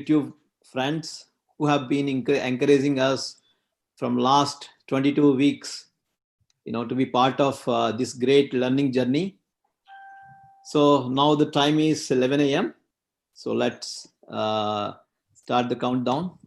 YouTube friends who have been encouraging us from last 22 weeks, to be part of this great learning journey. So now the time is 11 a.m. So let's start the countdown.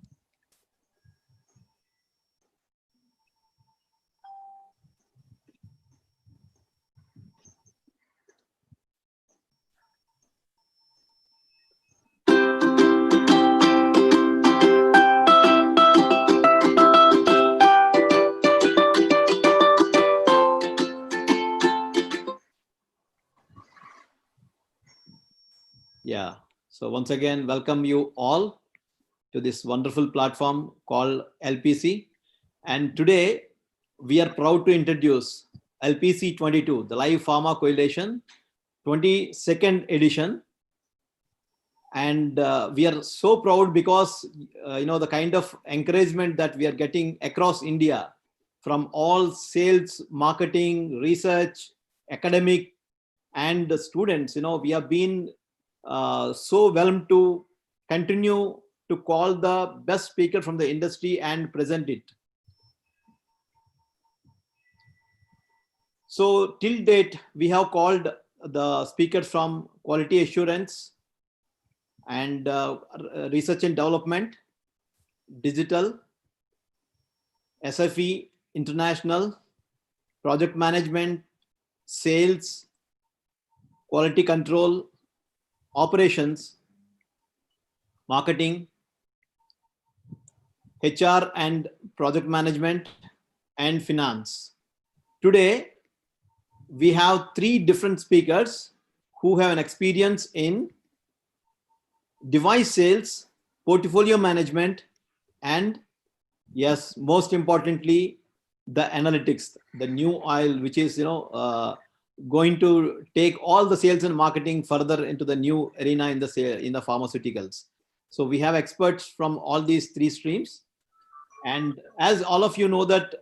Yeah. So once again, welcome you all to this wonderful platform called LPC. And today we are proud to introduce LPC-22, the Live Pharma Coalition 22nd edition. And we are so proud because, the kind of encouragement that we are getting across India from all sales, marketing, research, academic, and the students, we have been so whelmed to continue to call the best speaker from the industry and present it. So till date, we have called the speakers from quality assurance and research and development, digital, SFE, international, project management, sales, quality control, operations, marketing, HR and project management, and finance. Today, we have 3 different speakers who have an experience in device sales, portfolio management, and yes, most importantly, the analytics, the new oil, which is going to take all the sales and marketing further into the new arena in the pharmaceuticals. So we have experts from all these 3 streams, and as all of you know that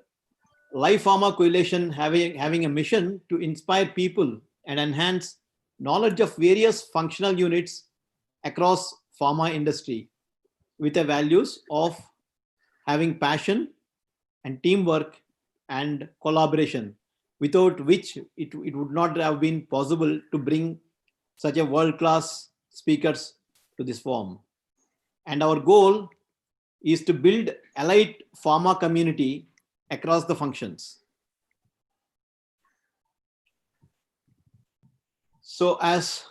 Live Pharma Coalition having a mission to inspire people and enhance knowledge of various functional units across pharma industry with the values of having passion and teamwork and collaboration, without which it would not have been possible to bring such a world-class speakers to this forum. And our goal is to build elite pharma community across the functions. So as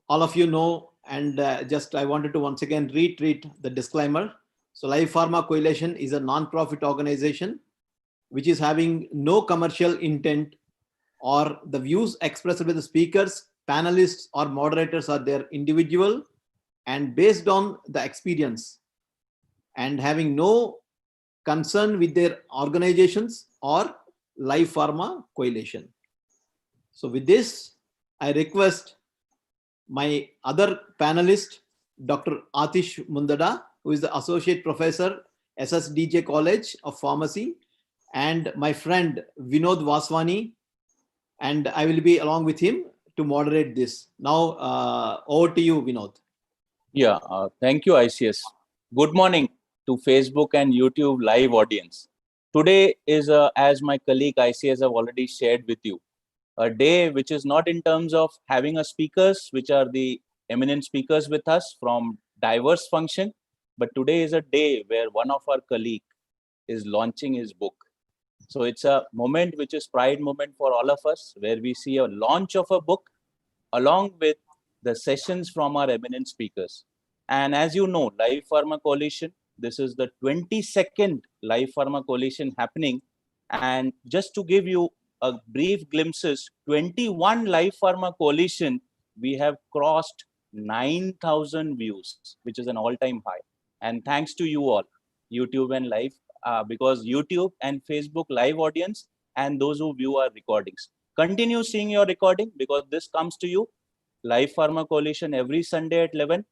all of you know, and I wanted to once again reiterate the disclaimer. So Live Pharma Coalition is a non-profit organization which is having no commercial intent, or the views expressed by the speakers, panelists, or moderators are their individual and based on the experience, and having no concern with their organizations or Live Pharma Coalition. So with this, I request my other panelist, Dr. Atish Mundada, who is the Associate Professor, SSDJ College of Pharmacy, and my friend Vinod Vaswani, and I will be along with him to moderate this. Now, over to you, Vinod. Yeah, thank you, ICS. Good morning to Facebook and YouTube live audience. Today is, as my colleague ICS have already shared with you, a day which is not in terms of having a speakers, which are the eminent speakers with us from diverse function, but today is a day where one of our colleague is launching his book. So it's a moment which is pride moment for all of us, where we see a launch of a book along with the sessions from our eminent speakers. And as you know, Live Pharma Coalition, this is the 22nd Live Pharma Coalition happening. And just to give you a brief glimpses, 21 Live Pharma Coalition, we have crossed 9,000 views, which is an all-time high. And thanks to you all, YouTube and Live, because YouTube and Facebook live audience and those who view our recordings. Continue seeing your recording because this comes to you, Live Pharma Coalition, every Sunday at 11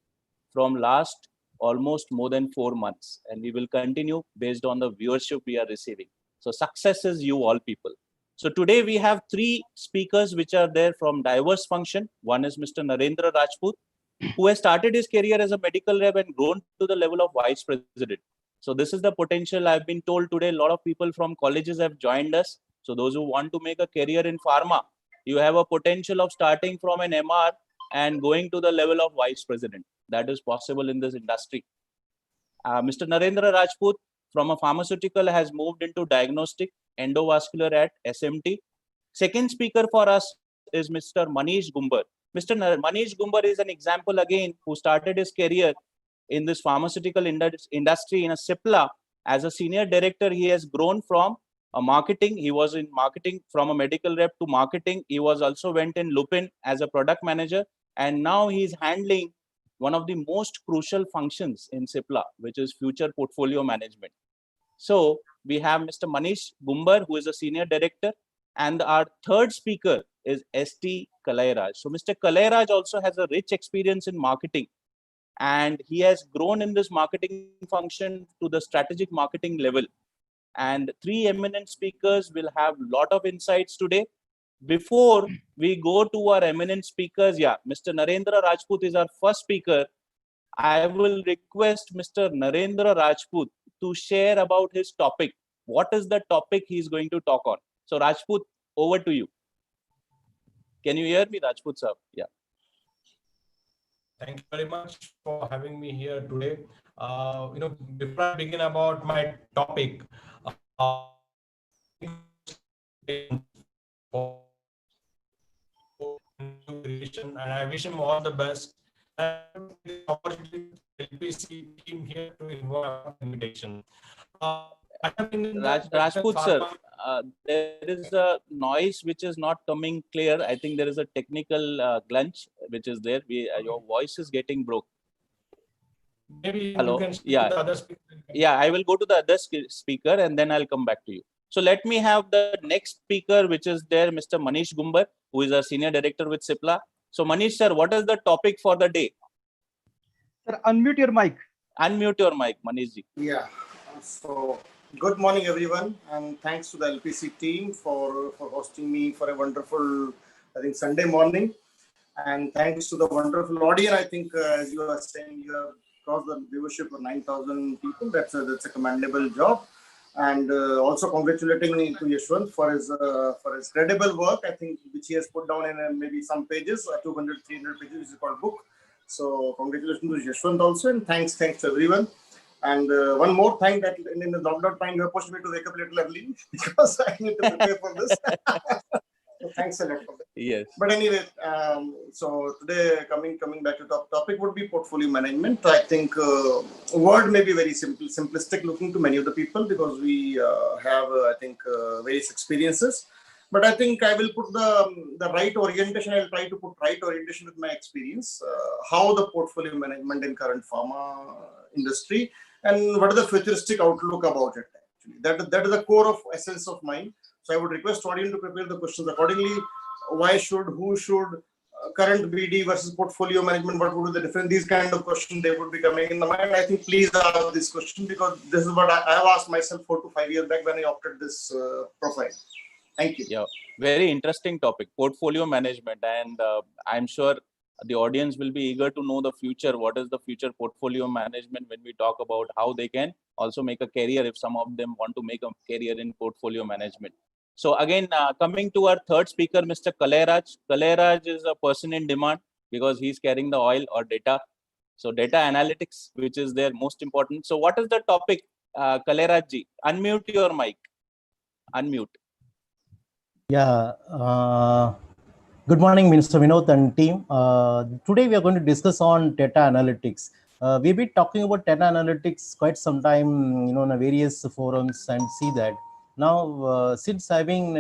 from last almost more than 4 months. And we will continue based on the viewership we are receiving. So success is you all people. So today we have 3 speakers which are there from diverse function. One is Mr. Narendra Rajput, who has started his career as a medical rep and grown to the level of vice president. So this is the potential. I've been told today, a lot of people from colleges have joined us. So those who want to make a career in pharma, you have a potential of starting from an MR and going to the level of vice president. That is possible in this industry. Mr. Narendra Rajput from a pharmaceutical has moved into diagnostic endovascular at SMT. Second speaker for us is Mr. Manish Gumbar. Manish Gumbar is an example again who started his career in this pharmaceutical industry in a Cipla. As a senior director, he has grown from a marketing. He was in marketing from a medical rep to marketing. He was also went in Lupin as a product manager. And now he's handling one of the most crucial functions in Cipla, which is future portfolio management. So we have Mr. Manish Gumbar, who is a senior director. And our third speaker is ST Kalairaj. So Mr. Kalairaj also has a rich experience in marketing, and he has grown in this marketing function to the strategic marketing level. And three eminent speakers will have a lot of insights today. Before we go to our eminent speakers, Mr. Narendra Rajput is our first speaker. I will request Mr. Narendra Rajput to share about his topic. What is the topic he's going to talk on? So Rajput, over to you. Can you hear me, Rajput sir? Yeah. Thank you very much for having me here today. Before I begin about my topic, and I wish him all the best. And the opportunity LPC team here to involve invitation. Rajput sir, there is a noise which is not coming clear. I think there is a technical glitch which is there. Your voice is getting broke. Maybe hello. You can speak to the other speaker. Yeah, I will go to the other speaker and then I'll come back to you. So let me have the next speaker, which is there, Mr. Manish Gumbar, who is a senior director with Cipla. So Manish sir, what is the topic for the day? Sir, unmute your mic. Unmute your mic, Manish ji. Yeah. So good morning, everyone, and thanks to the LPC team for hosting me for a wonderful, I think, Sunday morning. And thanks to the wonderful audience. I think, as you are saying, you have crossed the viewership of 9,000 people. That's a commendable job. And also congratulating to Yashwant for his credible work, I think, which he has put down in maybe some pages, 200, 300 pages, which is called book. So congratulations to Yashwant also, and thanks to everyone. And one more thing, that in the lockdown time, you have pushed me to wake up a little early because I need to prepare for this. So thanks a lot for that. Yes. But anyway, so today coming back to topic would be portfolio management. I think word may be very simplistic looking to many of the people because we have I think various experiences. But I think I will put the right orientation. I'll try to put right orientation with my experience. How the portfolio management in current pharma industry, and what is the futuristic outlook about it. Actually, that is the core of essence of mine. So I would request audience to prepare the questions accordingly. Why should, who should, current BD versus portfolio management, what would be the difference? These kind of questions, they would be coming in the mind. I think please ask this question because this is what I have asked myself 4 to 5 years back when I opted this profile. Thank you. Yeah, very interesting topic, portfolio management. And I'm sure the audience will be eager to know the future. What is the future portfolio management when we talk about how they can also make a career if some of them want to make a career in portfolio management. So again, coming to our third speaker, Mr. Kalairaj. Kalairaj is a person in demand because he's carrying the oil or data. So data analytics, which is their most important. So what is the topic, Kalairaj ji? Unmute your mic. Unmute. Yeah. Good morning, Mr. Vinod and team. Today we are going to discuss on data analytics. We've been talking about data analytics quite some time, in various forums, and see that now since I've been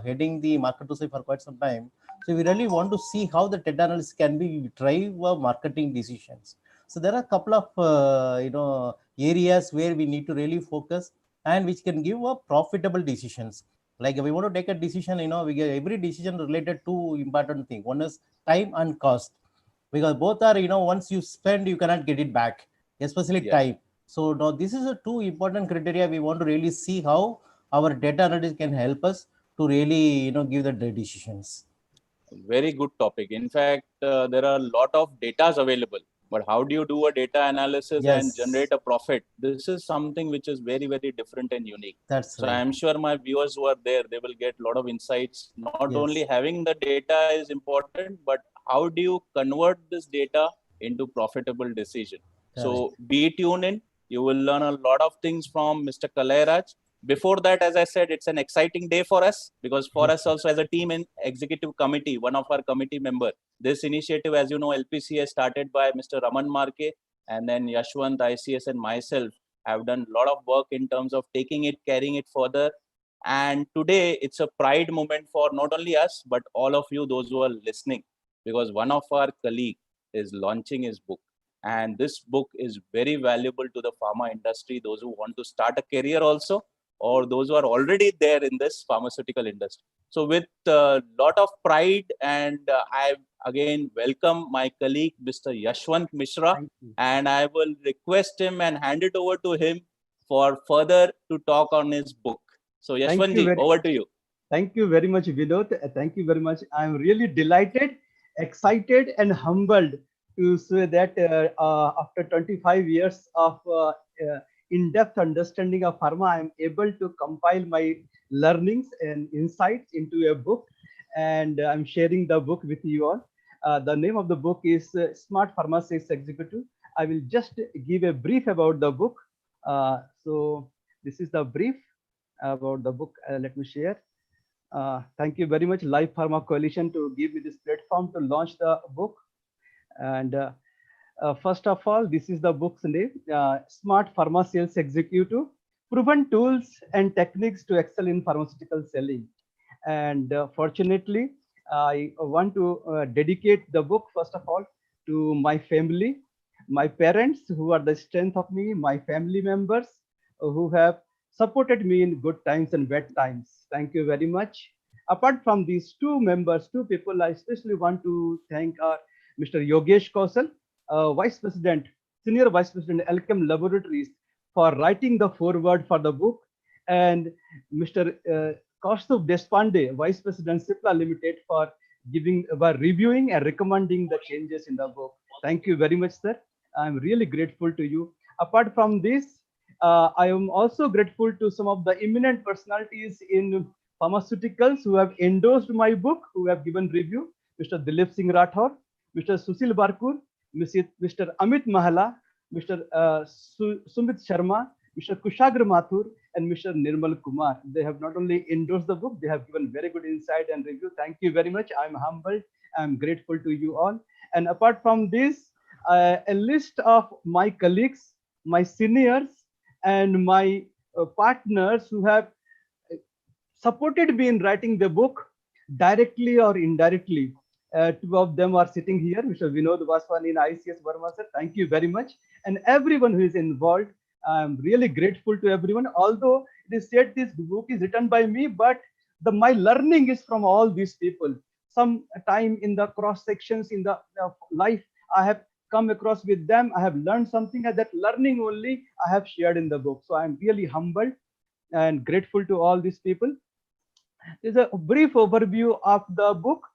heading the market research for quite some time, so we really want to see how the data analytics can be drive marketing decisions. So there are a couple of areas where we need to really focus and which can give profitable decisions. Like if we want to take a decision, we get every decision related to important thing. One is time and cost, because both are, once you spend, you cannot get it back, especially time. So now this is a two important criteria. We want to really see how our data analytics can help us to really, give the decisions. Very good topic. In fact, there are a lot of data available, but how do you do a data analysis and Yes, generate a profit? This is something which is very, very different and unique. that's So right. I'm sure my viewers who are there, they will get a lot of insights. Not only Yes, having the data is important, but how do you convert this data into profitable decision? correct. So be tuned in. You will learn a lot of things from Mr. Kalairaj. Before that, as I said, it's an exciting day for us, because for Yes, us also as a team and executive committee, one of our committee member, this initiative, as you know, LPC has started by Mr. Raman Marke, and then Yashwant, ICS, and myself have done a lot of work in terms of taking it, carrying it further. And today it's a pride moment for not only us, but all of you, those who are listening, because one of our colleague is launching his book. And this book is very valuable to the pharma industry, those who want to start a career also, or those who are already there in this pharmaceutical industry. So with a lot of pride, and I again welcome my colleague, Mr. Yashwant Mishra, Thank you. and I will request him and hand it over to him for further to talk on his book. So Thank you Yashwantji, very over to you. Thank you very much, Vinod. Thank you very much. I'm really delighted, excited, and humbled to say that after 25 years of in-depth understanding of pharma, I'm able to compile my learnings and insights into a book, and I'm sharing the book with you all. The name of the book is Smart Pharma Sales Executive. I will just give a brief about the book. So this is the brief about the book. Let me share. Thank you very much, Live Pharma Coalition, to give me this platform to launch the book. And first of all, this is the book's name, Smart Pharma Sales Executive, Proven Tools and Techniques to Excel in Pharmaceutical Selling. And fortunately, I want to dedicate the book, first of all, to my family, my parents, who are the strength of me, my family members who have supported me in good times and bad times. Thank you very much. Apart from these two members, two people, I especially want to thank Mr. Yogesh Kausal, Vice President, Senior Vice President, Alchem Laboratories, for writing the foreword for the book, and Mr. Kaustuv Deshpande, Vice President, Cipla Limited, for reviewing and recommending the changes in the book. Thank you very much, sir. I'm really grateful to you. Apart from this, I am also grateful to some of the eminent personalities in pharmaceuticals who have endorsed my book, who have given review. Mr. Dilip Singh Rathore, Mr. Susil Barkur, Mr. Amit Mahala, Mr. Sumit Sharma, Mr. Kushagra Mathur, and Mr. Nirmal Kumar. They have not only endorsed the book, they have given very good insight and review. Thank you very much. I'm humbled. I'm grateful to you all. And apart from this, a list of my colleagues, my seniors, and my partners who have supported me in writing the book directly or indirectly. Two of them are sitting here, Mr. Vinod Vaswani and ICS Verma sir. Thank you very much. And everyone who is involved, I'm really grateful to everyone. Although it is said this book is written by me, but my learning is from all these people. Some time in the cross sections in the life, I have come across with them. I have learned something, and that learning only I have shared in the book. So I'm really humbled and grateful to all these people. There's a brief overview of the book.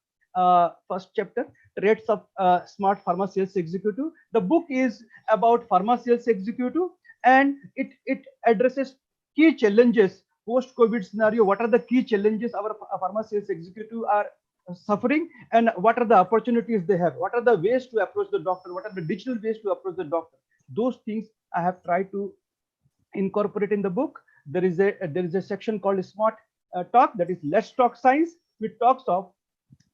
First chapter, Traits of Smart Pharma Sales Executive. The book is about pharma sales executive, and it addresses key challenges post-COVID scenario. What are the key challenges our pharma sales executive are suffering, and what are the opportunities they have? What are the ways to approach the doctor? What are the digital ways to approach the doctor? Those things I have tried to incorporate in the book. There is a section called Smart Talk, that is Let's Talk Science, which talks of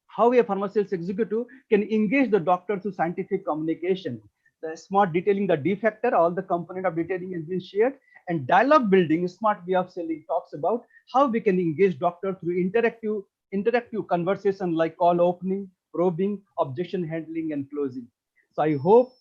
how a pharma sales executive can engage the doctor through scientific communication. The smart detailing, the D factor, all the component of detailing has been shared. And dialogue building, smart way of selling, talks about how we can engage doctor through interactive conversation like call opening, probing, objection handling, and closing. So I hope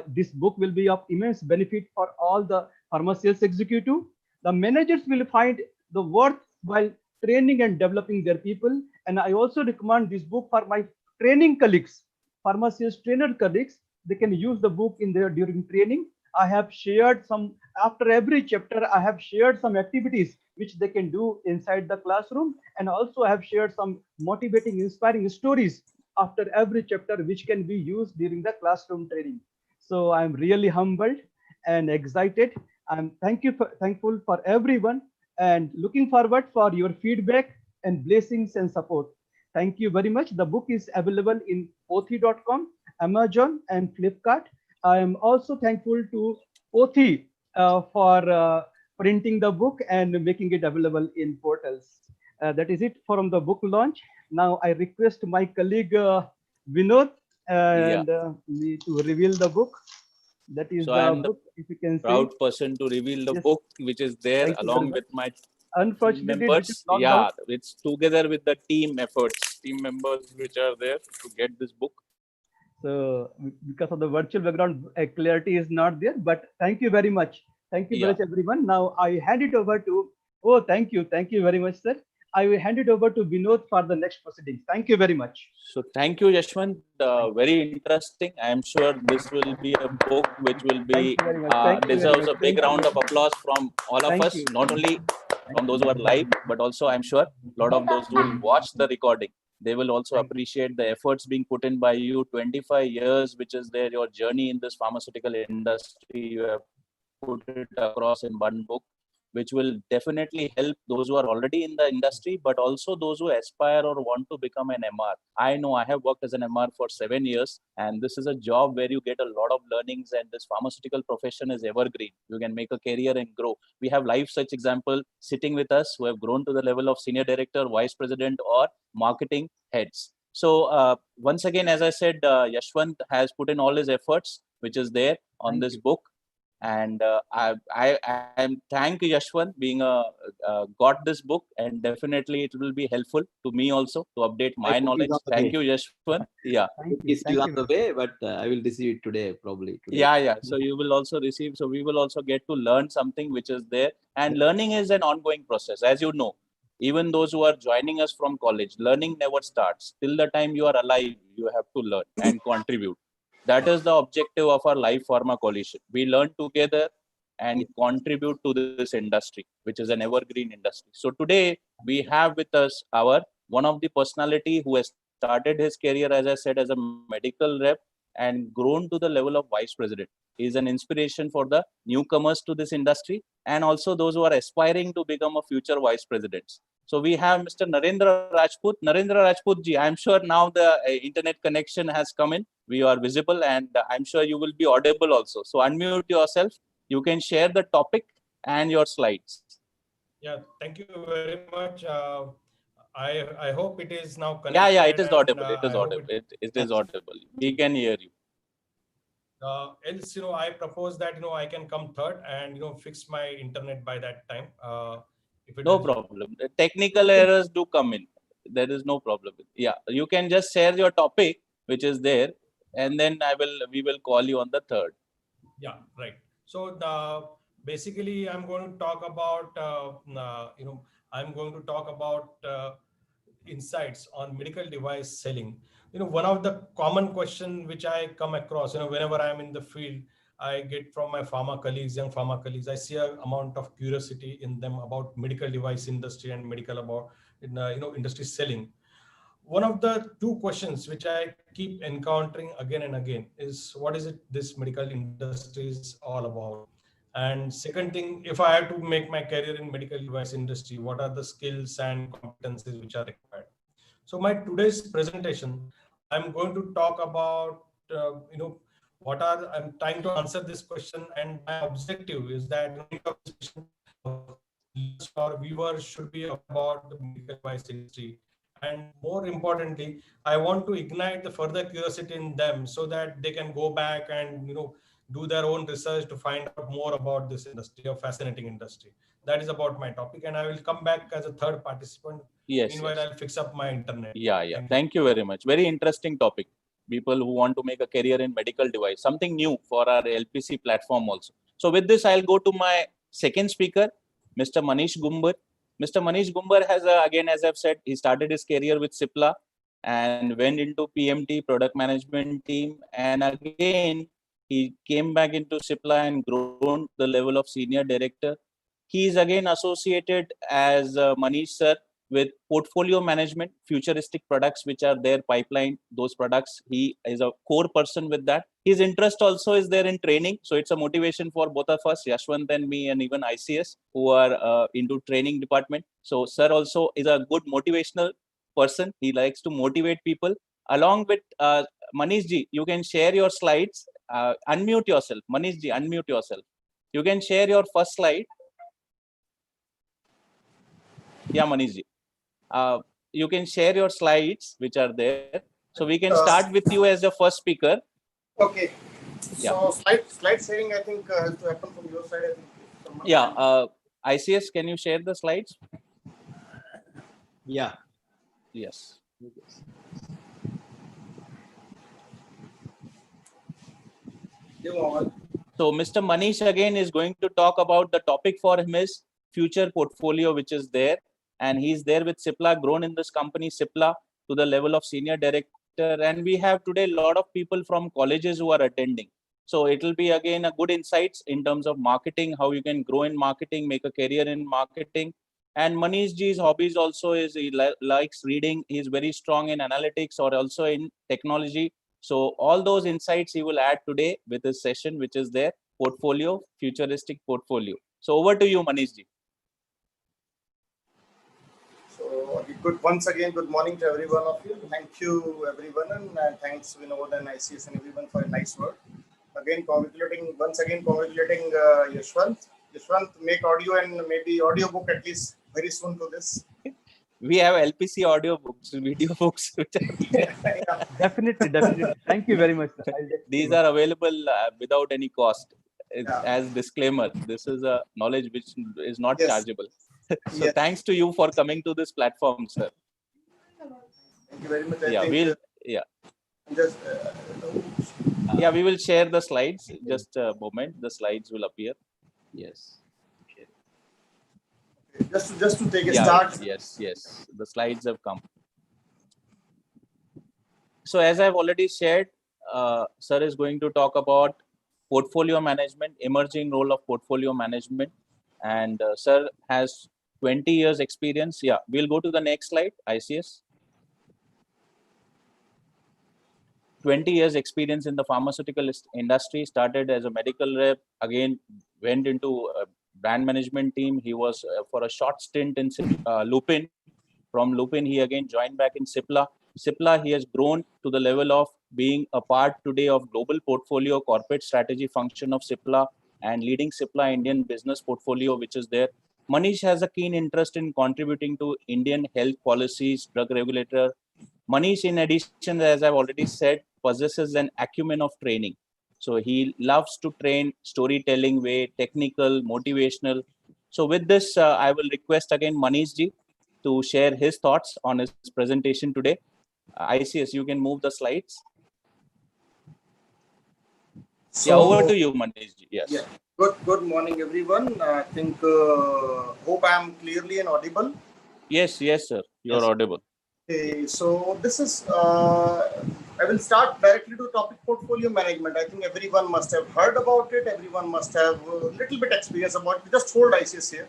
this book will be of immense benefit for all the pharma sales executive. The managers will find the worth while training and developing their people. And I also recommend this book for my training colleagues, pharma sales trainer colleagues. They can use the book in their during training. I have shared some, after every chapter, I have shared some activities which they can do inside the classroom. And also I have shared some motivating, inspiring stories after every chapter, which can be used during the classroom training. So I'm really humbled and excited. I'm thankful for everyone and looking forward for your feedback and blessings and support. Thank you very much. The book is available in pothi.com, Amazon, and Flipkart. I am also thankful to Pothi for printing the book and making it available in portals. That is it from the book launch. Now I request my colleague Vinod Yeah. and me to reveal the book. That is So the I am the book, if you can see. proud person to reveal the Yes, book, which is there thank you very along much. with my team Unfortunately, due to members. lockdown, Yeah, it's together with the team efforts, team members which are there to get this book. so because of the virtual background, clarity is not there. But thank you very much. Thank you very Yeah. much, everyone. Now I hand it over to. Oh, thank you very much, sir. I will hand it over to Vinod for the next proceedings. Thank you very much. So thank you, Yashwant. Very interesting. I am sure this will be a book which will Thank be you very much. Thank you very deserves much. a big Thank you. round of applause from all of Thank us, you. not only Thank from those who are live, but also I'm sure a lot of those who will watch the recording. They will also Thank you. appreciate the efforts being put in by you. 25 years, which is there, your journey in this pharmaceutical industry, you have put it across in one book, which will definitely help those who are already in the industry, but also those who aspire or want to become an MR. I know I have worked as an MR for 7 years, and this is a job where you get a lot of learnings, and this pharmaceutical profession is evergreen. You can make a career and grow. We have live such example sitting with us who have grown to the level of senior director, vice president, or marketing heads. So once again, as I said, Yashwant has put in all his efforts, which is there on Thank this you. book. And I am thank Yashwant being got this book, and definitely it will be helpful to me also to update My my book is knowledge. on the Thank way. you, Yashwant. Yeah. Thank Book you. is still Thank on you. the way, but I will receive it today, probably today. Yeah. So you will also receive. So we will also get to learn something which is there, and learning is an ongoing process, as you know. Even those who are joining us from college, learning never starts. Till the time you are alive, you have to learn and contribute. That is the objective of our life pharma coalition. We learn together and contribute to this industry, which is an evergreen industry. So today we have with us our one of the personality who has started his career, as I said, as a medical rep and grown to the level of vice president. He is an inspiration for the newcomers to this industry and also those who are aspiring to become a future vice presidents. So we have Mr. Narendra Rajput. Narendra Rajput ji, I'm sure now the internet connection has come in. We are visible, and I'm sure you will be audible also. So unmute yourself. You can share the topic and your slides. Yeah, thank you very much. I hope it is now Yeah, connected, it is and audible. It I is hope audible. It is audible. We can hear you. else, I propose that I can come third and fix my internet by that time. If it No is problem. The technical errors do come in. There is no problem. Yeah, you can just share your topic, which is there, and then we will call you on the third. Yeah, right. So basically, I'm going to talk about I'm going to talk about insights on medical device selling. One of the common question which I come across, whenever I'm in the field, I get from my pharma colleagues, young pharma colleagues, I see a amount of curiosity in them about medical device industry and medical about industry selling. One of the two questions which I keep encountering again and again is, what is it this medical industry is all about? And second thing, if I have to make my career in medical device industry, what are the skills and competencies which are required? So my today's presentation, I'm going to talk about what are I'm trying to answer this question, and my objective is that many of this question or viewers should be about the medical device industry. And more importantly, I want to ignite the further curiosity in them so that they can go back and do their own research to find out more about this industry, a fascinating industry. That is about my topic, and I will come back as a third participant. Yes. Meanwhile, I'll fix up my internet. Yeah. Thank you very much. Very interesting topic. People who want to make a career in medical device, something new for our LPC platform also. So with this, I'll go to my second speaker, Mr. Manish Gumbar. Mr. Manish Gumbar has, again, as I've said, he started his career with Cipla and went into PMT, product management team, and again He came back into Cipla and grown the level of senior director. He is again associated as Manish sir with portfolio management, futuristic products which are their pipeline, those products. He is a core person with that. His interest also is there in training. So it's a motivation for both of us, Yashwant and me, and even ICS, who are into training department. So sir also is a good motivational person. He likes to motivate people. Along with Manish ji, you can share your slides. Unmute yourself. Manish ji, unmute yourself. You can share your first slide. Yeah, Manish ji. You can share your slides which are there. So we can start with you as the first speaker. Okay. Yeah. So slide sharing, I think, has to happen from your side. I think. Yeah. ICS, can you share the slides? Yeah. Yes. So Mr. Manish again is going to talk about the topic for him is future portfolio, which is there. And he's there with Cipla, grown in this company, Cipla, to the level of senior director. And we have today a lot of people from colleges who are attending. So it will be again a good insights in terms of marketing, how you can grow in marketing, make a career in marketing. And Manish ji's hobbies also is he likes reading. He's very strong in analytics or also in technology. So all those insights he will add today with his session, which is their portfolio, futuristic portfolio. So over to you, Manish ji. So once again, good morning to every one of you. Thank you, everyone, and thanks Vinod and ICS and everyone for a nice word. Congratulating Yashwant. Yashwant, make audio and maybe audiobook at least very soon to this. We have LPC audio books, video books. Yeah. Definitely. Thank you very much, sir. These are available without any cost. Yeah. As disclaimer, this is a knowledge which is not Yes. chargeable. So Yes. thanks to you for coming to this platform, sir. Thank you very much. We will share the slides. Just a moment, the slides will appear. Yes. Just to take a start. Yes. The slides have come. So as I've already shared, sir is going to talk about portfolio management, emerging role of portfolio management. And sir has 20 years experience. Yeah, we'll go to the next slide, ICS. 20 years experience in the pharmaceutical industry, started as a medical rep, again went into a brand management team. He was for a short stint in Lupin. From Lupin, he again joined back in Cipla. Cipla, he has grown to the level of being a part today of global portfolio corporate strategy function of Cipla and leading Cipla Indian business portfolio, which is there. Manish has a keen interest in contributing to Indian health policies, drug regulator. Manish, in addition, as I've already said, possesses an acumen of training. So he loves to train storytelling way, technical, motivational. So with this, I will request again Manish ji to share his thoughts on his presentation today. ICS, you can move the slides. Over to you, Manish ji. Yes. Yeah. Good morning, everyone. I think, hope I am clearly and audible. Yes, sir. You're audible. Okay, so this is, I will start directly to topic portfolio management. I think everyone must have heard about it. Everyone must have a little bit experience about it. We just told ICS here.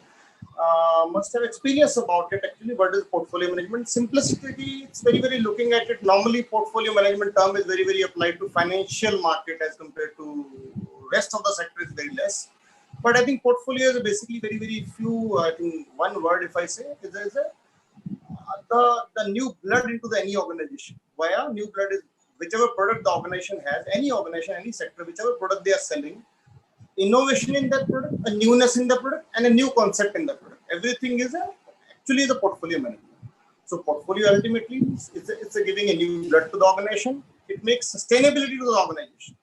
Must have experience about it. Actually, what is portfolio management? Simplicity, it's very looking at it. Normally, portfolio management term is very applied to financial market as compared to rest of the sector is very less. But I think portfolio is basically very few. I think one word, if I say, is the new blood into any organization. Why new blood is whichever product the organization has, any organization, any sector, whichever product they are selling, innovation in that product, a newness in the product, and a new concept in the product. Everything is actually the portfolio management. So portfolio ultimately it's a giving a new blood to the organization. It makes sustainability to the organization.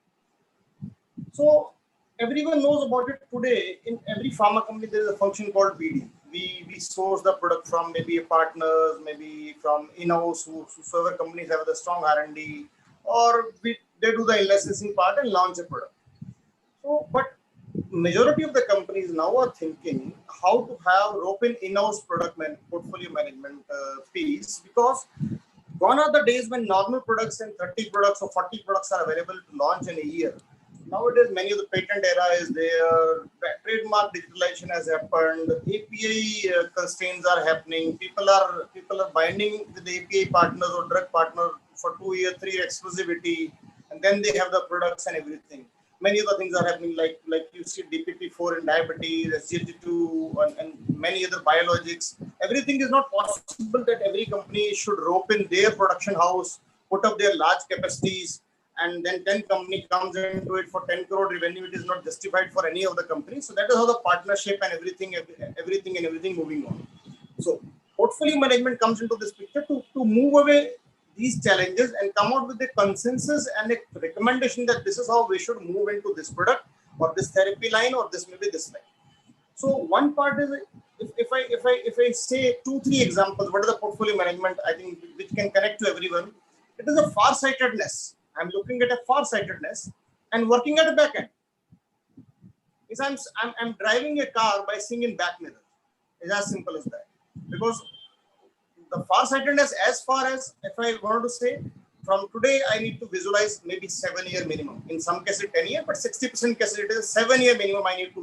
So everyone knows about it today. In every pharma company, there is a function called BD. We source the product from maybe partners, maybe from in-house, whoever companies have the strong R&D, or they do the licensing part and launch a product. So, but majority of the companies now are thinking how to have rope in-house product portfolio management piece, because gone are the days when normal products and 30 products or 40 products are available to launch in a year. Nowadays, many of the patent era is there. Trademark digitalization has happened. API constraints are happening. People are binding with the API partners or drug partner for 2 year, 3 year exclusivity, and then they have the products and everything. Many of the things are happening, like you see DPP-4 in diabetes, SGLT2, and many other biologics. Everything is not possible that every company should rope in their production house, put up their large capacities, and then 10 company comes into it for 10 crore revenue. It is not justified for any of the companies. So that is how the partnership and everything moving on. So portfolio management comes into this picture to move away these challenges and come out with a consensus and a recommendation that this is how we should move into this product or this therapy line or this maybe this line. So one part is, if I say 2-3 examples, what is the portfolio management? I think which can connect to everyone. It is a far-sightedness. I'm looking at a far-sightedness and working at a back end. Is I'm driving a car by seeing in back mirror. It's as simple as that. Because the far-sightedness, as far as if I want to say, from today I need to visualize maybe 7-year minimum. In some cases 10 year, but 60% cases it is 7-year minimum. I need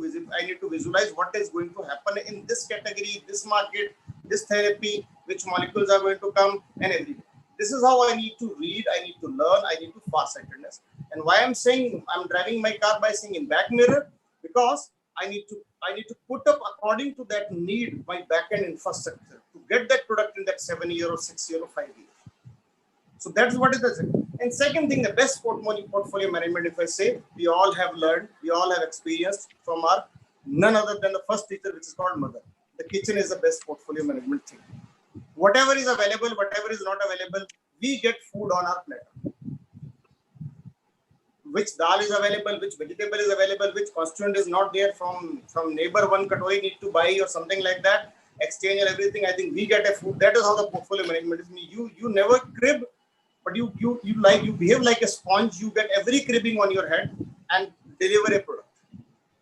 to visualize what is going to happen in this category, this market, this therapy, which molecules are going to come, and everything. This is how I need to read, I need to learn, I need to far-sightedness. And why I'm saying I'm driving my car by seeing in back mirror, because I need to put up according to that need my back-end infrastructure to get that product in that 7-year or 6-year or 5-year. So that's what it is. And second thing, the best portfolio management, if I say, we all have learned, we all have experienced from our none other than the first teacher, which is called mother. The kitchen is the best portfolio management thing. Whatever is available, whatever is not available, we get food on our platter. Which dal is available, which vegetable is available, which constituent is not there from neighbor, one katori need to buy or something like that, exchange and everything. I think we get a food. That is how the portfolio management is. You never crib, but you behave like a sponge. You get every cribbing on your head and deliver a product.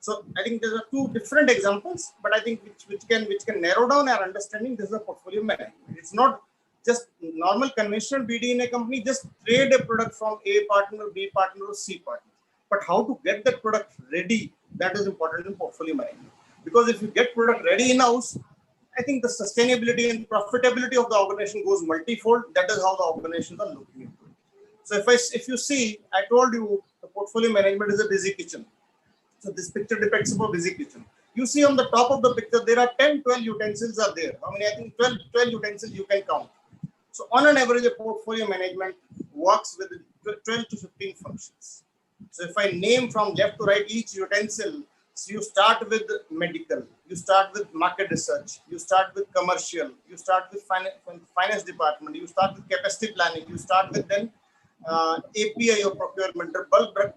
So I think there are two different examples, but I think which can narrow down our understanding. This is a portfolio management. It's not just normal conventional BD in a company, just trade a product from A partner, B partner, or C partner. But how to get that product ready, that is important in portfolio management. Because if you get product ready in-house, I think the sustainability and profitability of the organization goes multifold. That is how the organizations are looking into it. So if you see, I told you the portfolio management is a busy kitchen. So this picture depicts a busy kitchen. You see on the top of the picture, there are 10, 12 utensils are there. How many? I think 12 utensils you can count. So on an average, a portfolio management works with 12 to 15 functions. So if I name from left to right each utensil, so you start with medical, you start with market research, you start with commercial, you start with finance department, you start with capacity planning, you start with then API or procurement or bulk drug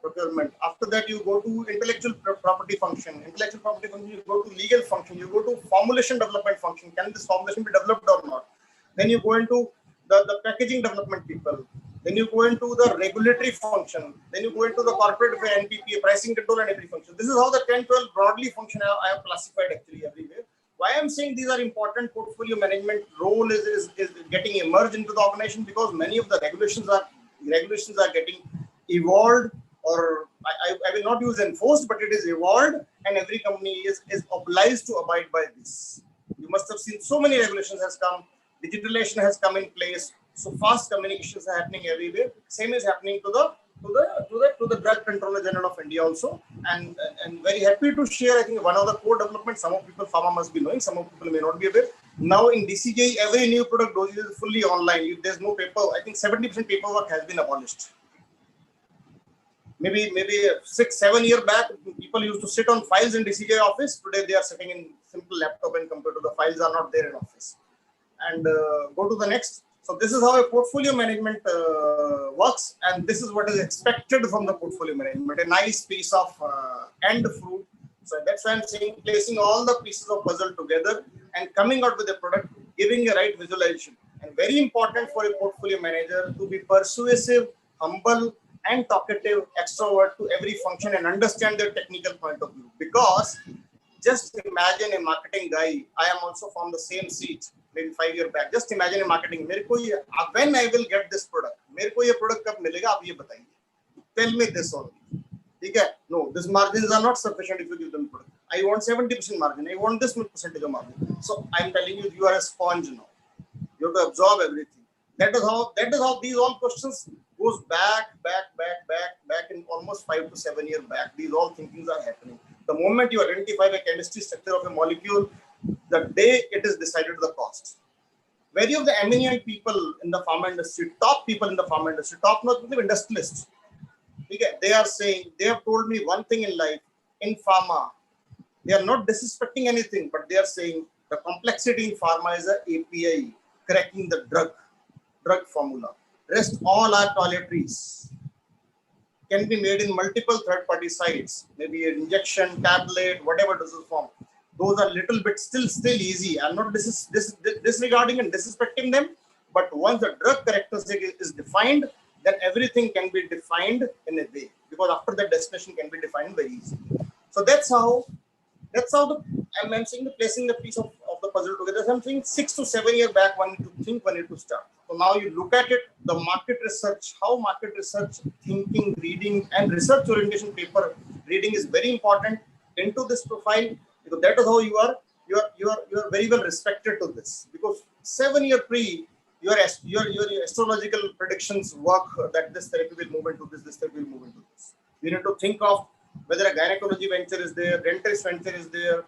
procurement. After that, you go to intellectual property function. Intellectual property function, you go to legal function, you go to formulation development function. Can this formulation be developed or not? Then you go into the packaging development people. Then you go into the regulatory function. Then you go into the corporate NPPA, pricing control and every function. This is how the 10, 12 broadly function I have classified actually everywhere. Why I'm saying these are important portfolio management role is getting emerged into the organization, because many of the regulations are getting evolved, or I will not use enforced, but it is evolved, and every company is obliged to abide by this. You must have seen so many regulations has come. Digitalization has come in place, so fast communications are happening everywhere. Same is happening to the Drug Controller General of India also, and very happy to share. I think one of the core developments, some of people Pharma must be knowing, some of people may not be aware. Now in DCJ, every new product dosage is fully online. There's no paper. I think 70% paperwork has been abolished. Maybe 6-7 years back, people used to sit on files in DCJ office. Today they are sitting in simple laptop, and compared to the files are not there in office. And go to the next. So this is how a portfolio management works, and this is what is expected from the portfolio management, a nice piece of end fruit. So that's why I'm saying placing all the pieces of puzzle together and coming out with a product, giving a right visualization. And very important for a portfolio manager to be persuasive, humble, and talkative, extrovert to every function and understand their technical point of view. Because just imagine a marketing guy, I am also from the same seat, maybe 5 years back. Just imagine a marketing, when I will get this product, मेरे को ये product कब मिलेगा, आप ये बताइए. Tell me this only. Okay? No, these margins are not sufficient if you give them product. I want 70% margin. I want this percentage of margin. So I'm telling you, you are a sponge now. You have to absorb everything. That is how these all questions goes back in almost 5 to 7 years back. These all thinkings are happening. The moment you identify the chemistry structure of a molecule, the day it is decided the cost. Many of the eminent people in the pharma industry, top people in the pharma industry, top notch industrialists, they are saying, they have told me one thing in life, in pharma, they are not disrespecting anything, but they are saying the complexity in pharma is a API, cracking the drug formula. Rest all are toiletries. Can be made in multiple third-party sites, maybe an injection, tablet, whatever dosage form. Those are little bit still easy. I'm not disregarding and disrespecting them, but once the drug characteristic is defined, then everything can be defined in a way, because after that destination can be defined very easily. So that's how I'm saying placing the piece of the puzzle together. So I'm saying 6 to 7 years back, one need to think, one need to start. So now you look at it, the market research, how market research, thinking, reading, and research orientation paper reading is very important into this profile, because that is how you are very well respected to this. Because 7 year pre, your astrological predictions work that this therapy will move into this therapy will move into this. You need to think of whether a gynecology venture is there, dentist venture is there,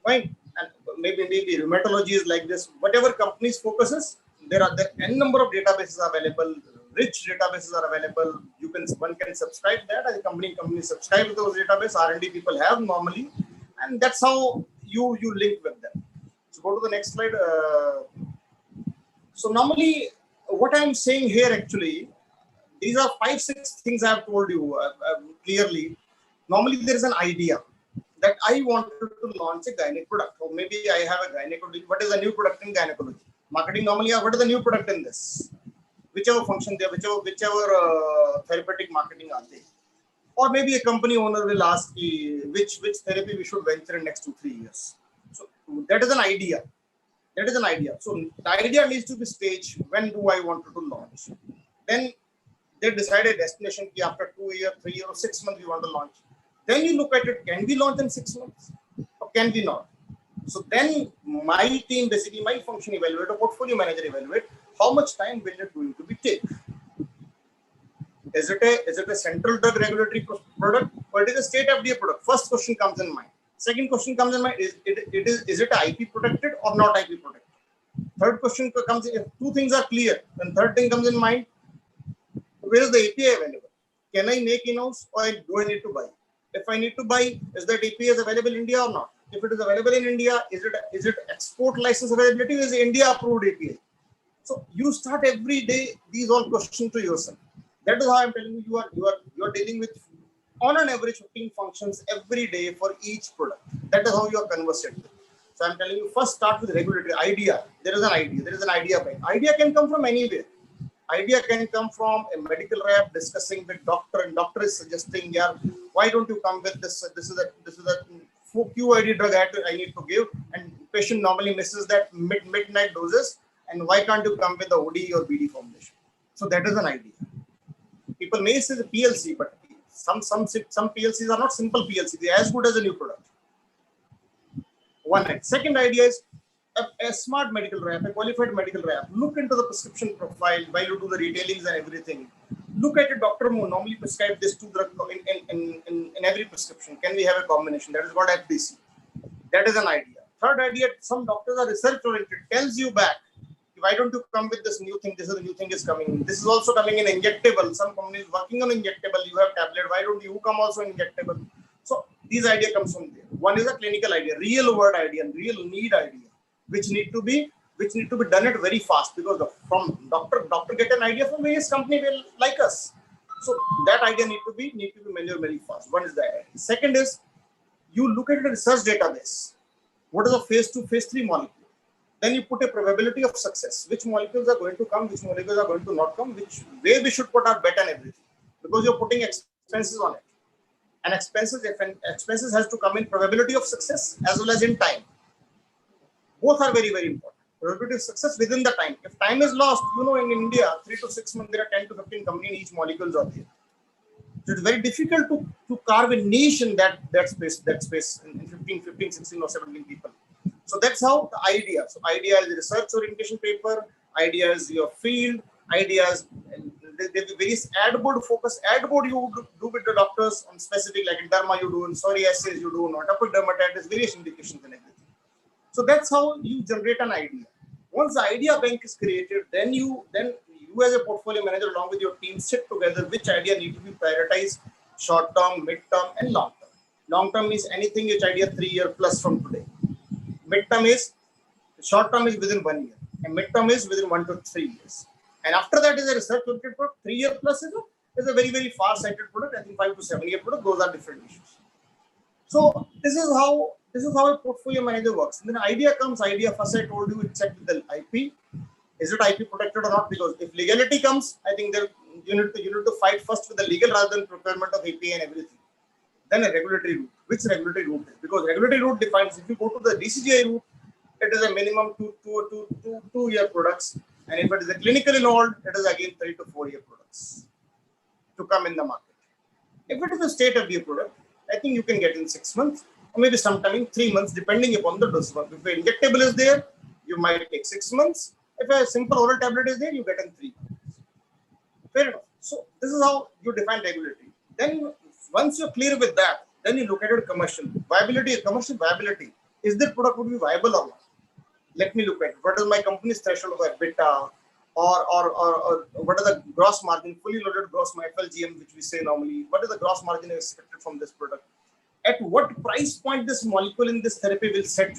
fine, and maybe rheumatology is like this. Whatever companies focuses, there are n number of databases available, rich databases are available. One can subscribe that as a company subscribe to those databases. R&D people have normally, and that's how you link with them. So go to the next slide. So normally, what I'm saying here actually, these are 5-6 things I have told you clearly. Normally, there is an idea that I wanted to launch a gynec product. Or maybe I have a gynecology. What is a new product in gynecology? Marketing normally, what is the new product in this? Whichever function there, whichever therapeutic marketing are they. Or maybe a company owner will ask which therapy we should venture in next 2-3 years. So that is an idea. That is an idea. So the idea needs to be staged. When do I want to launch? Then they decide a destination after 2 years, 3 years, or 6 months we want to launch. Then you look at it, can we launch in 6 months or can we not? So then my team, basically my function evaluate, or portfolio manager evaluate, how much time will it going to be take? Is it a central drug regulatory product or it is a state FDA product? First question comes in mind. Second question comes in mind, is it IP protected or not IP protected? Third question comes in, if two things are clear, then third thing comes in mind, where is the API available? Can I make in-house or do I need to buy? If I need to buy, is that API is available in India or not? If it is available in India, is it export license availability? Is it India approved API? So you start every day these all questions to yourself. That is how I'm telling you, you are dealing with on an average 15 functions every day for each product. That is how you are conversant with. So I'm telling you, first start with regulatory idea. There is an idea. Idea can come from anywhere. Idea can come from a medical rep discussing with doctor, and doctor is suggesting, yeah, why don't you come with this? This is a QID drug I need to give, and patient normally misses that midnight doses. And why can't you come with the OD or BD formulation? So that is an idea. People may say the PLC, but some PLCs are not simple PLC. They are as good as a new product. One. Second idea is a smart medical rep, a qualified medical rep. Look into the prescription profile while you do the retailings and everything. Look at a doctor who normally prescribe this two drug in every prescription. Can we have a combination? That is called FDC. That is an idea. Third idea, some doctors are research oriented, tells you back, why don't you come with this new thing? This is the new thing is coming. This is also coming in injectable. Some companies working on injectable. You have tablet. Why don't you come also in injectable? So these idea comes from there. One is a clinical idea, real world idea, and real need idea, which need to be done it very fast, because from doctor get an idea from various company will like us. So that idea need to be measured very fast. One is that. Second is you look at the research database. What is a phase 2, phase 3 molecule? Then you put a probability of success. Which molecules are going to come, which molecules are going to not come, which way we should put our bet and everything. Because you're putting expenses on it. And expenses has to come in probability of success as well as in time. Both are very, very important. Probability of success within the time. If time is lost, in India, 3 to 6 months, there are 10 to 15 companies, each molecules are there. So it's very difficult to carve a niche in that space in 15, 16 or 17 people. So that's how the idea. So idea is research orientation paper, idea is your field, ideas, there are various ad board focus. Ad board you do with the doctors on specific, like in derma you do, in psoriasis you do, in atopic dermatitis, various indications and everything. So that's how you generate an idea. Once the idea bank is created, then you as a portfolio manager along with your team sit together which idea need to be prioritized, short term, mid term, and long term. Long term is anything which idea 3 year plus from today. Mid term is short term is within 1 year, and mid term is within 1 to 3 years. And after that is a research oriented product. 3 year plus is a very, very far sighted product. I think 5 to 7 year product. Those are different issues. So this is how a portfolio manager works. And then idea comes. Idea first I told you, it's checked with the IP. Is it IP protected or not? Because if legality comes, I think there you need to fight first with the legal rather than procurement of API and everything. Then a regulatory route. Which regulatory route? Because regulatory route defines, if you go to the DCGI route, it is a minimum 2 year products, and if it is a clinical involved, it is again 3 to 4 year products to come in the market. If it is a state of the product, I think you can get in 6 months or maybe sometime in 3 months, depending upon the dose. If an injectable is there, you might take 6 months. If a simple oral tablet is there, you get in 3 months. Fair enough. So this is how you define regulatory. Then once you're clear with that, then you look at it commercial viability. Commercial viability, is that product would be viable or not? Let me look at it. What is my company's threshold of EBITDA, or what is the gross margin, fully loaded gross margin, FLGM, which we say normally. What is the gross margin expected from this product? At what price point this molecule in this therapy will set?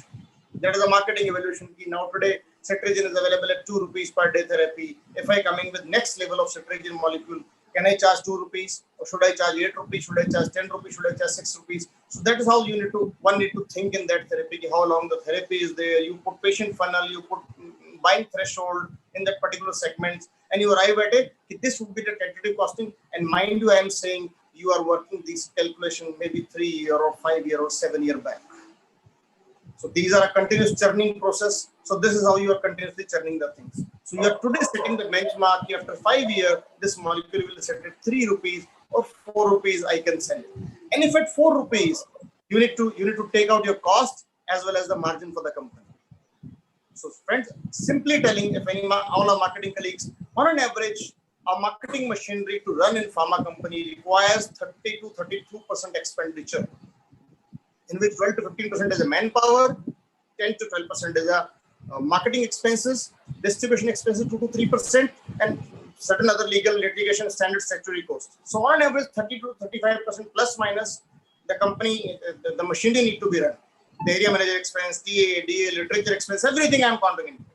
That is a marketing evaluation key. Now today, cetirizine is available at 2 rupees per day therapy. If I come in with next level of cetirizine molecule, can I charge 2 rupees, or should I charge 8 rupees? Should I charge 10 rupees? Should I charge 6 rupees? So that is how one need to think in that therapy, how long the therapy is there. You put patient funnel, you put buying threshold in that particular segment, and you arrive at it. This would be the tentative costing. And mind you, I am saying you are working this calculation maybe 3 year or 5 year or 7 year back. So these are a continuous churning process. So this is how you are continuously churning the things. So you are today setting the benchmark. After 5 years, this molecule will set at 3 rupees or 4 rupees. I can sell it. And if at 4 rupees, you need to take out your cost as well as the margin for the company. So friends, simply telling, if any all our marketing colleagues, on an average, a marketing machinery to run in pharma company requires 30 to 32% expenditure, in which 12 to 15% is a manpower, 10 to 12% is a marketing expenses, distribution expenses 2 to 3%, and certain other legal litigation standard statutory costs. So on average, 30 to 35% plus minus the company, the machinery need to be run. The area manager expense, TA, DA, literature expense, everything I am counting in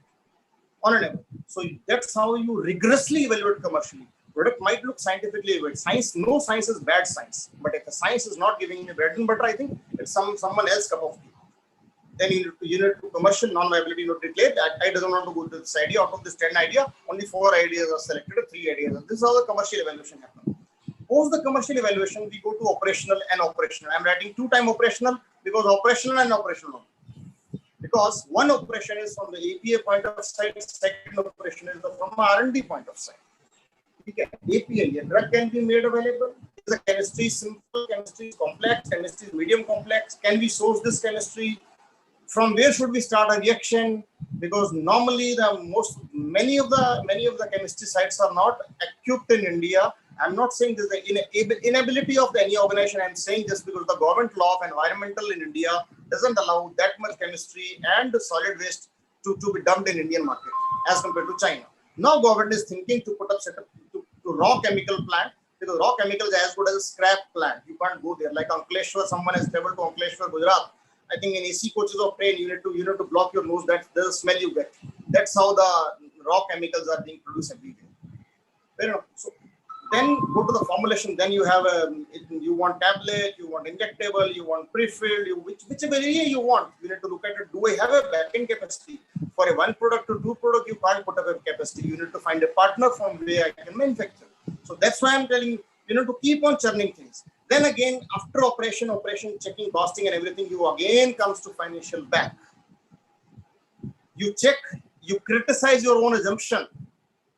on an average. So that's how you rigorously evaluate commercially. Product might look scientifically evaluated. Science, no science is bad science. But if the science is not giving you bread and butter, I think it's someone else's cup of tea. Then you need to commercial non-viability not declared. I don't want to go to this idea. Out of this 10 idea, only 4 ideas are selected, 3 ideas. This is how the commercial evaluation happens. Post the commercial evaluation, we go to operational and operational. I'm writing 2 times operational because operational and operational. Because one operation is from the API point of sight, second operation is from R&D point of sight. API, a drug can be made available. Is the chemistry simple? Chemistry is complex? Chemistry is medium complex? Can we source this chemistry? From where should we start a reaction? Because normally many of the chemistry sites are not equipped in India. I'm not saying this is the inability of any organization. I'm saying just because the government law of environmental in India doesn't allow that much chemistry and solid waste to be dumped in Indian market as compared to China. Now government is thinking to put up setup to raw chemical plant, because raw chemical is as good as a scrap plant. You can't go there. Like Ankleshwar, someone has traveled to Ankleshwar, Gujarat. I think in AC coaches of train, you need to block your nose. That's the smell you get. That's how the raw chemicals are being produced everywhere. Fair enough. So then go to the formulation. Then you have you want tablet, you want injectable, you want pre-filled, whichever area you want. You need to look at it. Do I have a back-end capacity? For a 1 product to 2 product, you can't put up a capacity. You need to find a partner from where I can manufacture. So that's why I'm telling you, you need to keep on churning things. Then again, after operation, checking costing and everything, you again comes to financial back. You check, you criticize your own assumption,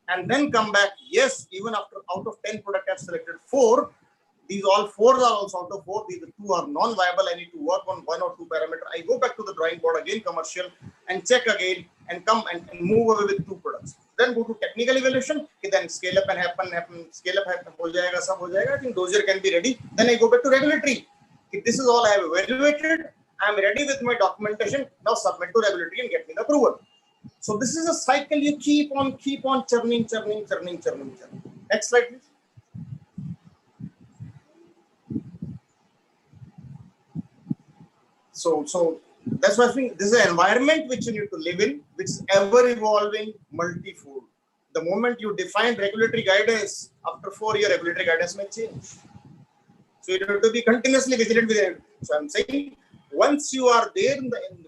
and then come back. Yes, even after out of 10 products I've selected 4, These all four are also out of four. These two are non-viable. I need to work on one or two parameters. I go back to the drawing board again, commercial, and check again, and come and move away with two products. Then go to technical evaluation. Then scale up and happen. Scale up happen. हो जाएगा, सब हो जाएगा. I think dossier can be ready. Then I go back to regulatory. If this is all I have evaluated, I am ready with my documentation. Now submit to regulatory and get me the approval. So this is a cycle. You keep on churning. Next slide, please. So that's why I think this is an environment which you need to live in, which is ever evolving, multifold. The moment you define regulatory guidance, after 4 years, regulatory guidance may change. So you have to be continuously vigilant with it. So I'm saying, once you are there,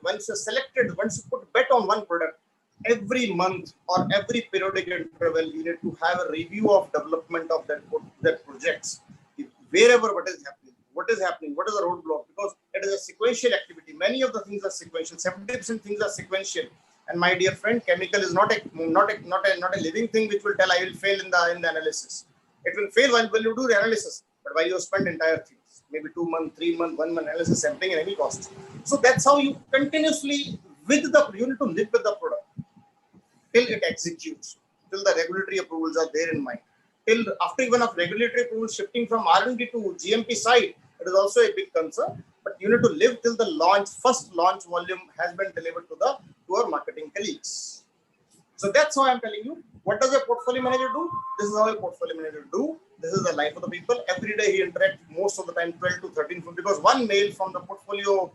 once you're selected, once you put bet on one product, every month or every periodic interval, you need to have a review of development of that projects. Wherever what is happening, what is the roadblock? Because it is a sequential activity. Many of the things are sequential. 70% things are sequential. And my dear friend, chemical is not a living thing which will tell I will fail in the analysis. It will fail while you do the analysis, but while you spend entire things, maybe 2 months, 3 months, 1 month analysis, sampling at any cost. So that's how you continuously you need to live with the product till it executes, till the regulatory approvals are there in mind. Till after even of regulatory approvals shifting from R&D to GMP side, it is also a big concern. But you need to live till the first launch volume has been delivered to our marketing colleagues. So that's why I'm telling you, what does a portfolio manager do? This is how a portfolio manager do. This is the life of the people. Every day he interacts most of the time 12 to 13, because one mail from the portfolio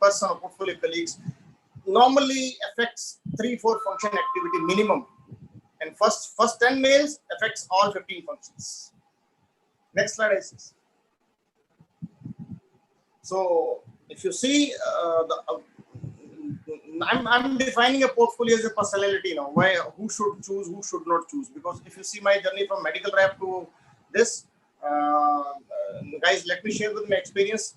person or portfolio colleagues normally affects 3-4 function activity minimum. And first 10 mails affects all 15 functions. Next slide, Isis. So if you see, I'm defining a portfolio as a personality now. Who should choose, who should not choose? Because if you see my journey from medical rep to this, guys, let me share with my experience.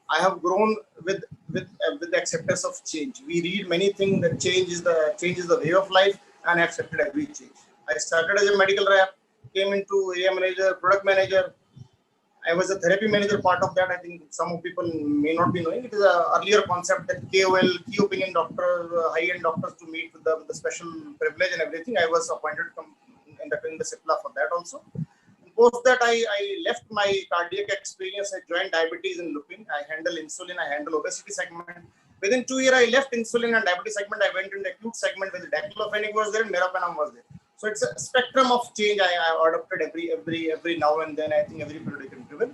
I have grown with the acceptance of change. We read many things that change is the way of life, and I accepted every change. I started as a medical rep, came into area manager, product manager. I was a therapy manager, part of that. I think some people may not be knowing. It is an earlier concept that KOL, key opinion doctor, high-end doctors to meet with the special privilege and everything. I was appointed in the CIPLA for that also. Post that, I left my cardiac experience. I joined diabetes and lupin. I handle insulin. I handle obesity segment. Within 2 years, I left insulin and diabetes segment. I went into the acute segment where the diclofenac was there and meropenem was there. So it's a spectrum of change I adopted every now and then. I think every periodic interval.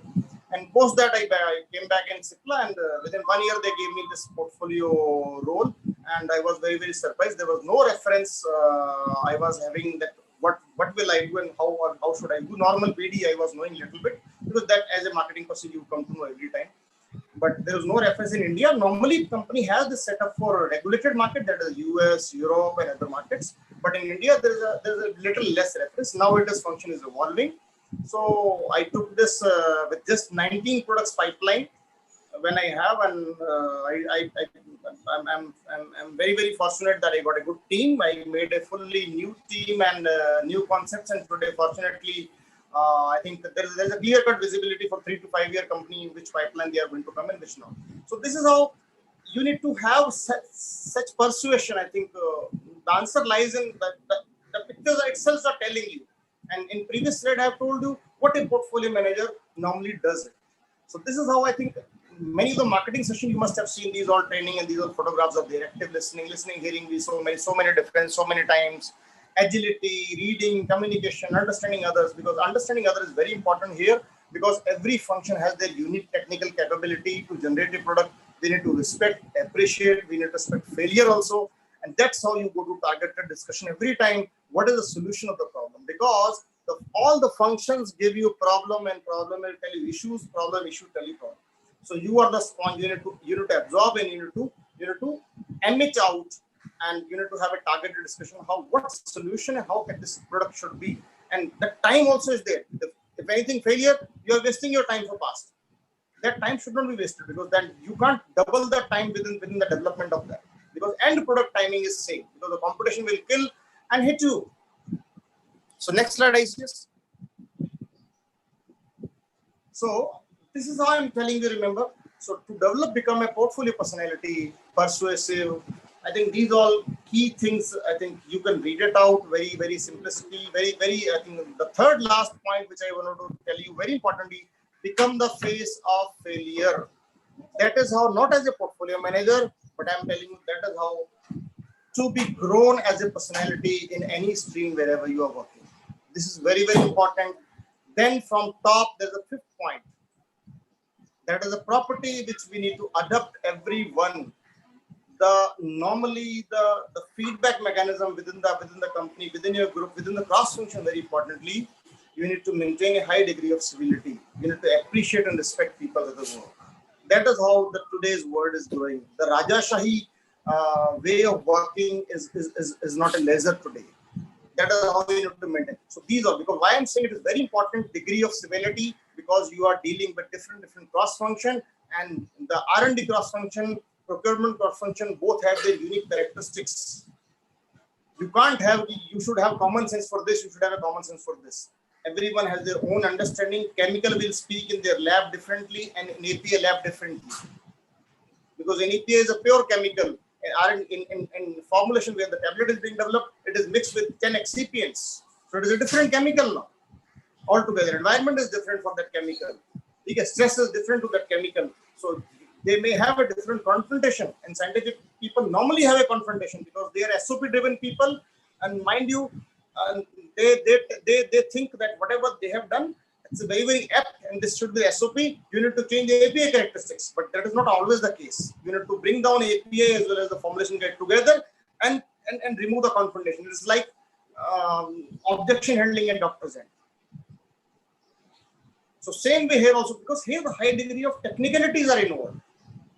And post that, I came back in CIPLA, and within 1 year they gave me this portfolio role, and I was very surprised. There was no reference. I was having that. What will I do and how should I do? Normal BD I was knowing a little bit, because that as a marketing person you come to know every time. But there was no reference in India. Normally, company has this setup for regulated market, that is US, Europe, and other markets. But in India, there's a little less reference. Nowadays, function is evolving. So I took this with just 19 products pipeline when I have, and I'm very fortunate that I got a good team. I made a fully new team and new concepts, and today, fortunately, I think that there's a clear-cut visibility for 3 to 5 year company, which pipeline they are going to come and which not. So this is how you need to have such persuasion. I think the answer lies in the pictures itself are telling you. And in previous slide, I have told you what a portfolio manager normally does. So this is how I think many of the marketing sessions you must have seen. These all training and these are photographs of their active listening, hearing. We so many different, so many times. Agility, reading, communication, understanding others, because understanding others is very important here, because every function has their unique technical capability to generate a product. We need to respect, appreciate, we need to respect failure also. And that's how you go to targeted discussion every time. What is the solution of the problem? Because all the functions give you problem, and problem will tell you issues, problem, issue, tell you problem. So you are the sponge. You need to absorb, and you need to emit out. And you need to have a targeted discussion what solution and how this product should be. And the time also is there. If anything failure, you are wasting your time for past. That time should not be wasted, because then you can't double the time within the development of that. Because end product timing is same, because the competition will kill and hit you. So next slide, ICS. So this is how I'm telling you, remember. So to develop, become a portfolio personality, persuasive, I think these all key things. I think you can read it out very, very simplicity, very, I think the third last point which I wanted to tell you very importantly, become the face of failure. That is how, not as a portfolio manager, but I'm telling you, that is how to be grown as a personality in any stream wherever you are working. This is very, very important. Then from top, there's a fifth point. That is a property which we need to adopt everyone. Normally the feedback mechanism within the company, within your group, within the cross function, very importantly, you need to maintain a high degree of civility. You need to appreciate and respect people at the work. That is how today's world is growing. The Rajashahi way of working is not a leisure today. That is how you need to maintain. So these are, because why I'm saying it is very important degree of civility, because you are dealing with different cross function, and the R&D cross function, procurement cross function, both have their unique characteristics. You can't have, you should have common sense for this, you should have a common sense for this. Everyone has their own understanding. Chemical will speak in their lab differently and in API lab differently, because an API is a pure chemical. In formulation where the tablet is being developed, it is mixed with 10 excipients. So it is a different chemical now altogether. Environment is different for that chemical. Because stress is different to that chemical. So they may have a different confrontation. And scientific people normally have a confrontation because they are SOP driven people. And mind you, they think that whatever they have done, it's very, very apt, and this should be the SOP. You need to change the API characteristics, but that is not always the case. You need to bring down API as well as the formulation get together and remove the confrontation. It's like objection handling at doctor's end. So same way here also, because here the high degree of technicalities are involved.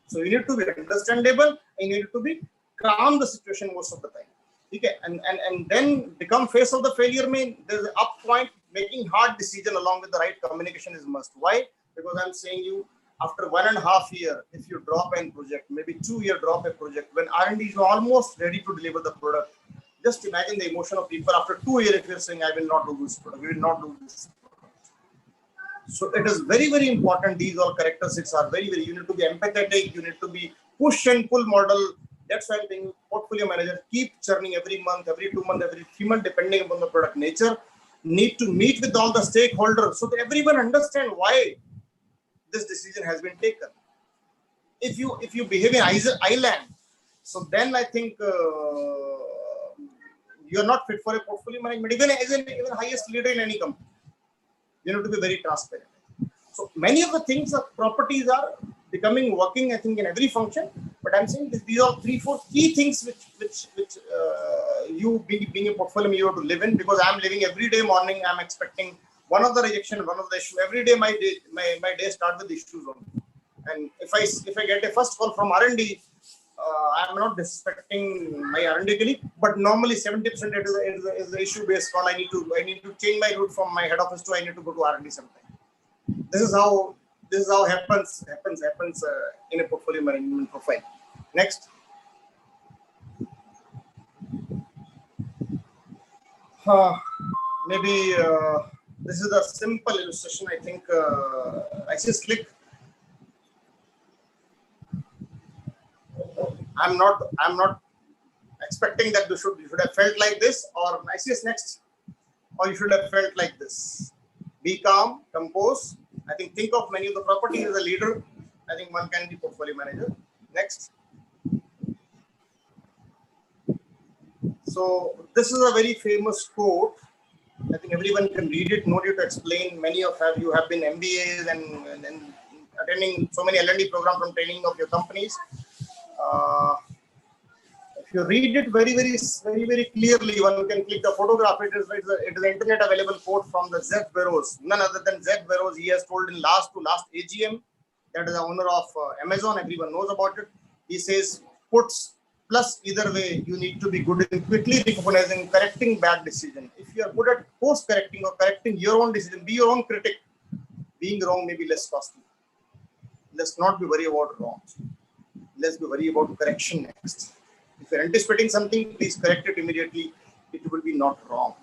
So you need to be understandable and you need to be calm the situation most of the time. Okay, and then become face of the failure. There's an up point. Making hard decision along with the right communication is must. Why? Because I'm saying you, after 1.5 years, if you drop a project, maybe 2 year drop a project, when R&D is almost ready to deliver the product, just imagine the emotion of people after 2 years if you're saying, I will not do this product, we will not do this product. So it is very, very important. These all characteristics are very, very, you need to be empathetic, you need to be push and pull model. That's why I'm saying portfolio manager keep churning every month, every 2 months, every 3 months, depending upon the product nature. Need to meet with all the stakeholders so that everyone understand why this decision has been taken. If you behave in island, so then I think you're not fit for a portfolio management. Even highest leader in any company, you need to be very transparent. So many of the things, of properties are becoming working, I think, in every function. But I'm saying these are 3-4 key things which you being a portfolio manager, you have to live in. Because I'm living every day morning, I'm expecting one of the rejection, one of the issue. Every day my day start with issues only. And if I get a first call from R&D, I'm not disrespecting my R&D colleague, but normally 70% is the issue based call. I need to change my route from my head office to I need to go to R&D sometime. This is how happens in a portfolio management profile. Next. Maybe this is a simple illustration. I think I just click. I'm not expecting that you should have felt like this, or ICS next, or you should have felt like this. Be calm, compose. I think of many of the properties as a leader. I think one can be portfolio manager. Next. So this is a very famous quote. I think everyone can read it. No need to explain. Many of you have been MBAs and attending so many L&D programs from training of your companies. If you read it very clearly, one can click the photograph. It is an internet available quote from the Zeb Bezos, none other than Zeb Bezos. He has told in last AGM, that is the owner of Amazon. Everyone knows about it. He says, puts plus either way, you need to be good in quickly recognizing, correcting bad decision. If you are good at post correcting or correcting your own decision, be your own critic. Being wrong may be less costly. Let's not be worried about wrong. Let's be worried about correction next. If you're anticipating something, please correct it immediately. It will be not wrong.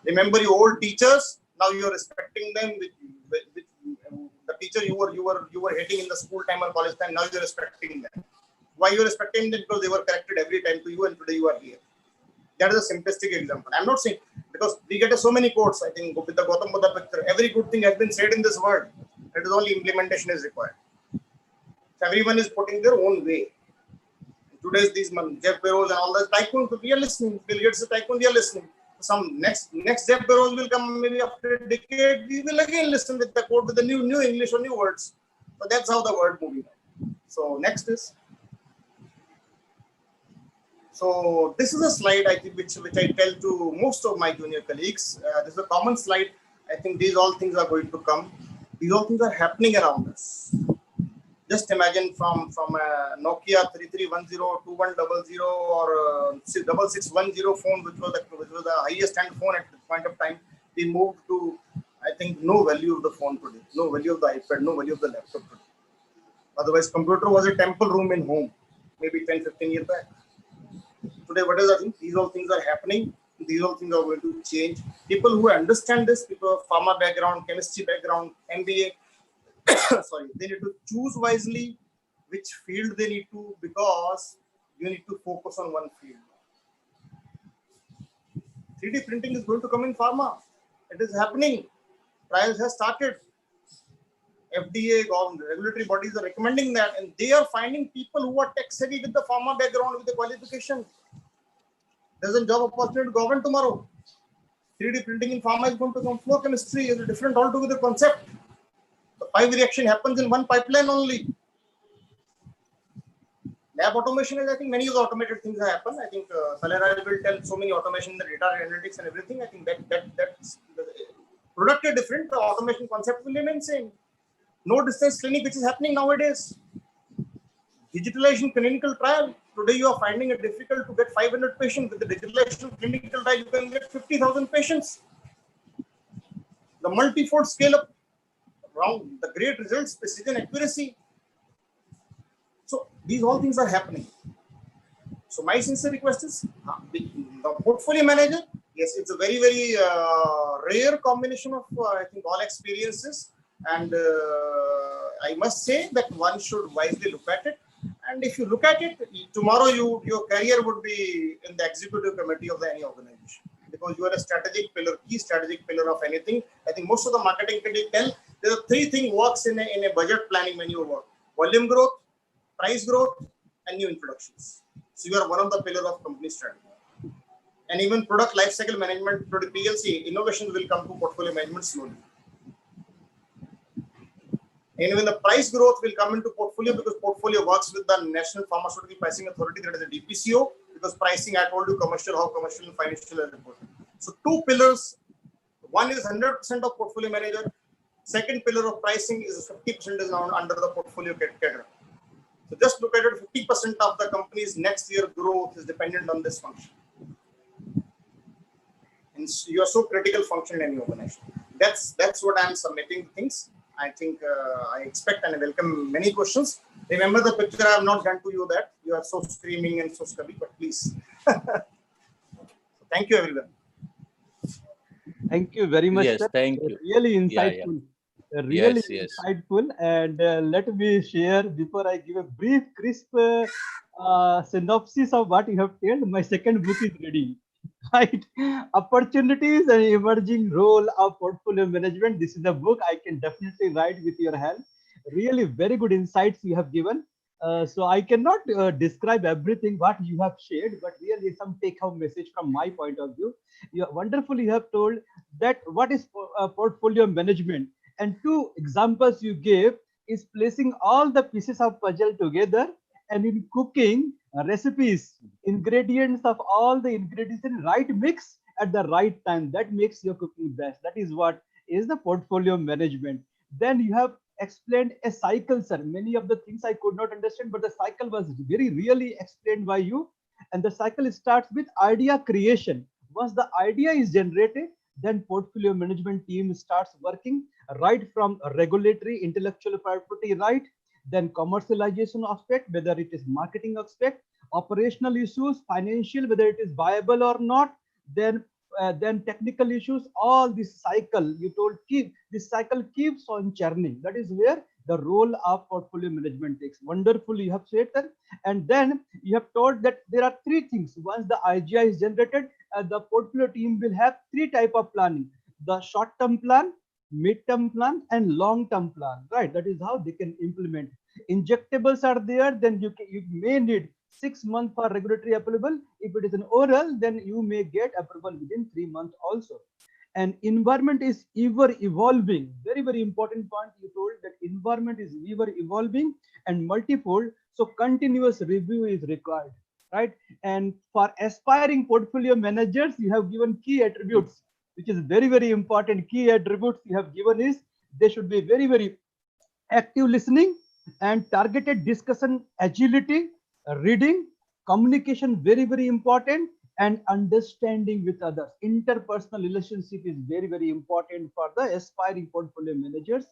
Remember your old teachers. Now you're respecting them. The teacher you were hating in the school time or college time. Now you're respecting them. Why you're respecting them? Because they were corrected every time to you, and today you are here. That is a simplistic example. I'm not saying, because we get so many quotes. I think with the Gautam Buddha picture, every good thing has been said in this world. It is only implementation is required. So everyone is putting their own way. Today's these Jeff Bezos and all the tycoons, we are listening. Bill Gates is a tycoon, we are listening. Some next Jeff Bezos will come maybe after a decade. We will again listen with the quote with the new English or new words. So that's how the word moving on. So next is. So this is a slide I think which I tell to most of my junior colleagues. This is a common slide. I think these all things are going to come. These all things are happening around us. Just imagine from Nokia 3310, 2100 or 6610 phone, which was the highest end phone at the point of time. We moved to, I think, no value of the phone today, no value of the iPad, no value of the laptop today. Otherwise, computer was a temple room in home, maybe 10, 15 years back. Today, what is the thing? These all things are happening. These all things are going to change. People who understand this, people of pharma background, chemistry background, MBA, sorry, they need to choose wisely which field they need to, because you need to focus on one field. 3D printing is going to come in pharma. It is happening. Trials have started. FDA, regulatory bodies are recommending that, and they are finding people who are tech savvy with the pharma background, with the qualification. There's a job opportunity to govern tomorrow. 3D printing in pharma is going to come. Flow chemistry is a different altogether concept. The 5 reaction happens in one pipeline only. Lab automation is, I think, many of the automated things have happened. I think Salera will tell so many automation in the data analytics and everything. I think that's the product is different. The automation concept will remain same. No distance clinic, which is happening nowadays. Digitalization clinical trial. Today you are finding it difficult to get 500 patients. With the digitalization clinical trial, you can get 50,000 patients. The multi-fold scale up around the great results, precision, accuracy. So these all things are happening. So my sincere request is the portfolio manager. Yes, it's a very, very rare combination of I think all experiences. And I must say that one should wisely look at it. And if you look at it, tomorrow your career would be in the executive committee of any organization, because you are a strategic pillar, key strategic pillar of anything. I think most of the marketing can tell there are 3 things works in a budget planning when you work: volume growth, price growth, and new introductions. So you are one of the pillars of company strategy. And even product lifecycle management, PLC innovations will come to portfolio management slowly. And even the price growth will come into portfolio, because portfolio works with the National Pharmaceutical Pricing Authority, that is the DPCO, because pricing, I told you, how commercial and financial are important. So 2 pillars. One is 100% of portfolio manager. Second pillar of pricing is 50% is now under the portfolio category. So just look at it, 50% of the company's next year growth is dependent on this function. And you are so critical function in any organization. That's what I'm submitting things. I think I expect and welcome many questions. Remember the picture I have not done to you that you are so screaming and so scubby, but please. Thank you, everyone. Thank you very much, Yes, sir. thank you. Really insightful. Really insightful. And let me share, before I give a brief, crisp synopsis of what you have told, my second book is ready. Right? Opportunities and emerging role of portfolio management. This is a book I can definitely write with your help. Really very good insights you have given. So I cannot describe everything what you have shared, but really some take-home message from my point of view. Wonderfully you have told that what is portfolio management, and 2 examples you gave is placing all the pieces of puzzle together, and in cooking recipes, ingredients of all the ingredients in right mix at the right time, that makes your cooking best. That is what is the portfolio management. Then you have explained a cycle, sir. Many of the things I could not understand, but the cycle was very really explained by you. And the cycle starts with idea creation. Once the idea is generated, then portfolio management team starts working right from regulatory, intellectual property right, then commercialization aspect, whether it is marketing aspect, operational issues, financial, whether it is viable or not, then then technical issues, all this cycle you told, this cycle keeps on churning. That is where the role of portfolio management takes. Wonderful, you have said that. And then you have told that there are three things. Once the IGI is generated, the portfolio team will have three type of planning: the short-term plan, mid-term plan, and long-term plan. Right? That is how they can implement. Injectables are there, then you may need 6 months for regulatory approval. If it is an oral, then you may get approval within 3 months also. And environment is ever evolving. Very, very important point you told, that environment is ever evolving and multifold. So continuous review is required, right? And for aspiring portfolio managers, you have given key attributes, which is very, very important. Key attributes you have given is they should be very, very active listening and targeted discussion, agility, reading, communication, very, very important, and understanding with others. Interpersonal relationship is very, very important for the aspiring portfolio managers.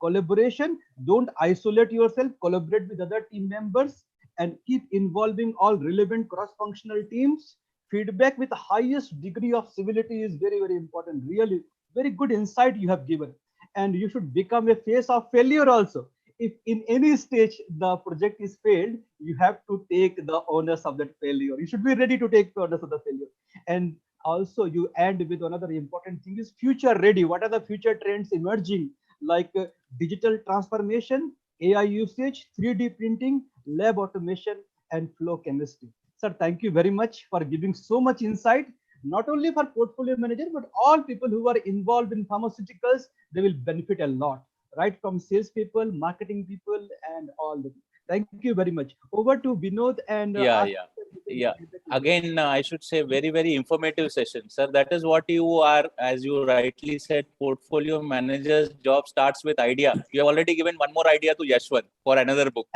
Collaboration, don't isolate yourself, collaborate with other team members and keep involving all relevant cross-functional teams. Feedback with the highest degree of civility is very, very important. Really, very good insight you have given. And you should become a face of failure also. If in any stage the project is failed, you have to take the onus of that failure. You should be ready to take the onus of the failure. And also you end with another important thing is future ready. What are the future trends emerging, like digital transformation, AI usage, 3D printing, lab automation, and flow chemistry. Sir, thank you very much for giving so much insight, not only for portfolio manager, but all people who are involved in pharmaceuticals. They will benefit a lot, right from sales people, marketing people, and all the. Thank you very much. Over to Vinod and yeah. Again, I should say very, very informative session, sir. That is what you are, as you rightly said, portfolio manager's job starts with idea. You have already given one more idea to Yashwant for another book.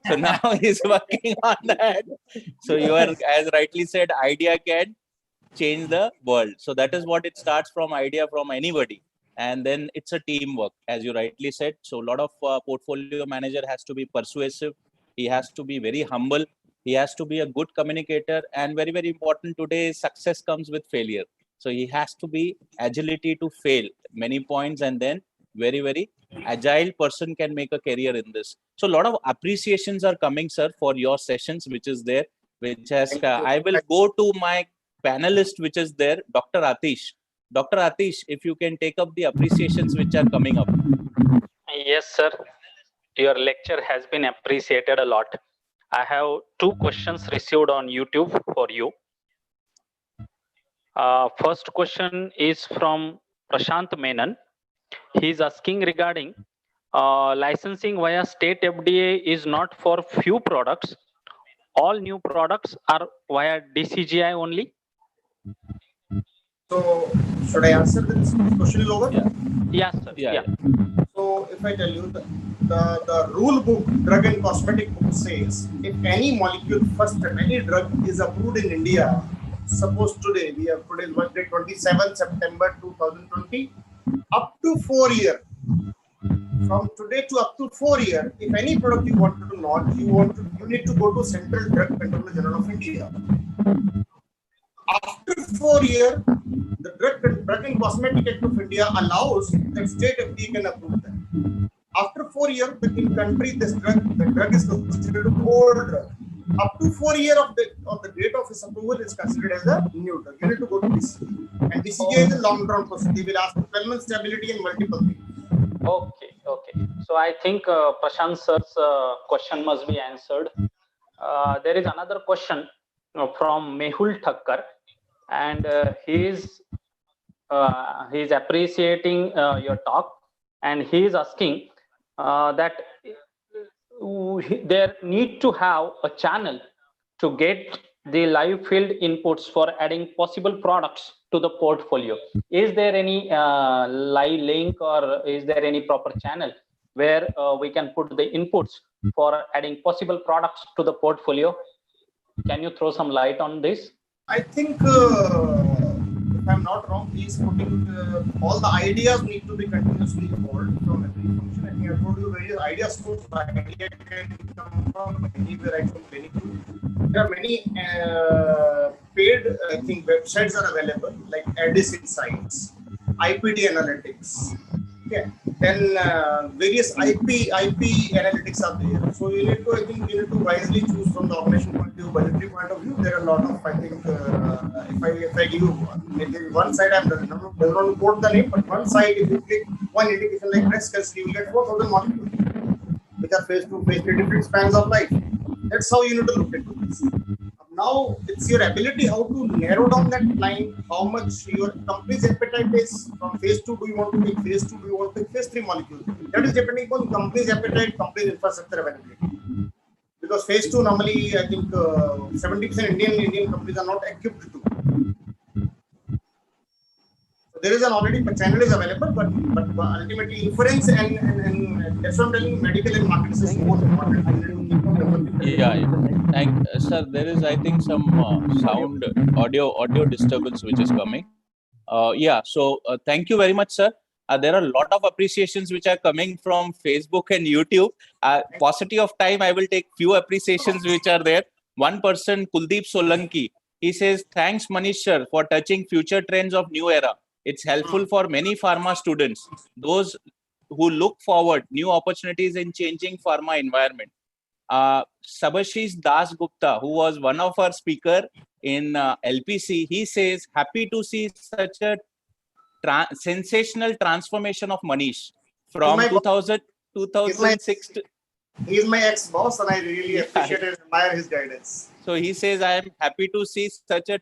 So now he's working on that. So you are, as rightly said, idea can change the world. So that is what it starts from, idea from anybody. And then it's a teamwork, as you rightly said. So a lot of portfolio manager has to be persuasive. He has to be very humble. He has to be a good communicator. And very, very important today, success comes with failure. So he has to be agility to fail many points, and then very, very agile person can make a career in this. So a lot of appreciations are coming, sir, for your sessions, which is there, which has, I will go to my panelist, which is there, Dr. Atish. Dr. Atish, if you can take up the appreciations which are coming up. Yes, sir. Your lecture has been appreciated a lot. I have 2 questions received on YouTube for you. First question is from Prashant Menon. He's asking regarding licensing via state FDA is not for few products. All new products are via DCGI only. So should I answer this question is over? Yes, sir. Yeah. So if I tell you the rule book, drug and cosmetic book says if any molecule, first time any drug is approved in India, suppose today we have today's birthday 27 September 2020, up to 4 years. From today to up to 4 years, if any product you want to launch, you need to go to Central Drug Controller General of India. After 4 years, the Drug and Cosmetic Act of India allows that state FDA can approve that. After 4 years, in country, the drug is considered an old drug. Up to 4 years of the date of its approval is considered as a new drug. You need to go to DCGI. And DCGI is a long-term process. They will ask for 12-month stability and multiple things. Okay. So I think Prashant sir's question must be answered. There is another question from Mehul Thakkar, and he's appreciating your talk, and he is asking that there need to have a channel to get the live field inputs for adding possible products to the portfolio. Is there any live link, or is there any proper channel where we can put the inputs for adding possible products to the portfolio? Can you throw some light on this? I think, if I'm not wrong, he's putting all the ideas need to be continuously evolved from every function. I think I told you various idea source. Idea can come from anywhere, right from clinical. There are many paid, I think, websites are available like Addis Insights, IPD Analytics. Okay. Then various IP analytics are there. So you need to, I think, you need to wisely choose from the organization point of view, budgetary point of view. There are a lot of, I think, if I give you maybe one side, I don't want to quote the name, but one side, if you click one indication like breast cancer, you will get 4,000 molecules, which are phase 2, phase 3, different spans of life. That's how you need to look into this. Now it's your ability how to narrow down that line, how much your company's appetite is from phase 2. Do you want to take phase 2? Do you want to take phase 3 molecules? That is depending upon company's appetite, company's infrastructure availability. Because phase 2 normally, I think 70% Indian companies are not equipped to. So there is an already channel is available, but ultimately inference and that's what I'm telling you, medical and market is more important. Thank sir. There is, I think, some sound audio disturbance which is coming. So thank you very much, sir. There are a lot of appreciations which are coming from Facebook and YouTube. Paucity of time, I will take few appreciations which are there. One person, Kuldeep Solanki, he says, thanks Manish sir for touching future trends of new era. It's helpful for many pharma students, those who look forward new opportunities in changing pharma environment. Subhashish Das Gupta, who was one of our speaker in LPC, he says, happy to see such a sensational transformation of Manish from 2006 to... He is my ex-boss and I really appreciate and admire his guidance. So he says, I am happy to see such a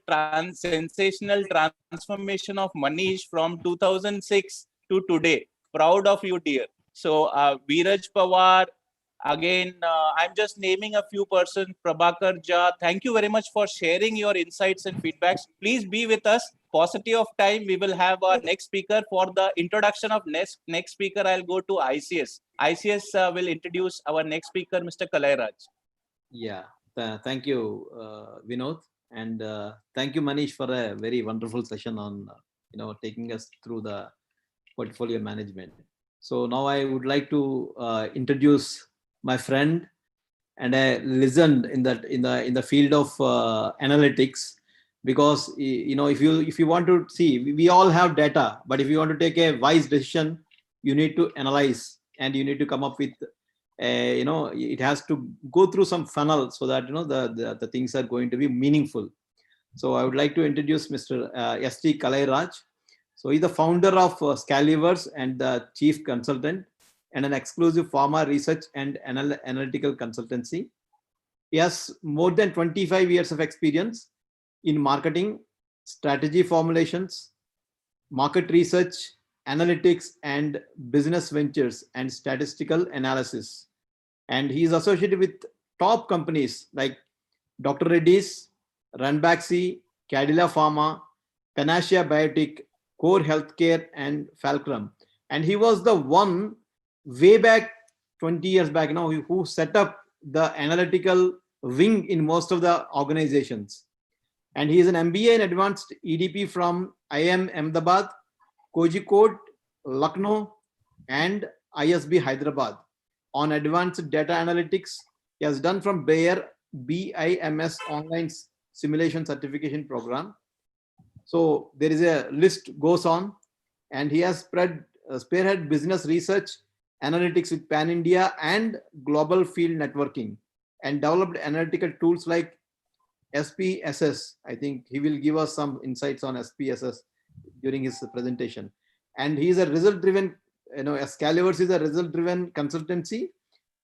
sensational transformation of Manish from 2006 to today. Proud of you, dear. So Viraj Pawar, again, I'm just naming a few persons. Prabhakar Jha, thank you very much for sharing your insights and feedbacks. Please be with us. Paucity of time, we will have our next speaker. For the introduction of next speaker, I'll go to ICS. ICS will introduce our next speaker, Mr. Kalairaj. Yeah, thank you, Vinod, and thank you, Manish, for a very wonderful session on taking us through the portfolio management. So now I would like to introduce my friend, and I listened in the field of analytics, because if you want to see, we all have data, but if you want to take a wise decision, you need to analyze and you need to come up with it has to go through some funnel so that the things are going to be meaningful. So I would like to introduce Mr. S.T. Kalairaj. So he's the founder of Scalivers and the chief consultant and an exclusive pharma research and analytical consultancy. He has more than 25 years of experience in marketing, strategy formulations, market research, analytics, and business ventures and statistical analysis. And he is associated with top companies like Dr. Reddy's, Ranbaxy, Cadila Pharma, Panacea Biotech, Core Healthcare, and Fulcrum. And he was the one way back 20 years back now who set up the analytical wing in most of the organizations. And he is an MBA in Advanced EDP from IIM Ahmedabad, Kozhikode, Lucknow, and ISB Hyderabad. On advanced data analytics, he has done from Bayer BIMS online simulation certification program. So there is a list goes on, and he has spearhead business research analytics with pan-India and global field networking, and developed analytical tools like SPSS. I think he will give us some insights on SPSS during his presentation. And he is a result-driven, Scalivers is a result-driven consultancy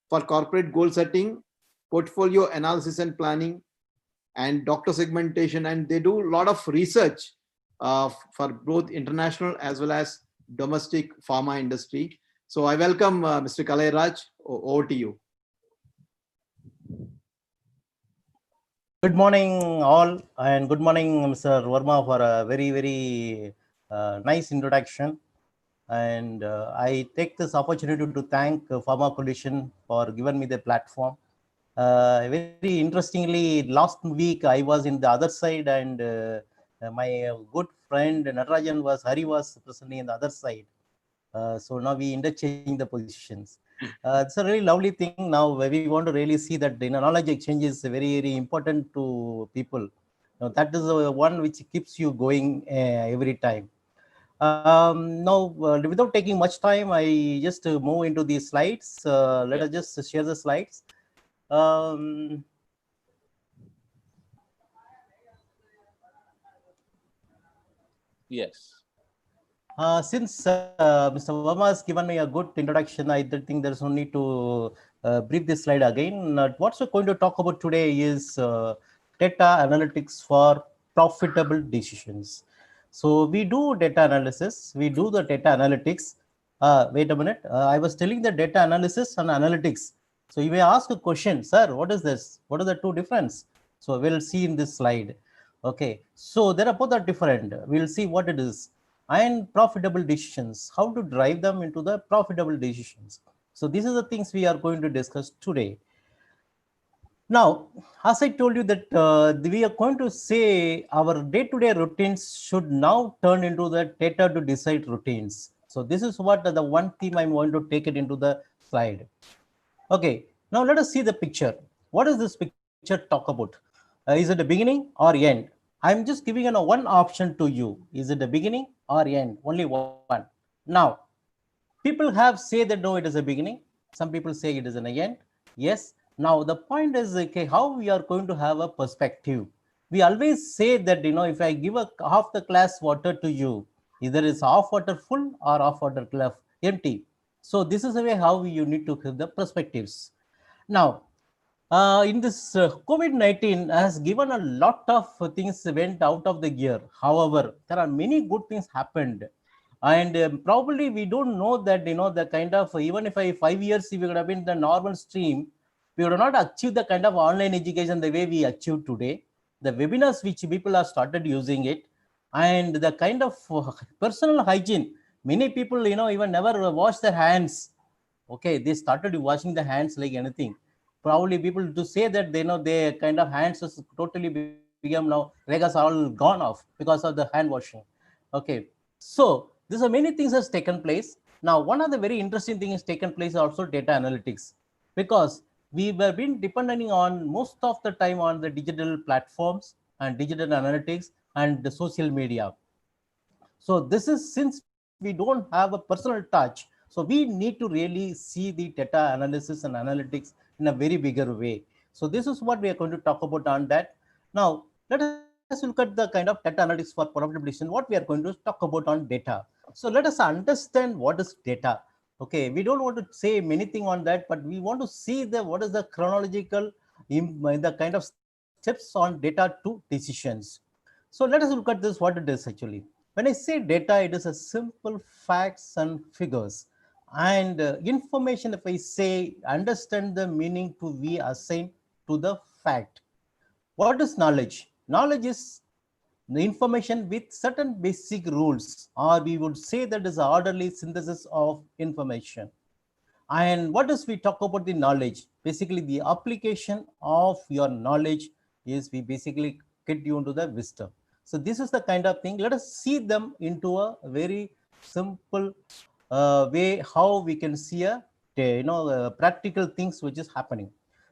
for corporate goal setting, portfolio analysis and planning, and doctor segmentation. And they do a lot of research for both international as well as domestic pharma industry. So I welcome Mr. Kalairaj. Over to you. Good morning, all, and good morning, Mr. Verma, for a very, very nice introduction. And I take this opportunity to thank Pharma Coalition for giving me the platform. Very interestingly, last week I was in the other side, and my good friend Hari was presenting in the other side. So now we interchange the positions. It's a really lovely thing now where we want to really see that knowledge exchange is very, very important to people. Now, that is the one which keeps you going every time. Now, without taking much time, I just move into these slides. Let us just share the slides. Um, Yes. Since Mr. Verma has given me a good introduction, I think there's no need to brief this slide again. What we're going to talk about today is data analytics for profitable decisions. So we do data analysis, we do the data analytics. Wait a minute, I was telling the data analysis and analytics. So you may ask a question, sir, what is this? What are the two difference? So we'll see in this slide. Okay, so there are both are different. We'll see what it is and profitable decisions, how to drive them into the profitable decisions. So these are the things we are going to discuss today. Now, as I told you that we are going to say our day-to-day routines should now turn into the data to decide routines. So this is what the one theme I'm going to take it into the slide. Okay, now let us see the picture. What does this picture talk about? Is it the beginning or end? I'm just giving one option to you. Is it the beginning or end? Only one. Now, people have said that no, it is a beginning. Some people say it is an end. Yes. Now the point is, okay, how we are going to have a perspective. We always say that if I give a half the glass water to you, either it's half water full or half water glass empty. So this is the way how you need to have the perspectives. Now, in this COVID-19 has given a lot of things went out of the gear. However, there are many good things happened, and probably we don't know that the kind of, even if I 5 years if we would have been the normal stream, we would not achieve the kind of online education the way we achieve today. The webinars which people have started using it, and the kind of personal hygiene. Many people even never wash their hands. Okay, they started washing the hands like anything. Probably people to say that they know their kind of hands is totally become now regas are all gone off because of the hand washing. Okay, so these are many things has taken place. Now, one of the very interesting thing is taken place also data analytics, because we were been depending on most of the time on the digital platforms and digital analytics and the social media. So this is, since we don't have a personal touch, so we need to really see the data analysis and analytics in a very bigger way. So this is what we are going to talk about on that. Now, let us look at the kind of data analytics for profitable decision. What we are going to talk about on data. So let us understand what is data. Okay, we don't want to say many things on that, but we want to see the what is the chronological the kind of steps on data to decisions. So let us look at this, what it is actually. When I say data, it is a simple facts and figures. And information, if I say, understand the meaning to be assigned to the fact. What is knowledge? Knowledge is the information with certain basic rules, or we would say that is orderly synthesis of information. And what does we talk about the knowledge? Basically, the application of your knowledge is we basically get you into the wisdom. So this is the kind of thing. Let us see them into a very simple way how we can see a practical things which is happening.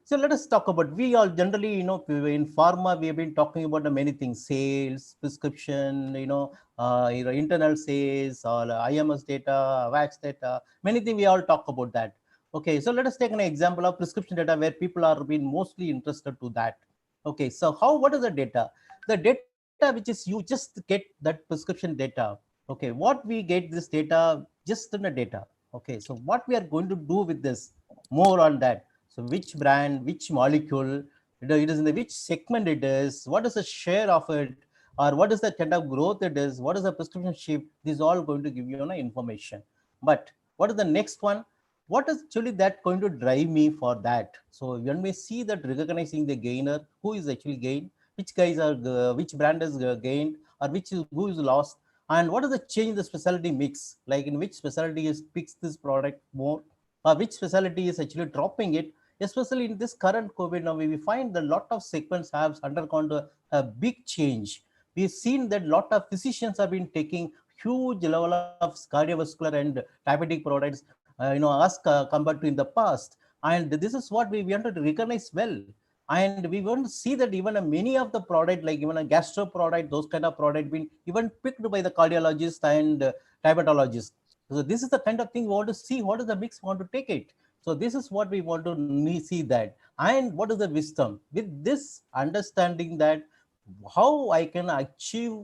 So let us talk about, we all generally, in pharma, we have been talking about many things, sales, prescription, internal sales, or IMS data, wax data, many things we all talk about that. Okay, so let us take an example of prescription data where people are being mostly interested to that. Okay, so what is the data? The data which is you just get that prescription data. Okay, what we get this data just in the data. Okay, so what we are going to do with this, more on that. So which brand, which molecule, it is in the which segment it is, what is the share of it, or what is the kind of growth it is, what is the prescription shift. This is all going to give you information. But what is the next one? What is actually that going to drive me for that? So when we see that, recognizing the gainer, who is actually gained, which guys are which brand is gained, or who is lost, and what is the change in the specialty mix, like in which specialty is picks this product more, or which specialty is actually dropping it. Especially in this current COVID, now we find that a lot of segments have undergone a big change. We've seen that a lot of physicians have been taking huge level of cardiovascular and diabetic products, as compared to in the past. And this is what we want to recognize well. And we want to see that even many of the product, like even a gastro product, those kind of product been even picked by the cardiologist and diabetologist. So this is the kind of thing we want to see. What is the mix we want to take it? So this is what we want to see that. And what is the wisdom? With this understanding that how I can achieve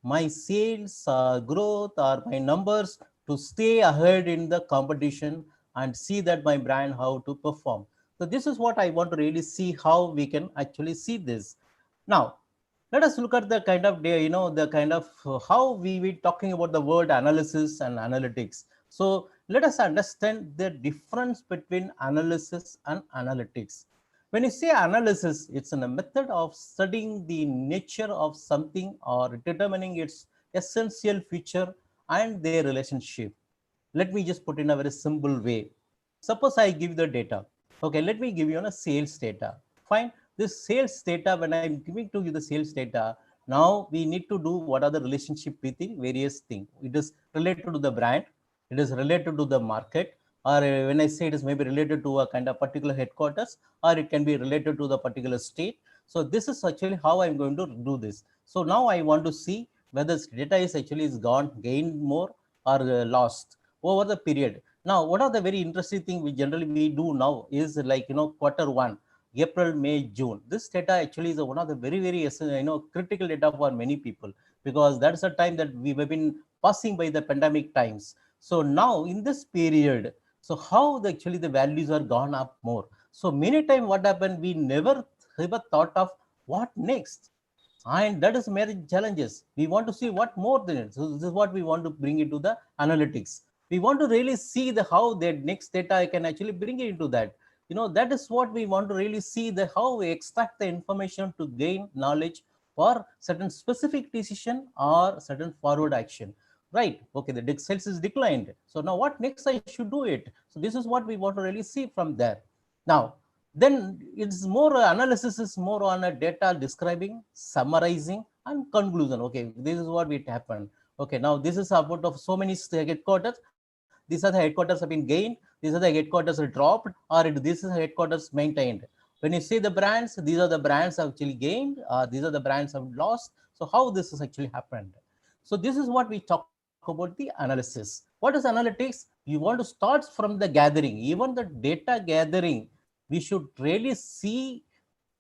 my sales growth or my numbers to stay ahead in the competition and see that my brand how to perform. So this is what I want to really see how we can actually see this. Now, let us look at the kind of, the kind of how we be talking about the word analysis and analytics. So let us understand the difference between analysis and analytics. When you say analysis, it's a method of studying the nature of something or determining its essential feature and their relationship. Let me just put in a very simple way. Suppose I give the data. Okay, let me give you a sales data. Fine. This sales data, when I'm giving to you the sales data, now we need to do what are the relationship with the various things. It is related to the brand, it is related to the market, or when I say it is maybe related to a kind of particular headquarters, or it can be related to the particular state. So this is actually how I'm going to do this. So now I want to see whether this data is actually is gone, gained more, or lost over the period. Now, what are the very interesting thing we generally we do now is like, quarter one, April, May, June. This data actually is one of the very, very critical data for many people, because that's the time that we have been passing by the pandemic times. So now in this period, so how actually the values are gone up more. So many times what happened, we never ever thought of what next. And that is many challenges. We want to see what more than it. So this is what we want to bring into the analytics. We want to really see the how the next data I can actually bring it into that. That is what we want to really see, the how we extract the information to gain knowledge for certain specific decision or certain forward action. Right. Okay, the sales is declined. So now what next I should do it? So this is what we want to really see from there. Now, then it's more analysis is more on a data describing, summarizing, and conclusion. Okay, this is what it happened. Okay, now this is about of so many headquarters. These are the headquarters have been gained. These are the headquarters are dropped, or this is headquarters maintained. When you see the brands, these are the brands actually gained. These are the brands have lost. So how this has actually happened? So this is what we talk about the analysis. What is analytics? You want to start from the gathering, even the data gathering. We should really see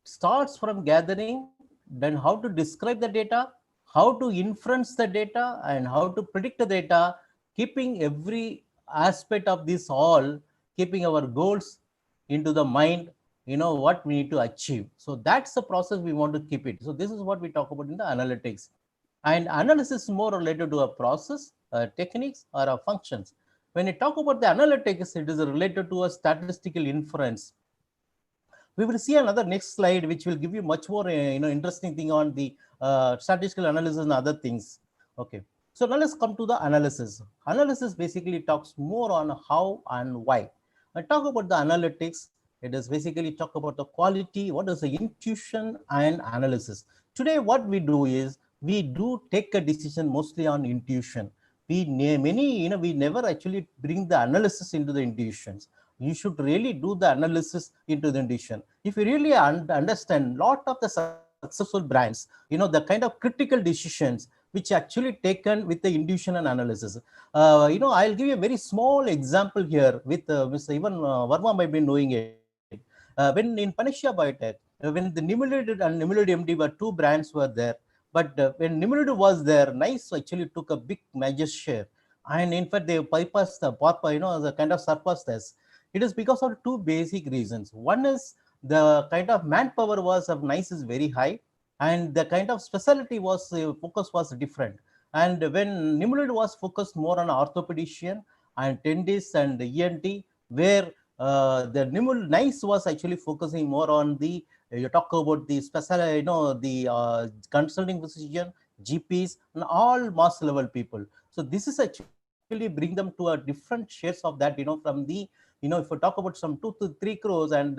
starts from gathering, then how to describe the data, how to inference the data, and how to predict the data, keeping every aspect of this all, keeping our goals into the mind, what we need to achieve. So that's the process we want to keep it. So this is what we talk about in the analytics. And analysis is more related to a process, techniques, or a functions. When you talk about the analytics, it is related to a statistical inference. We will see another next slide, which will give you much more interesting thing on the statistical analysis and other things. Okay, so now let's come to the analysis. Analysis basically talks more on how and why. I talk about the analytics. It is basically talk about the quality, what is the intuition and analysis. Today what we do is we do take a decision mostly on intuition. We never actually bring the analysis into the intuitions. You should really do the analysis into the intuition. If you really understand lot of the successful brands, the kind of critical decisions which actually taken with the intuition and analysis. I'll give you a very small example here with Mr. Even Verma might be knowing it. When in Panisha Biotech, when the Nimulid and Nimulid MD were two brands were there, but when Nimulid was there, NICE actually took a big major share. And in fact, they bypassed the kind of surpassed us. It is because of two basic reasons. One is the kind of manpower was of NICE is very high, and the kind of specialty was focus was different. And when Nimulid was focused more on orthopedician and dentist and ENT, where the NICE was actually focusing more on the you talk about the special, the consulting physician, GPs, and all mass level people. So this is actually bring them to a different shares of that, from the, if you talk about some 2 to 3 crores, and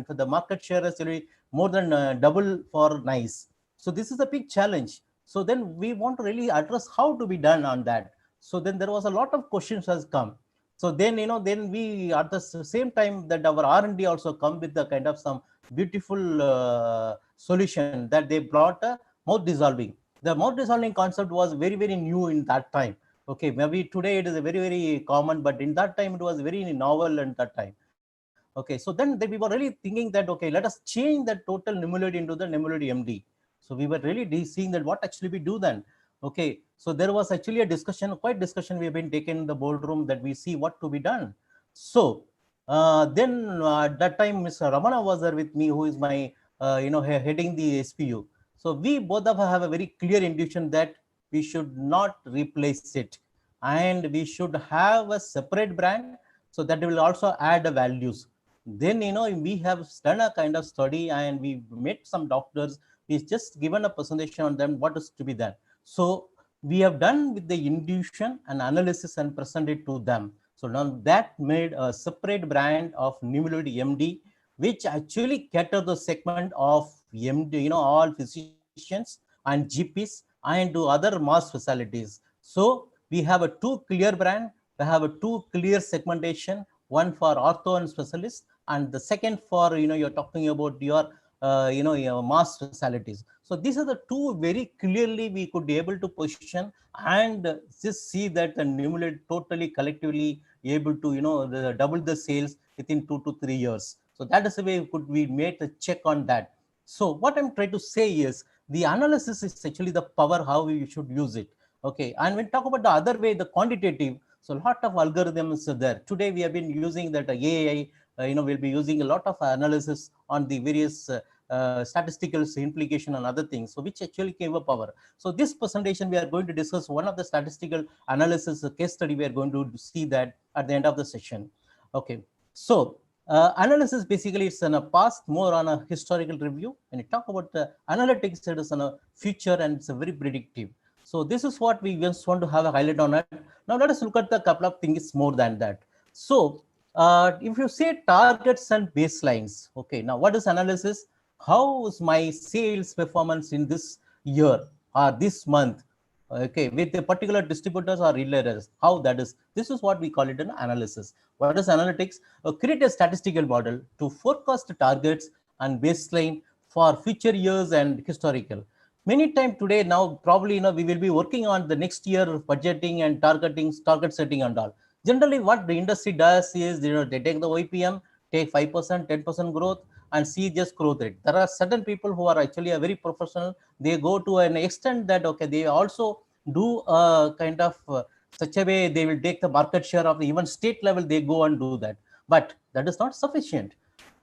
for the market share is really more than double for NICE. So this is a big challenge. So then we want to really address how to be done on that. So then there was a lot of questions has come. So then, then we at the same time that our R&D also come with the kind of some beautiful solution that they brought mouth dissolving. The mouth dissolving concept was very, very new in that time. Okay, maybe today it is a very, very common, but in that time it was very novel at that time. Okay, so then we were really thinking that, okay, let us change the total Nimulid into the Nimulid MD. So we were really seeing that what actually we do then. Okay, so there was actually a discussion, quite discussion we have been taken in the boardroom that we see what to be done. So then at that time, Mr. Ramana was there with me, who is my, heading the SPU. So we both of us have a very clear intuition that we should not replace it, and we should have a separate brand so that will also add the values. Then, we have done a kind of study and we met some doctors. We just given a presentation on them what is to be done. So we have done with the intuition and analysis and presented to them. So now that made a separate brand of Nimulid MD, which actually cater the segment of MD, all physicians and GPs and to other mass facilities. So we have a two clear brand. We have a two clear segmentation, one for ortho and specialist, and the second for, you're talking about your your mass facilities. So these are the two very clearly we could be able to position and just see that the Nimulid totally collectively able to double the sales within 2 to 3 years. So that is the way we made a check on that. So what I'm trying to say is the analysis is actually the power how we should use it. Okay, and when talk about the other way, the quantitative, so a lot of algorithms are there. Today we have been using that AI. We'll be using a lot of analysis on the various statistical implication and other things, so which actually gave a power. So this presentation we are going to discuss one of the statistical analysis case study. We are going to see that at the end of the session. Okay, so analysis basically it's in a past, more on a historical review. When you talk about analytics, it is on a future and it's a very predictive. So this is what we just want to have a highlight on it. Now let us look at the couple of things more than that. So if you say targets and baselines, okay, now what is analysis? How is my sales performance in this year or this month? Okay, with the particular distributors or retailers, how that is. This is what we call it an analysis. What is analytics? Create a statistical model to forecast targets and baseline for future years and historical. Many times today now probably we will be working on the next year budgeting and target setting and all. Generally what the industry does is they take the OPM, take 5%, 10% growth and see just growth rate. There are certain people who are actually a very professional. They go to an extent that okay, they also do a kind of such a way they will take the market share of the even state level. They go and do that, but that is not sufficient.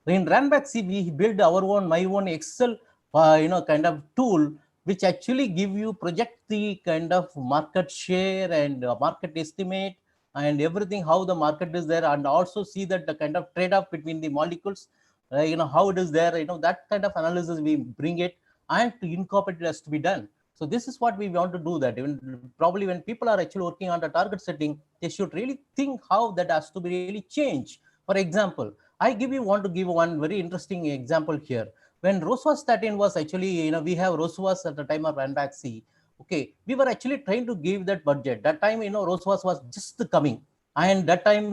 In Ranbaxy, we build my own Excel, kind of tool, which actually give you project the kind of market share and market estimate and everything, how the market is there, and also see that the kind of trade-off between the molecules, how it is there, that kind of analysis we bring it and to incorporate it has to be done. So this is what we want to do that. Even probably when people are actually working on the target setting, they should really think how that has to be really changed. For example, want to give one very interesting example here. When rosuvastatin was actually, we have rosuvas at the time of Ranbaxy. Okay, we were actually trying to give that budget. That time, rosuvas was just coming. And that time,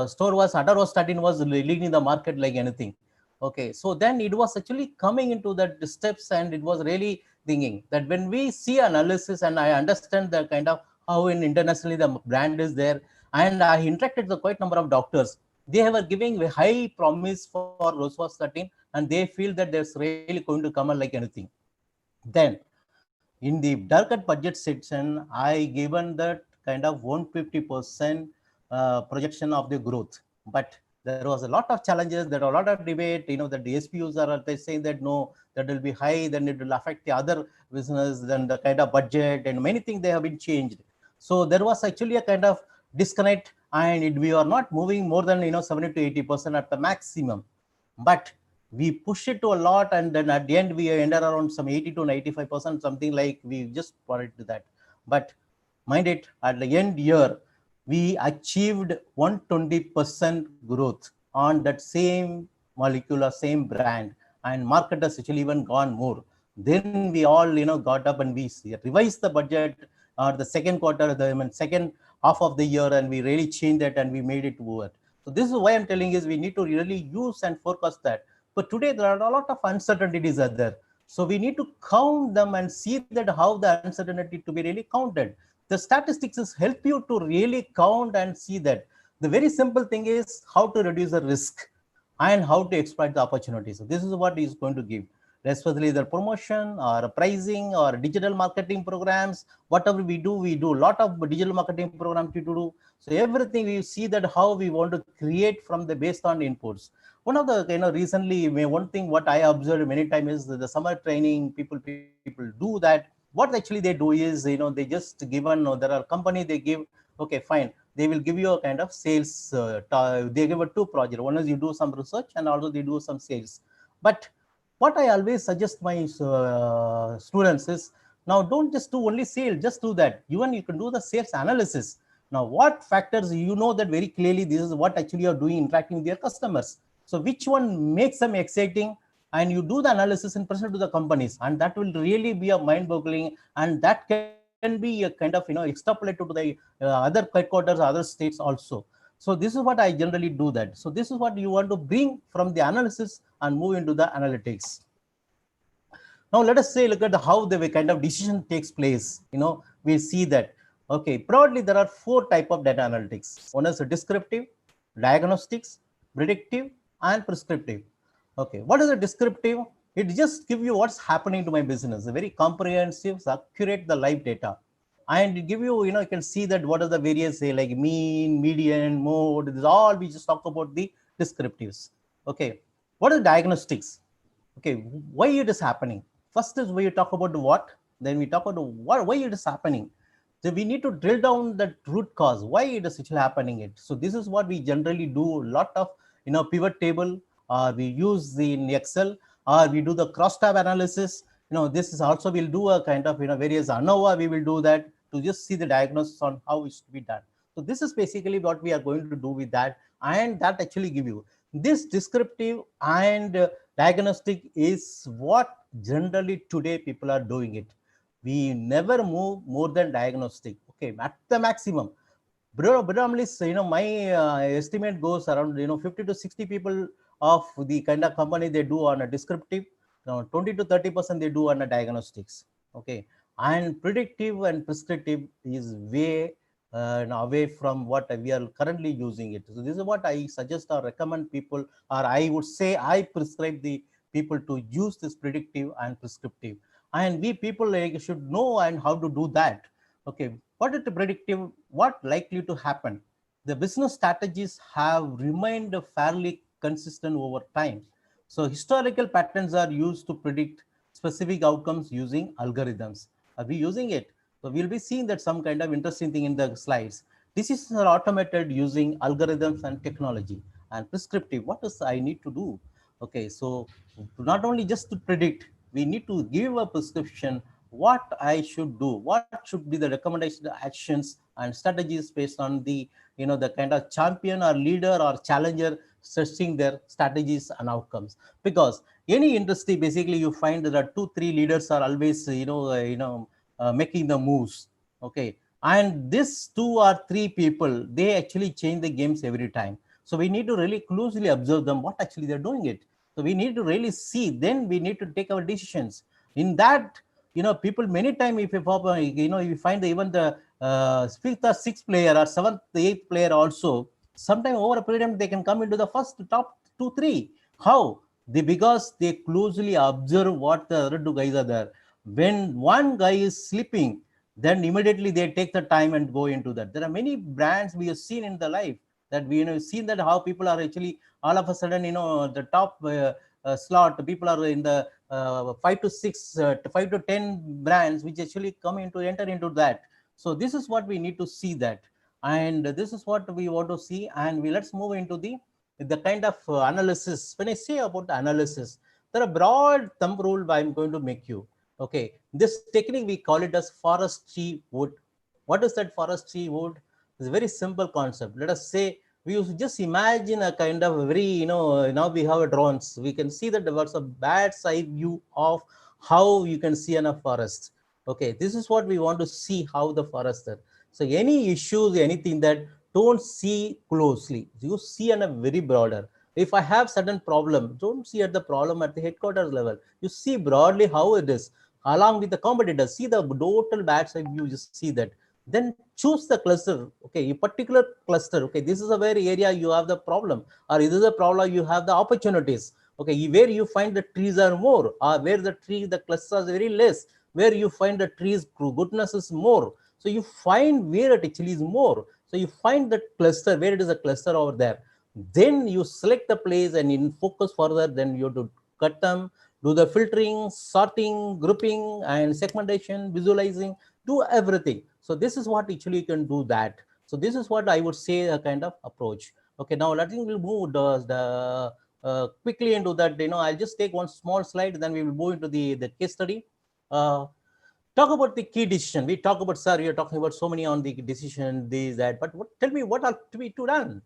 store was atorvastatin was leading the market like anything. Okay, so then it was actually coming into that steps, and it was really thinking that when we see analysis and I understand the kind of how in internationally the brand is there, and I interacted with quite number of doctors, they were giving a high promise for rosuvastatin, and they feel that there's really going to come like anything. Then in the target budget section, I given that kind of 150% projection of the growth, but there was a lot of challenges. There are a lot of debate. That the SPUs are they saying that no, that will be high, then it will affect the other business, then the kind of budget and many things they have been changed. So there was actually a kind of disconnect, and we are not moving more than 70 to 80% at the maximum. But we push it to a lot, and then at the end we ended around some 80 to 95%, something like we just brought it to that. But mind it, at the end year, we achieved 120% growth on that same molecule or same brand, and market has actually even gone more. Then we all got up and we revised the budget or the second quarter, second half of the year, and we really changed that and we made it over. So this is why I'm telling is we need to really use and forecast that. But today there are a lot of uncertainties are there. So we need to count them and see that how the uncertainty to be really counted. The statistics is help you to really count and see that. The very simple thing is how to reduce the risk and how to exploit the opportunity. So this is what is going to give, especially the promotion or pricing or digital marketing programs. Whatever we do a lot of digital marketing programs to do. So everything we see that how we want to create from the based on inputs. One of the recently one thing what I observed many times is the summer training people do that. What actually they do is they just given there are company they give, okay fine, they will give you a kind of sales they give a two project. One is you do some research and also they do some sales. But what I always suggest my students is, now don't just do only sale, just do that. Even you can do the sales analysis. Now, what factors that very clearly this is what actually you're doing interacting with your customers. So which one makes them exciting, and you do the analysis and present to the companies, and that will really be a mind-boggling, and that can be a kind of extrapolated to the other headquarters, other states also. So this is what I generally do that. So this is what you want to bring from the analysis and move into the analytics. Now let us say look at how the kind of decision takes place. We see that okay, broadly there are four type of data analytics. One is descriptive, diagnostics, predictive, and prescriptive. Okay, what is a descriptive? It just give you what's happening to my business, a very comprehensive, accurate the live data, and it give you you can see that what are the various say like mean, median, mode. This is all we just talk about the descriptives. Okay, what is diagnostics? Okay, why it is happening? First is we talk about the what, then we talk about why it is happening. So we need to drill down the root cause, why it is actually happening it. So this is what we generally do a lot of pivot table, or we use the in Excel, or we do the cross tab analysis. This is also we'll do a kind of various ANOVA, we will do that to just see the diagnosis on how it should be done. So this is basically what we are going to do with that, and that actually give you this descriptive and diagnostic is what generally today people are doing it. We never move more than diagnostic. Okay, at the maximum. Predominantly, my estimate goes around 50 to 60 people of the kind of company they do on a descriptive, 20 to 30% they do on a diagnostics. Okay, and predictive and prescriptive is way away from what we are currently using it. So this is what I suggest or recommend people, or I would say I prescribe the people to use this predictive and prescriptive, and we people should know and how to do that. Okay, what is the predictive? What likely to happen? The business strategies have remained fairly consistent over time. So historical patterns are used to predict specific outcomes using algorithms. Are we using it? So we'll be seeing that some kind of interesting thing in the slides. Decisions are automated using algorithms and technology. And prescriptive, what does I need to do? Okay, so not only just to predict, we need to give a prescription what I should do, what should be the recommendation actions and strategies based on the the kind of champion or leader or challenger searching their strategies and outcomes. Because any industry basically you find there are 2-3 leaders are always making the moves. Okay, and this 2 or 3 people they actually change the games every time. So we need to really closely observe them what actually they're doing it. So we need to really see, then we need to take our decisions in that. People many times if you find even the fifth or sixth player or seventh, eighth player also, sometime over a period of time they can come into the first top 2-3. How? Because they closely observe what the other 2 guys are there. When one guy is sleeping, then immediately they take the time and go into that. There are many brands we have seen in the life that we seen that how people are actually all of a sudden the top slot people are in the 5 to 6 5 to 10 brands which actually come into enter into that. So this is what we need to see that, and this is what we want to see. And let's move into the kind of analysis. When I say about the analysis, there are broad thumb rule I'm going to make you. Okay, this technique we call it as forestry wood. What is that forestry wood? It's a very simple concept. Let us say we just imagine a kind of very now we have a drones, we can see that there was a bad side view of how you can see in a forest. Okay, this is what we want to see, how the forest there. So any issues, anything that don't see closely, you see on a very broader. If I have certain problem, don't see at the problem at the headquarters level. You see broadly how it is along with the competitors. See the total bad side view. You see that. Then choose the cluster. Okay, a particular cluster. Okay, this is a very area you have the problem, or this is a problem you have the opportunities. Okay, where you find the trees are more, or where the clusters are very less, where you find the trees goodness is more. So you find where it actually is more. So you find the cluster where it is a cluster over there. Then you select the place and in focus further. Then you have to cut them, do the filtering, sorting, grouping, and segmentation, visualizing, do everything. So this is what actually you can do that. So this is what I would say a kind of approach. Okay, now I think we'll move quickly into that. I'll just take one small slide, then we will move into the case study. Talk about the key decision. We talk about, sir, you're talking about so many on the decision, this, that, but tell me what are to be done.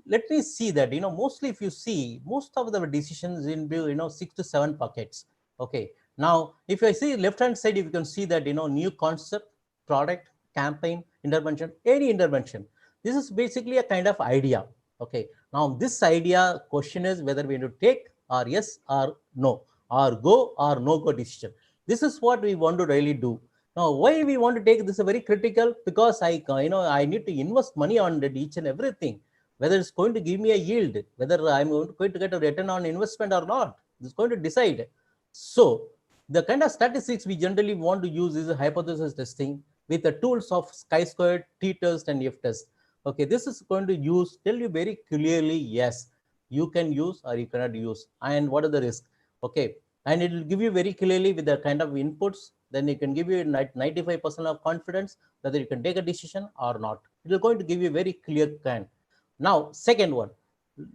Let me see that, mostly if you see, most of the decisions in, 6 to 7 buckets. Okay. Now, if I see left-hand side, if you can see that, new concept, product, campaign, intervention, any intervention. This is basically a kind of idea. Okay. Now, this idea question is whether we need to take or yes or no, or go or no go decision. This is what we want to really do. Now, why we want to take this is very critical, because I need to invest money on each and everything, whether it's going to give me a yield, whether I'm going to get a return on investment or not. It's going to decide. So the kind of statistics we generally want to use is a hypothesis testing with the tools of chi-squared, t-test, and f-test. Okay, this is going to tell you very clearly, yes, you can use or you cannot use, and what are the risks. Okay, and it will give you very clearly with the kind of inputs. Then it can give you 95% of confidence whether you can take a decision or not. It is going to give you very clear kind. Now, second one,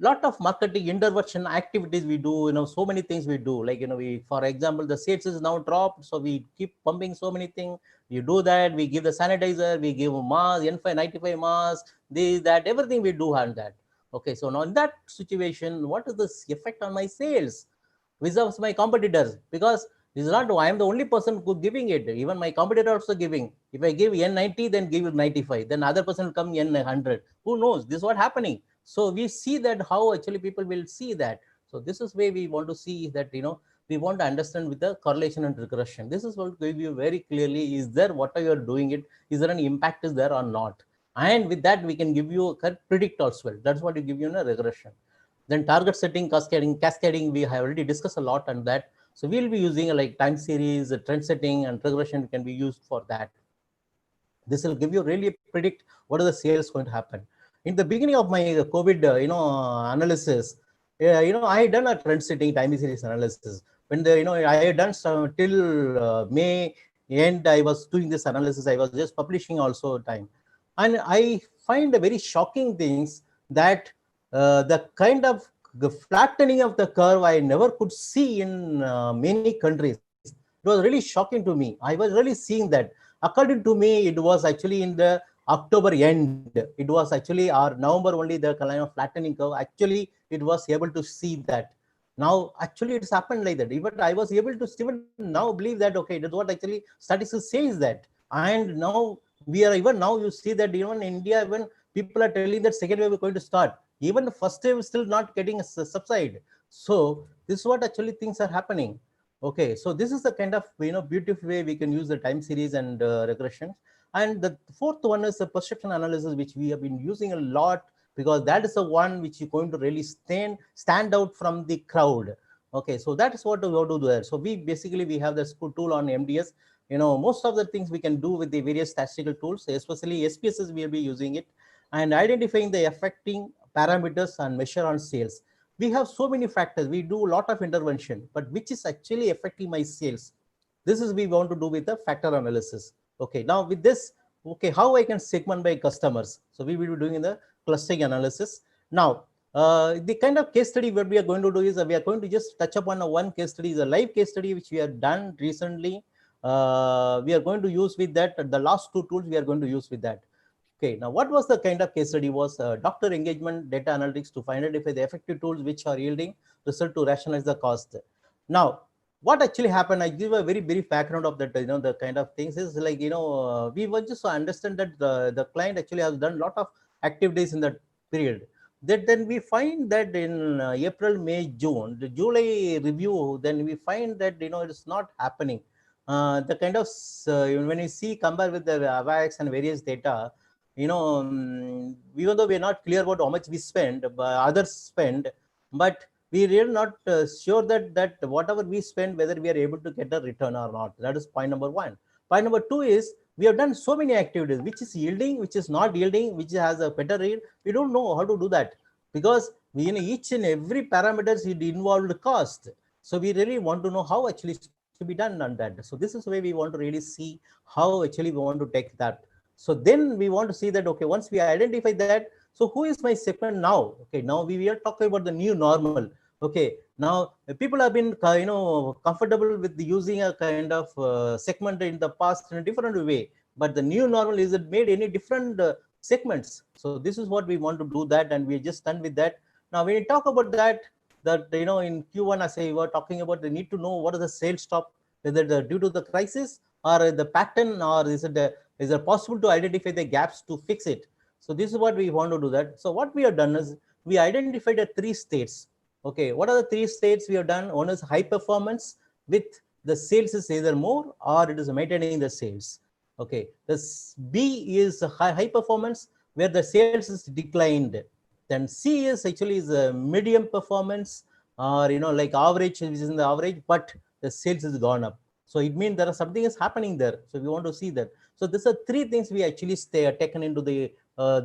lot of marketing intervention activities we do, so many things we do. Like, we, for example, the sales is now dropped, so we keep pumping so many things. You do that, we give the sanitizer, we give mask, N95 mask, this, that, everything we do on that. Okay, so now in that situation, what is the effect on my sales versus my competitors? Because this is not, I am the only person who giving it. Even my competitor also giving. If I give N90, then give it 95. Then other person will come N100. Who knows? This is what happening. So we see that how actually people will see that. So this is where we want to see that, we want to understand with the correlation and regression. This is what give you very clearly, is there what are you doing it? Is there any impact is there or not? And with that, we can give you a predict as well. That's what we give you in a regression. Then target setting, cascading, we have already discussed a lot on that. So we'll be using like time series, trend setting, and regression can be used for that. This will give you really predict what are the sales going to happen. In the beginning of my COVID, analysis, I had done a trend setting time series analysis. When I had done some till May end, I was doing this analysis. I was just publishing also time, and I find a very shocking things that the kind of the flattening of the curve I never could see in many countries. It was really shocking to me. I was really seeing that. According to me, it was actually in the October end. It was actually our November only the kind of flattening curve. Actually, it was able to see that. Now, actually, it's happened like that. Even I was able to even now believe that, okay, that's what actually statistics says that. And now we are even now you see that even in India, when people are telling that second wave is going to start, even the first wave is still not getting a subside. So this is what actually things are happening. Okay, so this is the kind of beautiful way we can use the time series and regressions. And the fourth one is the perception analysis, which we have been using a lot, because that is the one which is going to really stand out from the crowd. Okay, so that is what we have to do there. So we basically we have this tool on MDS. Most of the things we can do with the various statistical tools, especially SPSS, we will be using it, and identifying the affecting parameters and measure on sales. We have so many factors. We do a lot of intervention, but which is actually affecting my sales? This is we want to do with the factor analysis. Okay, now with this, okay, how I can segment by customers? So we will be doing in the clustering analysis. Now, the kind of case study what we are going to do is we are going to just touch upon one case study, is a live case study which we have done recently. We are going to use with that the last two tools we are going to use with that. Okay, now what was the kind of case study was doctor engagement data analytics to identify the effective tools which are yielding result to rationalize the cost. Now, what actually happened, I give a very brief background of that, the kind of things is like, we want just to understand that the client actually has done a lot of activities in that period. That then we find that in April, May, June, the July review, then we find that, it's not happening. The kind of, when you see, compare with the AVAX and various data, even though we're not clear about how much we spend, but others spend, but we really not sure that whatever we spend, whether we are able to get a return or not. That is point number one. Point number two is we have done so many activities, which is yielding, which is not yielding, which has a better yield. We don't know how to do that because we, each and every parameters it involved cost. So we really want to know how actually to be done on that. So this is where we want to really see how actually we want to take that. So then we want to see that, okay, once we identify that, so who is my segment now? Okay, now we are talking about the new normal. Okay, now people have been comfortable with using a kind of segment in the past in a different way, but the new normal is it made any different segments. So this is what we want to do that, and we just done with that. Now when you talk about that in Q1, as I were talking about, they need to know what is the sales stop, whether due to the crisis or the pattern, or is it possible to identify the gaps to fix it. So this is what we want to do that. So what we have done is we identified the 3 states. Okay, what are the 3 states we have done? One is high performance with the sales is either more or it is maintaining the sales. Okay, this B is high performance where the sales is declined. Then C is actually is a medium performance, or like average, which is in the average, but the sales is gone up. So it means there is something is happening there. So we want to see that. So these are 3 things we actually taken into the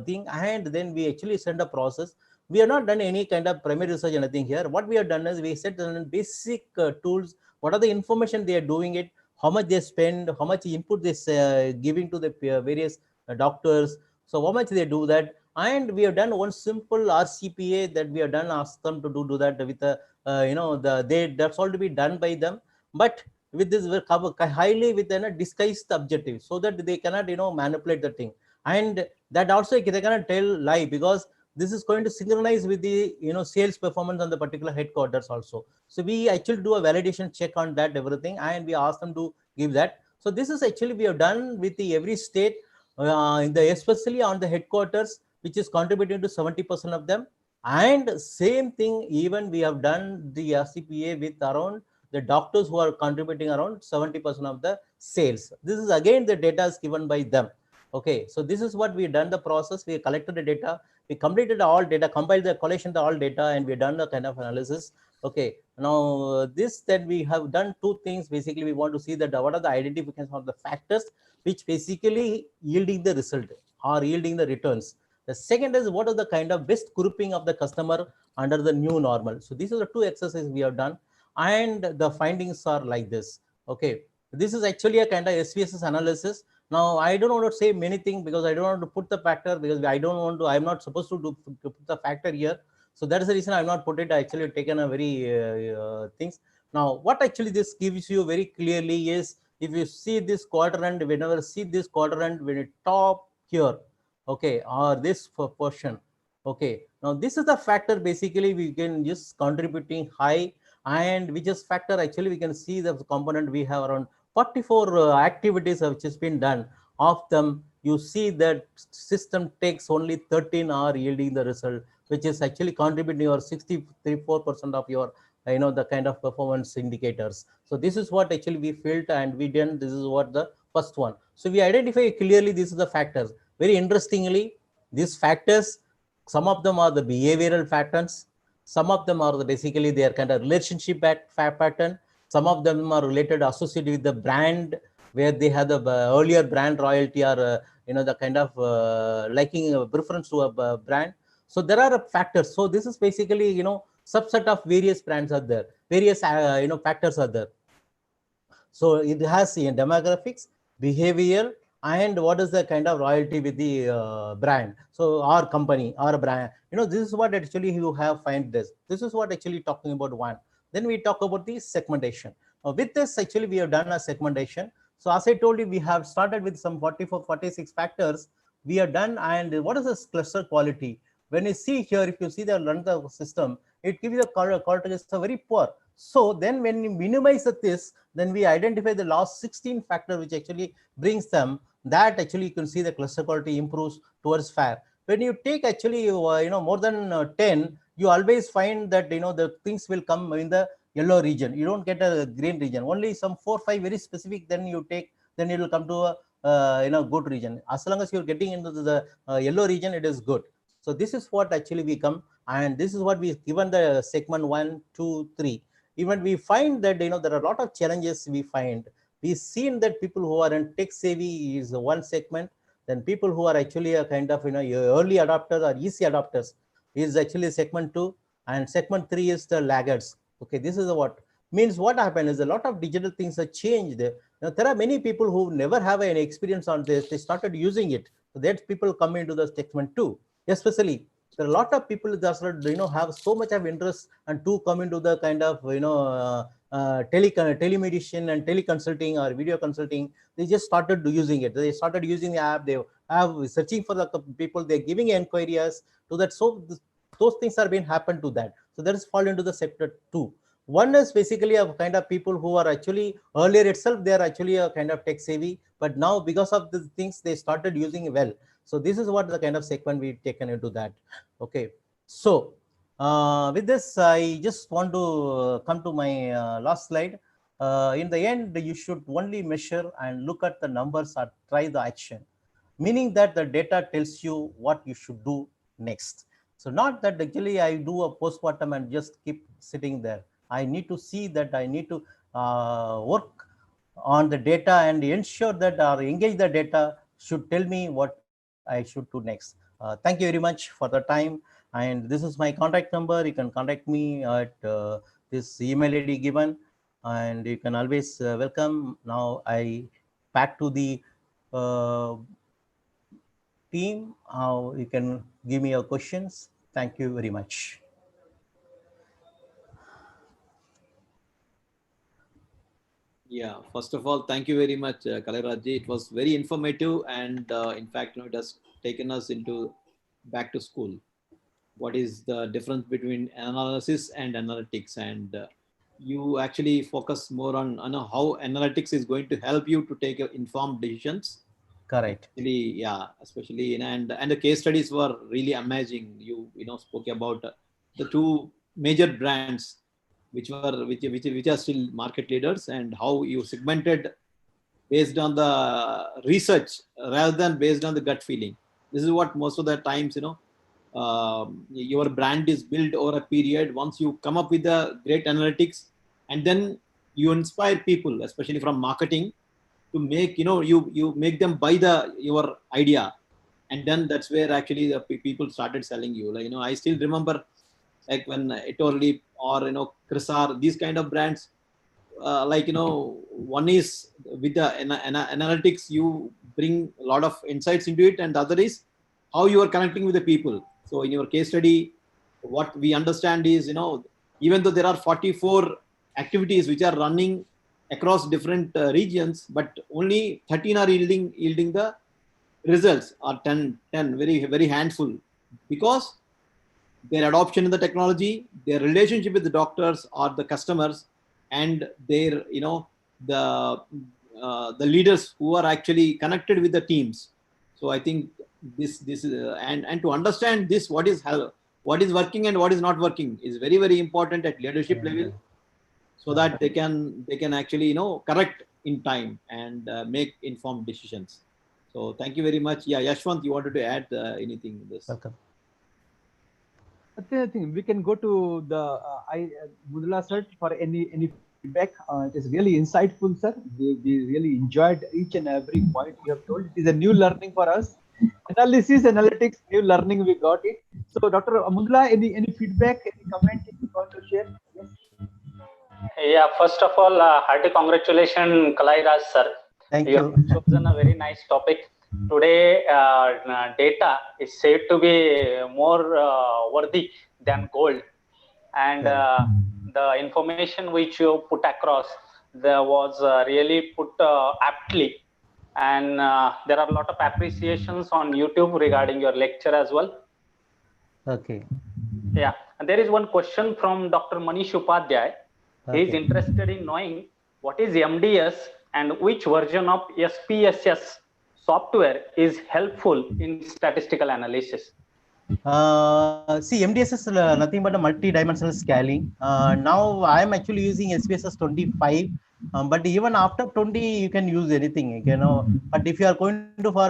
thing, and then we actually send a process. We have not done any kind of primary research or anything here. What we have done is we set basic tools. What are the information they are doing it, how much they spend, how much input they giving to the various doctors. So how much they do that, and we have done one simple RCPA that we have done, ask them to do that with a that's all to be done by them, but with this will cover highly with a disguised objective, so that they cannot manipulate the thing, and that also they cannot tell lie, because this is going to synchronize with the sales performance on the particular headquarters also. So we actually do a validation check on that everything, and we ask them to give that. So this is actually we have done with the every state, in the especially on the headquarters, which is contributing to 70% of them. And same thing, even we have done the RCPA with around the doctors who are contributing around 70% of the sales. This is again the data is given by them. Okay, so this is what we done the process. We collected the data, we completed all data, compiled the collection of all data, and we done the kind of analysis. Okay, now this then we have done 2 things. Basically, we want to see that what are the identifications of the factors which basically yielding the result or yielding the returns. The second is what is the kind of best grouping of the customer under the new normal. So these are the 2 exercises we have done, and the findings are like this. Okay, this is actually a kind of SPSS analysis. Now I don't want to say many things because I don't want to put the factor, because I don't want to, I'm not supposed to put the factor here. So that is the reason I'm not put it. I actually taken a very things. Now what actually this gives you very clearly is, if you see this quadrant, whenever see this quadrant, when it top here, okay, or this portion, okay, now this is the factor basically we can just contributing high, and which is factor actually we can see the component we have around 44 activities which has been done. Of them, you see that system takes only 13 are yielding the result, which is actually contributing your 64% of your the kind of performance indicators. So this is what actually we felt, and we did. This is what the first one. So we identify clearly this is the factors. Very interestingly, these factors, some of them are the behavioral patterns, some of them are basically their kind of relationship pattern. Some of them are related, associated with the brand, where they have the earlier brand royalty, or the kind of liking preference to a brand. So there are factors. So this is basically subset of various brands are there, various factors are there. So it has demographics, behavioral, and what is the kind of royalty with the brand. So our company, our brand, this is what actually you have find this. This is what actually talking about one. Then we talk about the segmentation. With this, actually, we have done a segmentation. So as I told you, we have started with some 44, 46 factors we have done. And what is this cluster quality? When you see here, if you see the run the system, it gives you a characteristics are very poor. So then when we minimize this, then we identify the last 16 factor which actually brings them, that actually you can see the cluster quality improves towards fair. When you take actually more than 10, you always find that the things will come in the yellow region. You don't get a green region. Only some 4 5 very specific, then you take, then it will come to a good region. As long as you're getting into the yellow region, it is good. So this is what actually we come, and this is what we given the segment 1, 2, 3. Even we find that there are a lot of challenges we find. We've seen that people who are in tech savvy is one segment. Then people who are actually a kind of early adopters or easy adopters is actually segment 2, and segment 3 is the laggards. Okay, this is what means. What happened is a lot of digital things have changed. There are many people who never have any experience on this. They started using it. So that people come into the segment 2, especially. There are a lot of people that have so much of interest and to come into the kind of telemedicine and teleconsulting or video consulting. They just started using it. They started using the app. They have searching for the people. They're giving inquiries to that. So those things are being happened to that. So that is fall into the sector 2. One is basically a kind of people who are actually earlier itself, they are actually a kind of tech savvy, but now because of the things they started using well. So this is what the kind of segment we've taken into that. Okay, so with this, I just want to come to my last slide. In the end, you should only measure and look at the numbers or try the action, meaning that the data tells you what you should do next. So not that actually I do a postmortem and just keep sitting there. I need to see that I need to work on the data and ensure that or engage the data should tell me what I should do next. Thank you very much for the time. And this is my contact number. You can contact me at this email ID given, and you can always welcome. Now I back to the team. You can give me your questions. Thank you very much. Yeah, first of all, thank you very much, Kalarajji. It was very informative, and in fact, it has taken us into back to school. What is the difference between analysis and analytics? And you actually focus more on how analytics is going to help you to take informed decisions. Correct. Especially and the case studies were really amazing. You spoke about the two major brands which are still market leaders, and how you segmented based on the research rather than based on the gut feeling. This is what most of the times your brand is built over a period. Once you come up with the great analytics, and then you inspire people, especially from marketing, to make you make them buy your idea, and then that's where actually the people started selling you. I still remember, like when Etorlip or Crisar, these kind of brands, one is with the analytics, you bring a lot of insights into it, and the other is how you are connecting with the people. So in your case study, what we understand is, even though there are 44 activities which are running across different regions, but only 13 are yielding the results, or 10 very very handful, because their adoption in the technology, their relationship with the doctors or the customers, and their the leaders who are actually connected with the teams. So I think this is and to understand this, what is working and what is not working is very very important at leadership level, so that they can actually correct in time and make informed decisions. So thank you very much. Yeah, Yashwant, you wanted to add anything in this? Welcome. I think we can go to the Mudula sir for any feedback. It is really insightful, sir. We really enjoyed each and every point you have told. It is a new learning for us. Analysis, analytics, new learning, we got it. So, Dr. Mudula, any feedback, any comment you want to share? Yes. Yeah, first of all, hearty congratulations, Kalairaj sir. Thank You have chosen a very nice topic. Today, data is said to be more worthy than gold. And the information which you put across there was really put aptly. And there are a lot of appreciations on YouTube regarding your lecture as well. Okay. Yeah, and there is one question from Dr. Manish Upadhyay. He is interested in knowing what is MDS and which version of SPSS software is helpful in statistical analysis. See, MDS is nothing but a multi-dimensional scaling. Now I am actually using SPSS 25, but even after 20, you can use anything, you know. But if you are going to for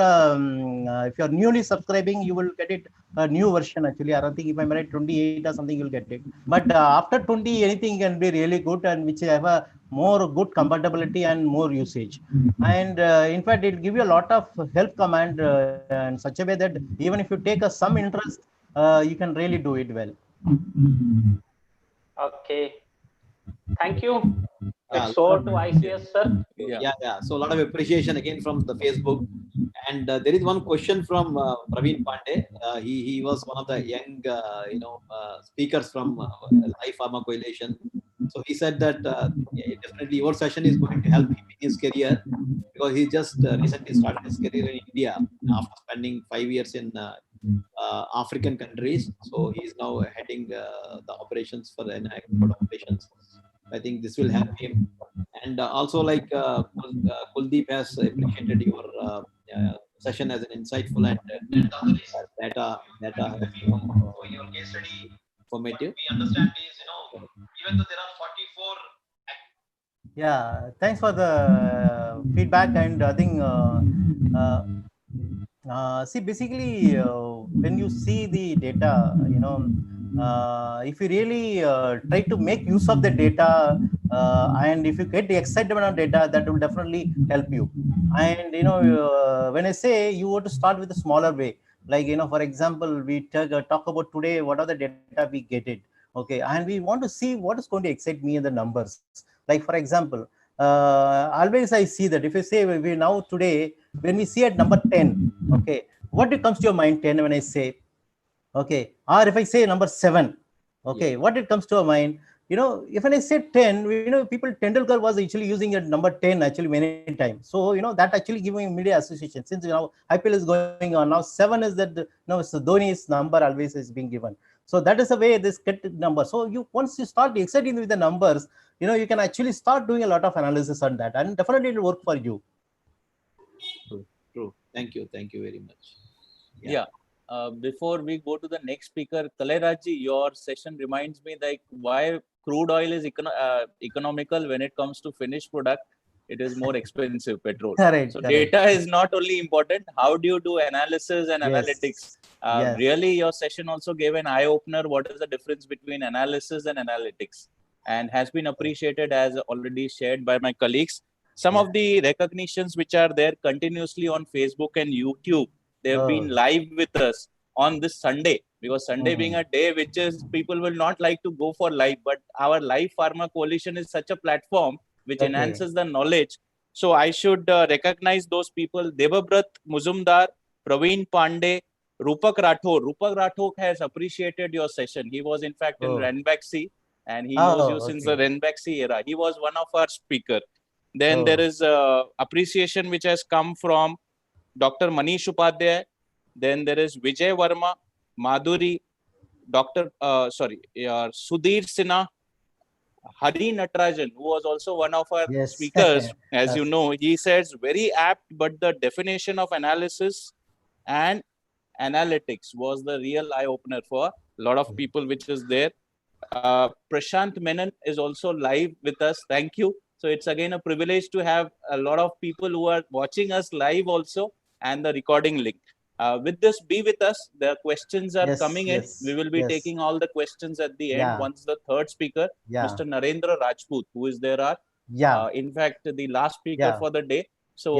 if you are newly subscribing, you will get it a new version. Actually, I don't think if I'm right, 28 or something, you'll get it. But after 20, anything can be really good and which have a more good compatibility and more usage. And in fact, it will give you a lot of help command in such a way that even if you take some interest, you can really do it well. Okay. Thank you. Yeah, Let's over to ICS, sir. yeah. So a lot of appreciation again from the Facebook. And there is one question from Praveen Pandey. He was one of the young, speakers from Life Pharma Coalition. So he said that definitely your session is going to help him in his career because he just recently started his career in India after spending 5 years in African countries. So he is now heading the operations for the export operations. I think this will help him. And also, like Kuldeep has appreciated your session as an insightful and data your case study informative. What we understand is, even though there are 44. Yeah, thanks for the feedback. And I think, see, basically, when you see the data, if you really try to make use of the data, and if you get the excitement of data, that will definitely help you. And when I say you want to start with a smaller way, like for example, we talk about today what are the data we get it, okay, and we want to see what is going to excite me in the numbers. Like for example, always I see that if you say we now today when we see at number 10, okay, what comes to your mind 10 when I say, okay, or if I say number 7, okay, what it comes to your mind, if I say 10, people Tendulkar was actually using a number 10 actually many times. So that actually giving immediate association, since IPL is going on now, 7 is that it's Dhoni's number always is being given. So that is the way this get number. So you once you start exciting with the numbers, you can actually start doing a lot of analysis on that, and definitely it will work for you. True. Thank you very much. Yeah. Before we go to the next speaker, Kaleraji, your session reminds me like why crude oil is economical when it comes to finished product. It is more expensive, petrol. Correct, so correct. Data is not only important. How do you do analysis and analytics? Yes. Really, your session also gave an eye opener. What is the difference between analysis and analytics? And has been appreciated as already shared by my colleagues. Some of the recognitions which are there continuously on Facebook and YouTube, they have been live with us on this Sunday, because Sunday being a day which is people will not like to go for live, but our Live Pharma Coalition is such a platform which enhances the knowledge. So I should recognize those people: Devabrat Muzumdar, Praveen Pandey, Rupak Rathore. Rupak Rathore has appreciated your session. He was in fact in Renbaxi, and he knows you since the Renbaxi era. He was one of our speaker. Then there is appreciation which has come from Dr. Manish Upadhyay. Then there is Vijay Verma, Madhuri, Sudhir Sinha, Hari Natarajan, who was also one of our speakers. As you know, he says very apt, but the definition of analysis and analytics was the real eye opener for a lot of people, which is there. Prashant Menon is also live with us. Thank you. So it's again a privilege to have a lot of people who are watching us live also, and the recording link. With this, be with us. The questions are coming in. We will be taking all the questions at the end once the third speaker, Mr. Narendra Rajput, who is there, in fact, the last speaker for the day. So,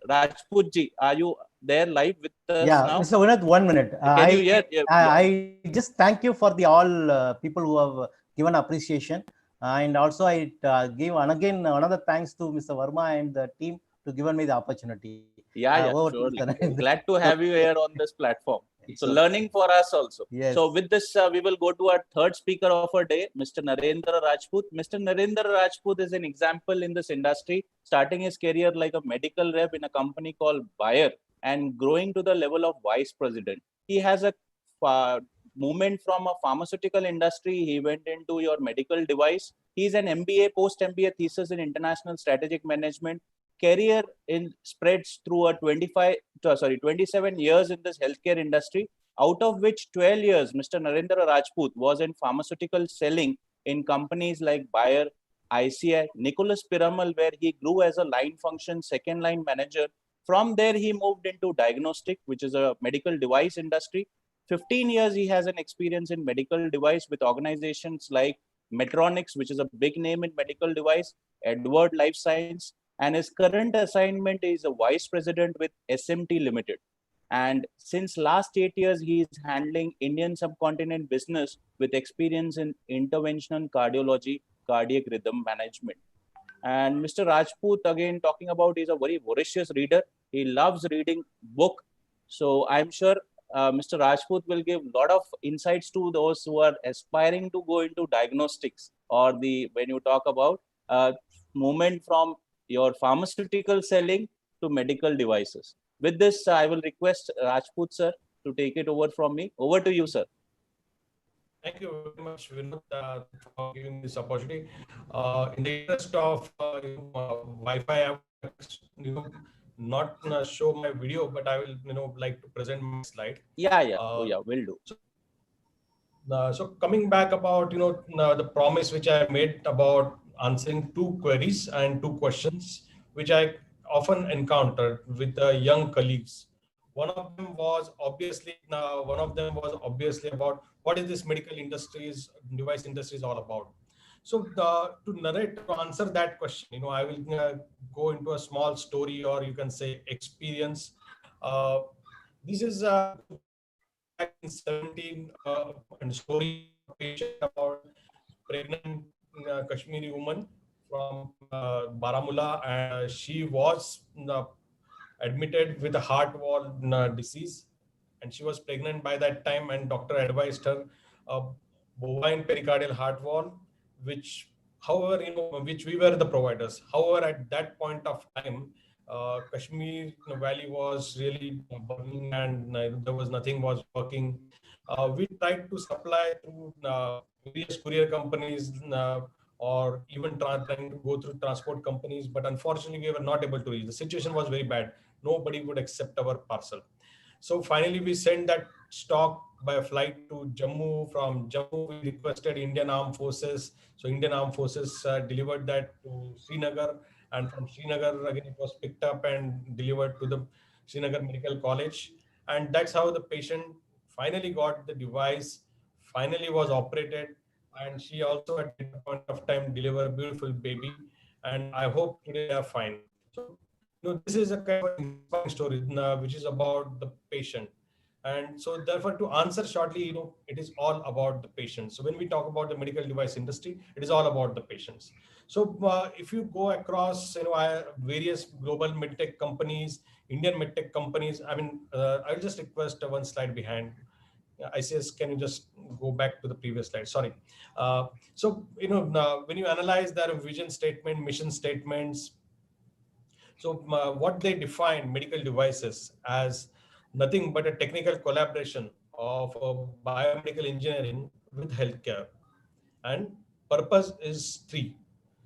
Rajput ji, are you there live with us now? Mr. Vinath, 1 minute. Can you hear? I just thank you for the all people who have given appreciation, and also I give again another thanks to Mr. Verma and the team to given me the opportunity. Sure. Glad to have you here on this platform. So learning for us also. So with this, we will go to our third speaker of our day, Mr. Narendra Rajput. Mr. Narendra Rajput is an example in this industry, starting his career like a medical rep in a company called Bayer and growing to the level of vice president. He has a movement from a pharmaceutical industry. He went into your medical device. He's an MBA, post-MBA thesis in international strategic management. Career in spreads through a 27 years in this healthcare industry, out of which 12 years, Mr. Narendra Rajput was in pharmaceutical selling in companies like Bayer, ICI, Nicholas Piramal, where he grew as a line function, second line manager. From there, he moved into diagnostic, which is a medical device industry. 15 years he has an experience in medical device with organizations like Medtronics, which is a big name in medical device, Edward Life Science, and his current assignment is a vice president with SMT Limited. And since last 8 years, he is handling Indian subcontinent business with experience in interventional cardiology, cardiac rhythm management. And Mr. Rajput, again, talking about, is a very voracious reader. He loves reading book. So I'm sure Mr. Rajput will give a lot of insights to those who are aspiring to go into diagnostics, or when you talk about movement from your pharmaceutical selling to medical devices. With this, I will request Rajput sir to take it over from me. Over to you, sir. Thank you very much, Vinod, for giving me this opportunity. In the interest of Wi-Fi, I will not show my video, but I will like to present my slide. Yeah, will do. So coming back about the promise which I made about answering two queries and two questions which I often encountered with the young colleagues. One of them was obviously about what is this medical industries, device industry is all about. So to answer that question, I will go into a small story, or you can say experience. This is back in 17 and story of a patient about pregnant Kashmiri woman from Baramulla, and she was admitted with a heart wall disease, and she was pregnant by that time, and doctor advised her bovine pericardial heart wall, which however which we were the providers. However, at that point of time, Kashmir Valley was really burning, and there was nothing was working. We tried to supply through various courier companies, or even trying to go through transport companies, but unfortunately we were not able to reach. The situation was very bad. Nobody would accept our parcel. So finally we sent that stock by flight to Jammu. From Jammu we requested Indian Armed Forces. So Indian Armed Forces delivered that to Srinagar, and from Srinagar again it was picked up and delivered to the Srinagar Medical College. And that's how the patient finally got the device, finally was operated, and she also at that point of time delivered a beautiful baby. And I hope today they are fine. So this is a kind of inspiring story which is about the patient. And so therefore, to answer shortly, it is all about the patient. So when we talk about the medical device industry, it is all about the patients. So if you go across various global medtech companies, Indian medtech companies, I'll just request one slide behind. ICS, can you just go back to the previous slide? Sorry. So when you analyze their vision statement, mission statements, so what they define medical devices as nothing but a technical collaboration of biomedical engineering with healthcare. And purpose is three: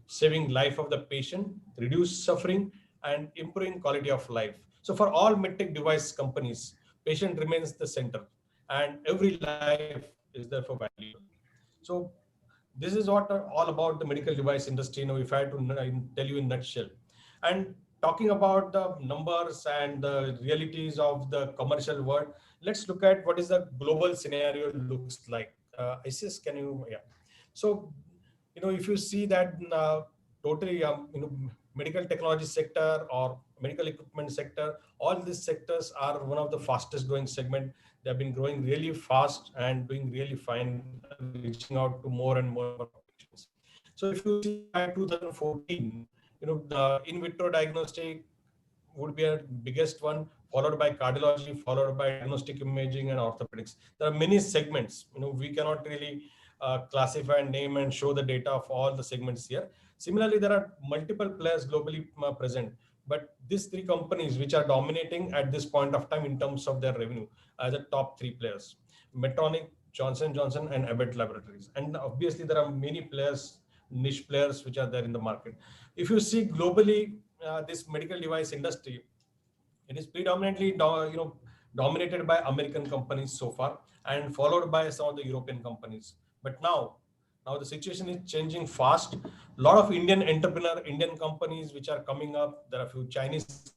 saving life of the patient, reduce suffering, and improving quality of life. So for all medtech device companies, patient remains the center, and every life is therefore valuable. So this is what all about the medical device industry, if I had to tell you in a nutshell. And talking about the numbers and the realities of the commercial world, let's look at what is the global scenario looks like. Isis, can you? Yeah. So, if you see that totally, medical technology sector or medical equipment sector, all these sectors are one of the fastest growing segment. They have been growing really fast and doing really fine, reaching out to more and more patients. So if you see by 2014, the in vitro diagnostic would be a biggest one, followed by cardiology, followed by diagnostic imaging and orthopedics. There are many segments. We cannot really classify, name, and show the data of all the segments here. Similarly, there are multiple players globally present, but these three companies which are dominating at this point of time in terms of their revenue are the top three players: Medtronic, Johnson & Johnson, and Abbott Laboratories. And obviously, there are many players niche players which are there in the market. If you see globally, this medical device industry, it is predominantly dominated by American companies so far, and followed by some of the European companies. But now the situation is changing fast. A lot of Indian companies which are coming up. There are a few Chinese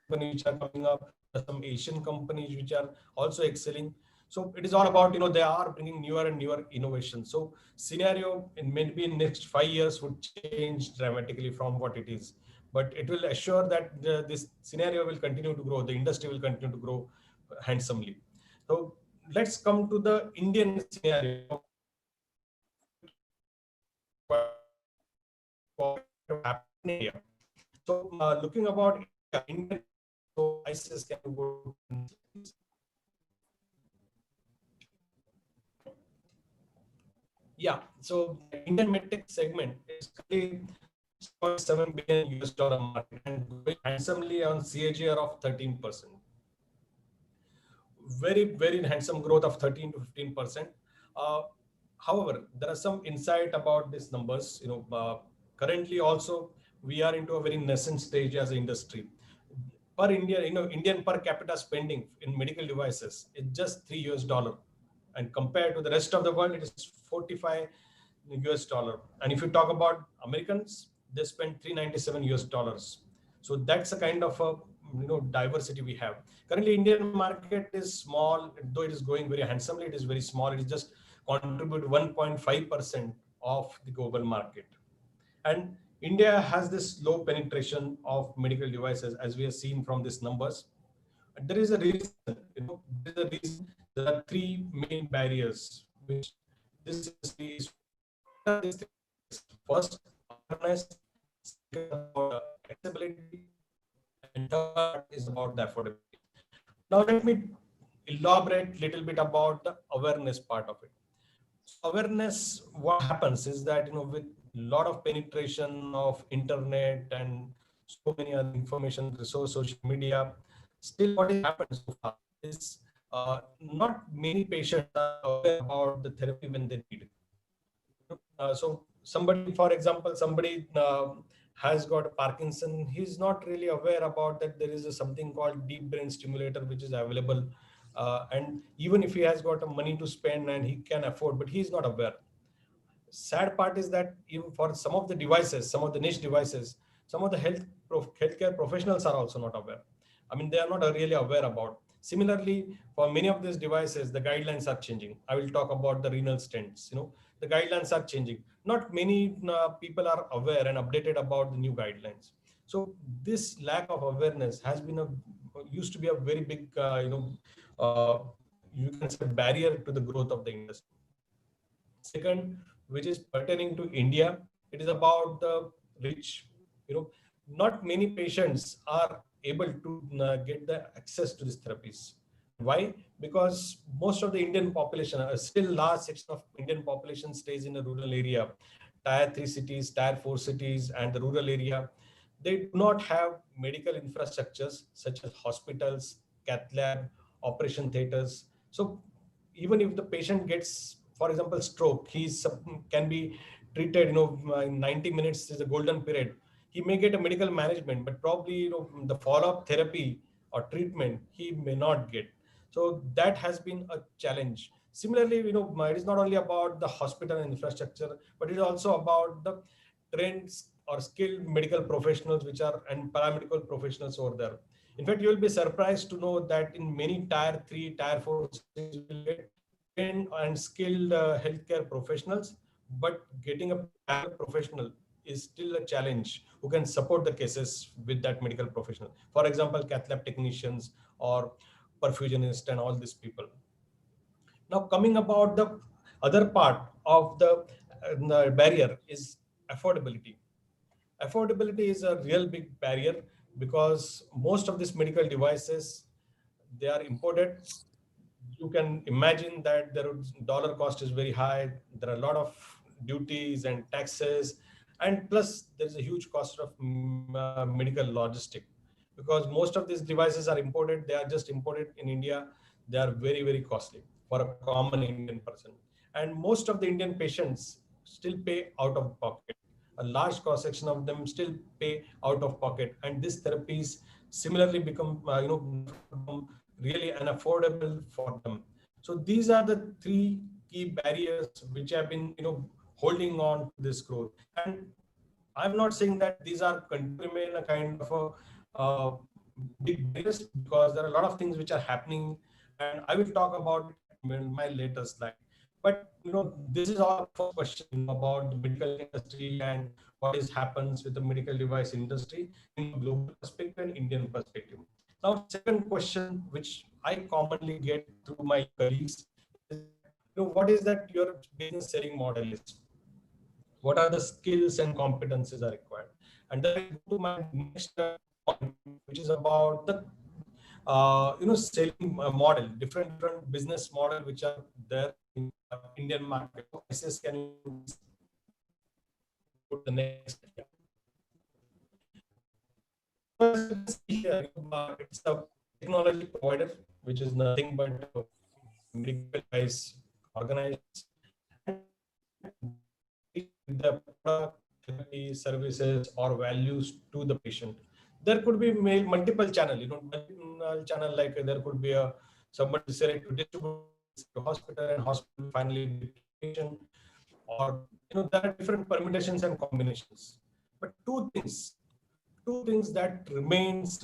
companies which are coming up. There are some Asian companies which are also excelling. So it is all about, they are bringing newer and newer innovations. So scenario in maybe in next 5 years would change dramatically from what it is. But it will assure that this scenario will continue to grow. The industry will continue to grow handsomely. So let's come to the Indian scenario. So looking about India, so ISIS can go. Yeah, so the Indian medtech segment is currently $6.7 billion US market and growing handsomely on CAGR of 13%. Very, very handsome growth of 13 to 15%. However, there are some insight about these numbers. Currently also we are into a very nascent stage as an industry. Per India, Indian per capita spending in medical devices is just $3 US, and compared to the rest of the world, it is 45 US. And if you talk about Americans, they spend 397 US. So that's a kind of a diversity we have. Currently, Indian market is small, though it is growing very handsomely. It is very small. It is just contribute 1.5% of the global market. And India has this low penetration of medical devices, as we have seen from these numbers. There is a reason. There is a reason. There are three main barriers which this industry is. First, awareness. Second, about accessibility, and third is about the affordability. Now let me elaborate a little bit about the awareness part of it. So awareness, what happens is that with a lot of penetration of internet and so many other information resource, social media, still what is happened so far is not many patients are aware about the therapy when they need it. So somebody, for example, somebody has got Parkinson, he's not really aware about that there is something called deep brain stimulator which is available. And even if he has got money to spend and he can afford, but he's not aware. Sad part is that even for some of the devices, some of the niche devices, some of the healthcare professionals are also not aware. I mean, they are not really aware about. Similarly, for many of these devices, the guidelines are changing. I will talk about the renal stents. The guidelines are changing. Not many people are aware and updated about the new guidelines. So this lack of awareness has been used to be a very big, you can say, barrier to the growth of the industry. Second, which is pertaining to India, it is about the reach. Not many patients are able to get the access to these therapies. Why? Because most of the Indian population, still large section of Indian population stays in a rural area, tier 3 cities, tier 4 cities, and the rural area. They do not have medical infrastructures such as hospitals, cath lab, operation theaters. So even if the patient gets, for example, stroke, can be treated, in 90 minutes is a golden period. He may get a medical management, but probably, the follow-up therapy or treatment, he may not get. So that has been a challenge. Similarly, it is not only about the hospital infrastructure, but it is also about the trained or skilled medical professionals and paramedical professionals over there. In fact, you will be surprised to know that in many tier 3, tier 4 cities, you will get trained and skilled healthcare professionals, but getting a paramedical professional is still a challenge who can support the cases with that medical professional. For example, cath lab technicians or perfusionists and all these people. Now, coming about the other part of the barrier is affordability. Affordability is a real big barrier because most of these medical devices, they are imported. You can imagine that the dollar cost is very high. There are a lot of duties and taxes, and plus there's a huge cost of medical logistic, because most of these devices are imported. They are just imported in India. They are very, very costly for a common Indian person. And most of the Indian patients still pay out of pocket. a large cross section of them still pay out of pocket, and these therapies similarly become really unaffordable for them. So these are the three key barriers which have been holding on to this growth. And I'm not saying that these are going to remain a kind of a big barriers, because there are a lot of things which are happening, and I will talk about it in my later slide. But this is our first question about the medical industry and what is happens with the medical device industry in global perspective and Indian perspective. Now, second question which I commonly get through my colleagues is, what is that your business selling model is? What are the skills and competencies are required? And then I go to my next point, which is about the selling model, different business model which are there in Indian market. ICS, can you go to the next? Here, it's a technology provider, which is nothing but medical device organized the product, therapy, services, or values to the patient. There could be multiple channel, multiple channel, like there could be somebody decided to distribute to hospital, and hospital finally patient, or there are different permutations and combinations. But two things that remains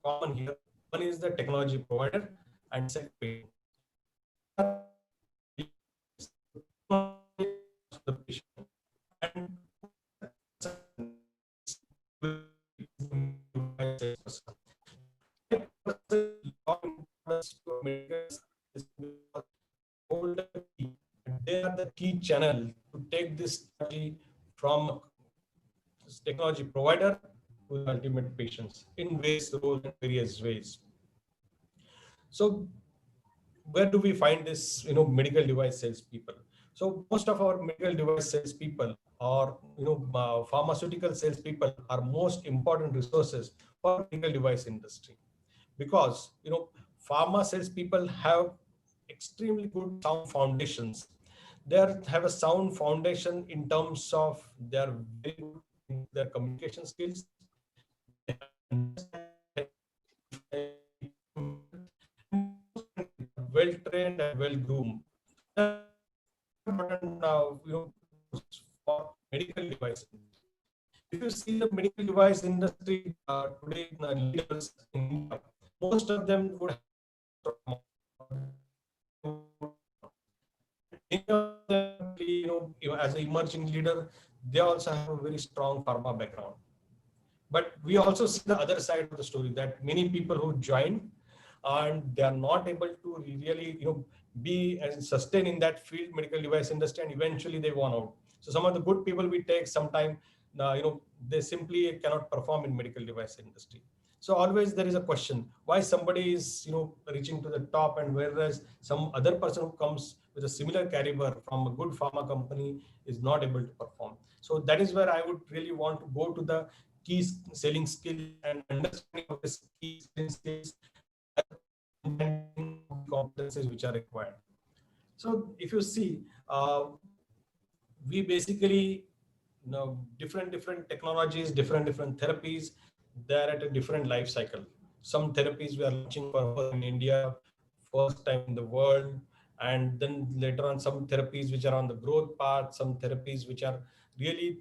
common here. One is the technology provider, and second patient. The patient. And they are the key channel to take this technology from technology provider to the ultimate patients in various roles and various ways. So where do we find this medical device salespeople? So most of our medical device salespeople or pharmaceutical salespeople are most important resources for medical device industry, because pharma salespeople have extremely good sound foundations. They have a sound foundation in terms of their very good in their communication skills, well trained and well groomed. For medical device. If you see the medical device industry today, leaders in India, most of them would have, as an emerging leader, they also have a very strong pharma background. But we also see the other side of the story, that many people who join and they are not able to really be and sustain in that field, medical device industry, and eventually they want out. So some of the good people we take sometime they simply cannot perform in medical device industry. So always there is a question why somebody is reaching to the top, and whereas some other person who comes with a similar caliber from a good pharma company is not able to perform. So that is where I would really want to go to the key selling skill and understanding of this key selling skills, competencies which are required. So if you see, we basically different technologies, different therapies, they're at a different life cycle. Some therapies we are launching for in India, first time in the world, and then later on some therapies which are on the growth path, some therapies which are really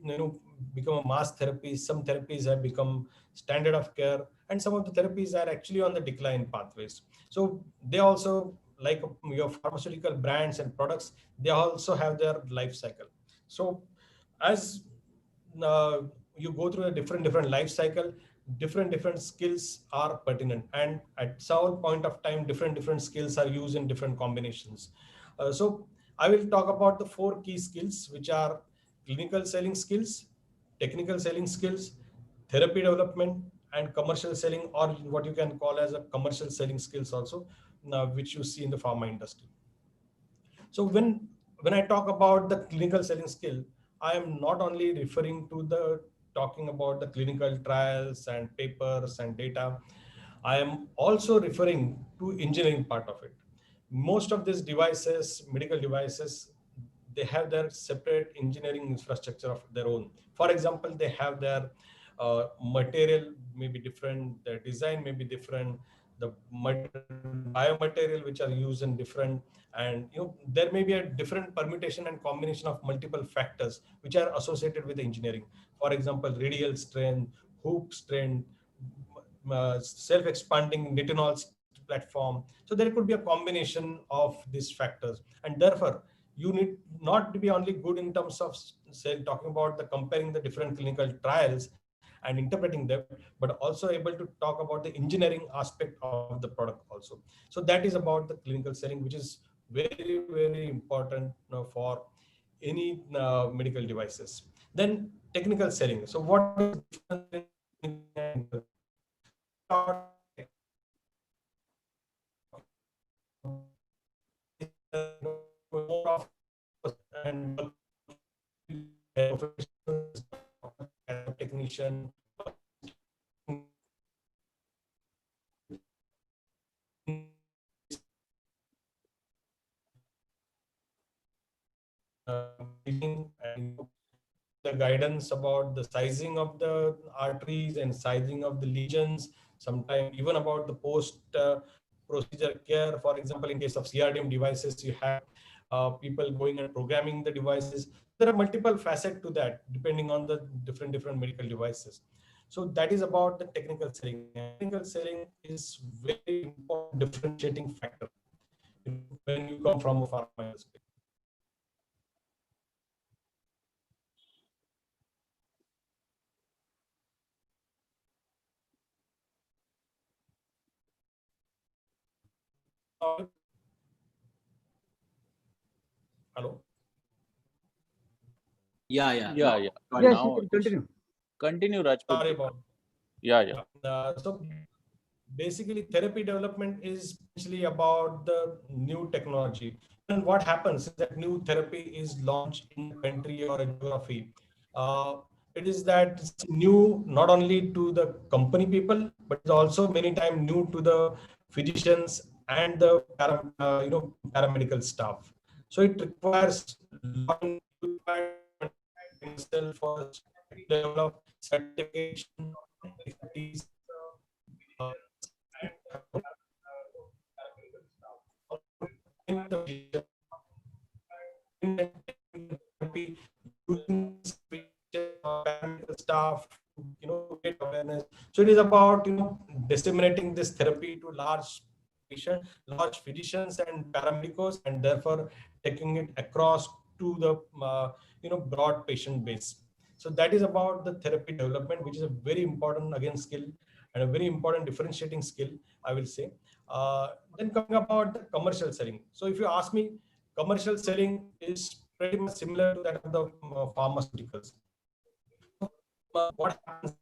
become a mass therapy, some therapies have become standard of care, and some of the therapies are actually on the decline pathways. So they also, like your pharmaceutical brands and products, they also have their life cycle. So as you go through a different life cycle, different skills are pertinent, and at some point of time different skills are used in different combinations. So I will talk about the 4 key skills, which are clinical selling skills, technical selling skills, therapy development, and commercial selling, or what you can call as a commercial selling skills also, which you see in the pharma industry. So when I talk about the clinical selling skill, I am not only referring to the talking about the clinical trials and papers and data. I am also referring to engineering part of it. Most of these devices, medical devices, they have their separate engineering infrastructure of their own. For example, they have their material may be different, their design may be different, the biomaterial which are used in different, and there may be a different permutation and combination of multiple factors which are associated with engineering. For example, radial strength, hoop strength, self-expanding nitinol platform. So there could be a combination of these factors, and therefore you need not to be only good in terms of say talking about the comparing the different clinical trials and interpreting them, but also able to talk about the engineering aspect of the product also. So that is about the clinical selling, which is very, very important for any medical devices. Then technical selling. So what is the difference in more of and technician and the guidance about the sizing of the arteries and sizing of the lesions, sometimes even about the post procedure care. For example, in case of CRDM devices, you have people going and programming the devices. There are multiple facets to that depending on the different medical devices. So that is about the technical selling. Technical selling is very important differentiating factor when you come from a pharma industry. Hello? Yeah. Yeah. Yes, Now you can continue. continue, Rajput. Sorry about Yeah. so basically therapy development is essentially about the new technology, and what happens is that new therapy is launched in a country or a geography. uh, it is that it's new not only to the company people, but it's also many times new to the physicians and the paramedical staff. So it requires long for level of certification, expertise, uh, in the therapy, using paramedical staff to create awareness. So it is about disseminating this therapy to large physicians and paramedicals, and therefore taking it across to the broad patient base. So that is about the therapy development, which is a very important again skill and a very important differentiating skill, I will say. Then coming about the commercial selling. So if you ask me, commercial selling is pretty much similar to that of the pharmaceuticals. What happens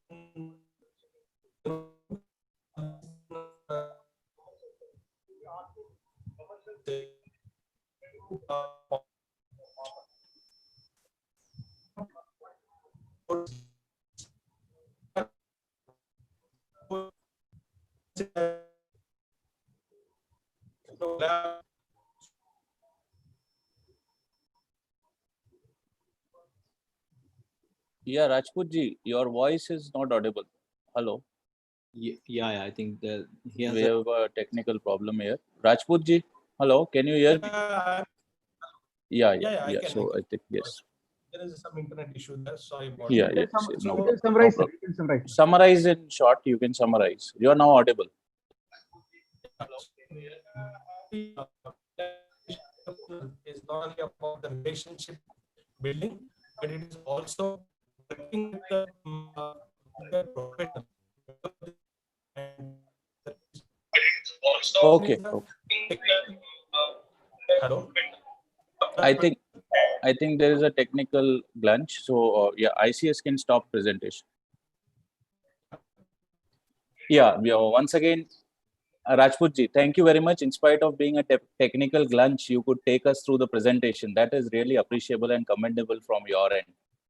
Yeah, Rajput ji, your voice is not audible. Hello. Yeah. I think he has We have a technical problem here. Rajput ji, hello. Can you hear me? Yeah. I can. So I think yes. There is some internet issue there. Sorry about Yeah. that. Yes. You No, can summarize, no sir. You can summarize. Summarize in short. You can summarize. You are now audible. Is not only about the relationship building, but it is also working with the professional. Okay. Hello. I think there is a technical glitch. So yeah, ICS can stop presentation. Yeah. Once again, Rajput ji, thank you very much. In spite of being a technical glitch, you could take us through the presentation. That is really appreciable and commendable from your end.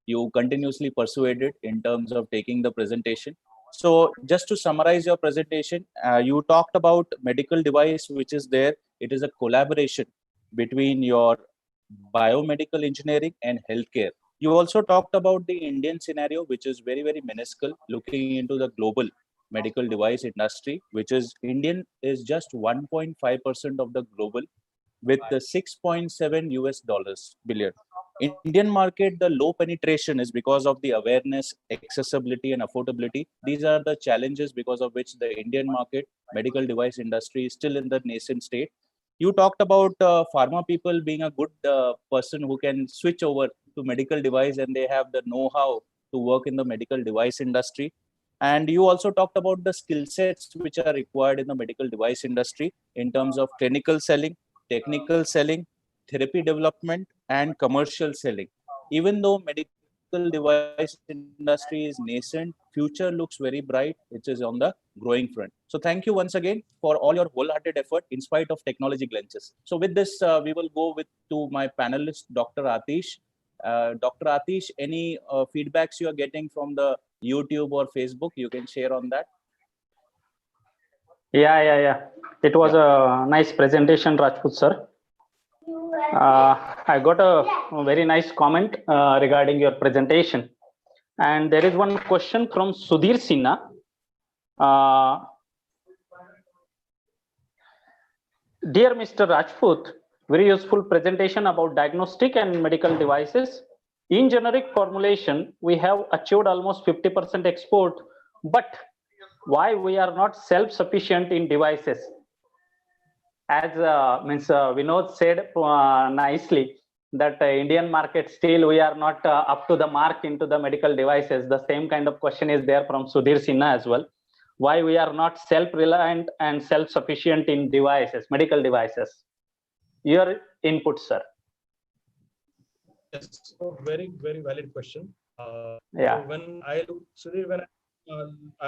You continuously persuaded in terms of taking the presentation. So just to summarize your presentation, you talked about medical device, which is there. It is a collaboration between your biomedical engineering, and healthcare. You also talked about the Indian scenario, which is very, very minuscule, looking into the global medical device industry, which is Indian is just 1.5% of the global with the 6.7 US dollars billion. Indian market, the low penetration is because of the awareness, accessibility, and affordability. These are the challenges because of which the Indian market medical device industry is still in the nascent state. You talked about pharma people being a good person who can switch over to medical device and they have the know-how to work in the medical device industry. And you also talked about the skill sets which are required in the medical device industry in terms of clinical selling, technical selling, therapy development, and commercial selling. Even though medical device industry is nascent, future looks very bright. It is on the growing front. So thank you once again for all your wholehearted effort in spite of technology glitches. So with this, we will go with to my panelist, Dr. Atish. Dr. Atish, any feedbacks you are getting from the YouTube or Facebook, you can share on that. Yeah. It was a nice presentation, Rajput sir. I got a very nice comment regarding your presentation. And there is one question from Sudhir Sinha. Dear Mr. Rajput, very useful presentation about diagnostic and medical devices. In generic formulation, we have achieved almost 50% export, but why we are not self-sufficient in devices? As Vinod said nicely, that Indian market still we are not up to the mark into the medical devices. The same kind of question is there from Sudhir Sinha as well. Why we are not self-reliant and self-sufficient in devices, medical devices? Your input, sir. Yes, so very, very valid question. Yeah. So when I look, Sudhir,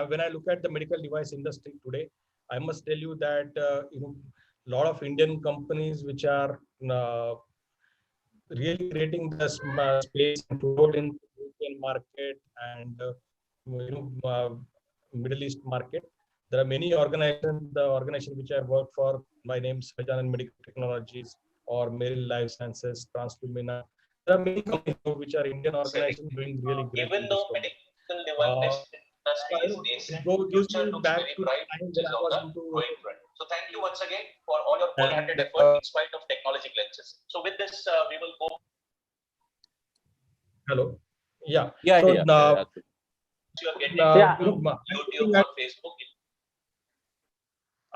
when I look at the medical device industry today, I must tell you that a lot of Indian companies which are really creating the space and foothold in the European market and Middle East market. There are many organizations. The organization which I work for, my name is Sajan Medical Technologies or Merrill Life Sciences, Translumina. There are many companies which are Indian organizations doing really great. Even though medical device industry is nascent, future looks back very to bright, time which when is I on was the into growing front. So thank you once again for all your wholehearted effort in spite of technology glitches. So with this, we will go. Hello. Yeah. Yeah. So You are getting YouTube or Facebook.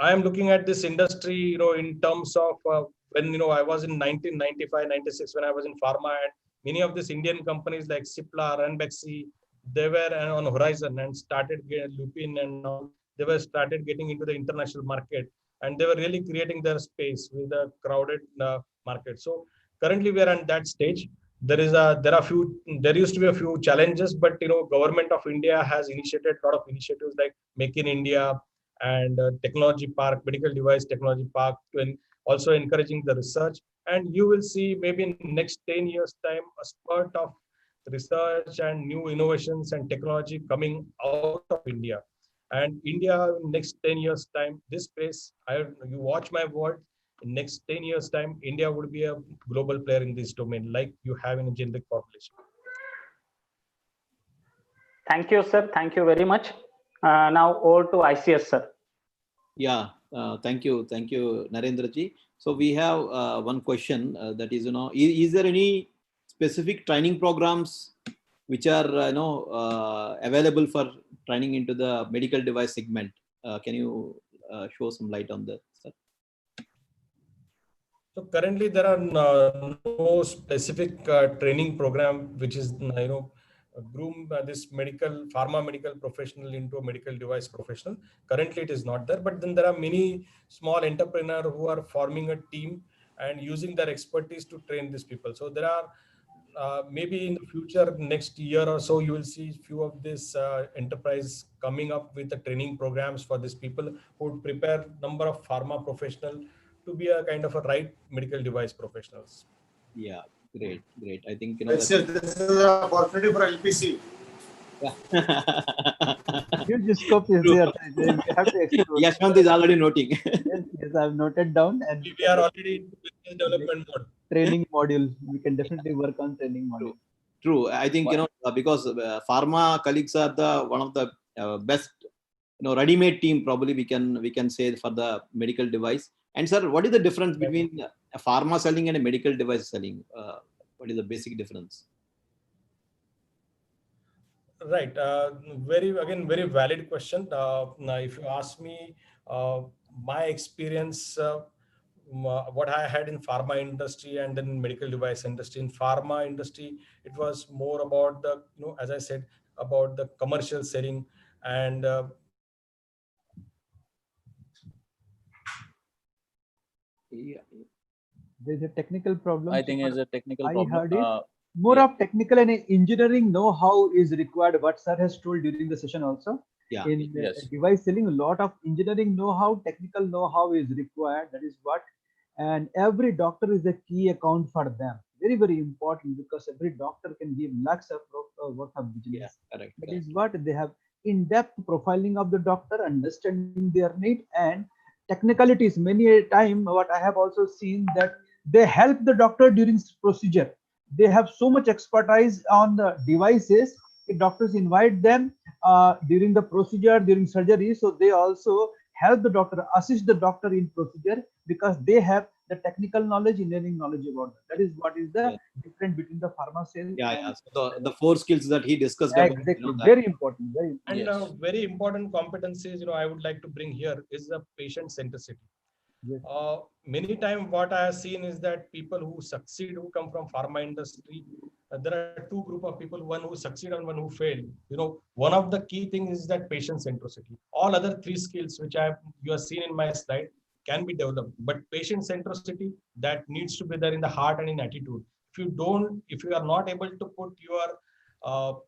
I am looking at this industry, in terms of when I was in 1995, 96 when I was in pharma, and many of these Indian companies like Cipla, Ranbaxy, they were on horizon and started Lupin and all. They were started getting into the international market, and they were really creating their space with a crowded market. So currently we are at that stage. There used to be a few challenges, but government of India has initiated a lot of initiatives like Make in India and technology park, medical device technology park, to also encouraging the research. And you will see maybe in next 10 years time a spurt of research and new innovations and technology coming out of India. And India in next 10 years time, this space, you watch my word, in next 10 years time, India would be a global player in this domain like you have in a generic formulation. Thank you, sir. Thank you very much. Now over to ICS, sir. Yeah, thank you, Narendra ji. So we have one question that is, is there any specific training programs which are, available for training into the medical device segment? Can you show some light on that, sir? So currently there are no specific training program which is, groom this pharma medical professional into a medical device professional. Currently it is not there, but then there are many small entrepreneurs who are forming a team and using their expertise to train these people. So there are maybe in the future, next year or so, you will see few of this enterprise coming up with the training programs for these people who would prepare number of pharma professionals to be a kind of a right medical device professionals. Yeah, great. I think this is an opportunity for LPC. Huge scope is there. We have to explore. Yashwant is already noting. Yes, I've noted down. And we are already in business development mode. training module. We can definitely work on training module. True. I think, because pharma colleagues are the one of the best, ready-made team, probably we can say, for the medical device. And sir, what is the difference between a pharma selling and a medical device selling? What is the basic difference? Right. Very valid question. Now, if you ask me, my experience, what I had in pharma industry and then medical device industry. In pharma industry, it was more about the, as I said, about the commercial selling and There's a technical problem. I think it's a technical problem. I heard it. More of technical and engineering know-how is required. What sir has told during the session also. Yeah. In device selling, a lot of engineering know-how, technical know-how is required. That is what. And every doctor is a key account for them. Very, very important, because every doctor can give lakhs of worth of business. Yeah, correct. That is what they have in-depth profiling of the doctor, understanding their need and technicalities. Many a time, what I have also seen, that they help the doctor during procedure. They have so much expertise on the devices. The doctors invite them during the procedure, during surgery. So they also help the doctor, assist the doctor in procedure, because they have the technical knowledge, engineering knowledge about that. That is what is the difference between the pharma sales. So the 4 skills that he discussed. Exactly. Very important. Very important. And very important competencies, I would like to bring here is the patient centricity. Yes. Many times what I have seen is that people who succeed, who come from pharma industry, there are 2 group of people, one who succeed and one who fail. One of the key things is that patient centricity. All other 3 skills which you have seen in my slide can be developed, but patient centricity, that needs to be there in the heart and in attitude. If you are not able to put your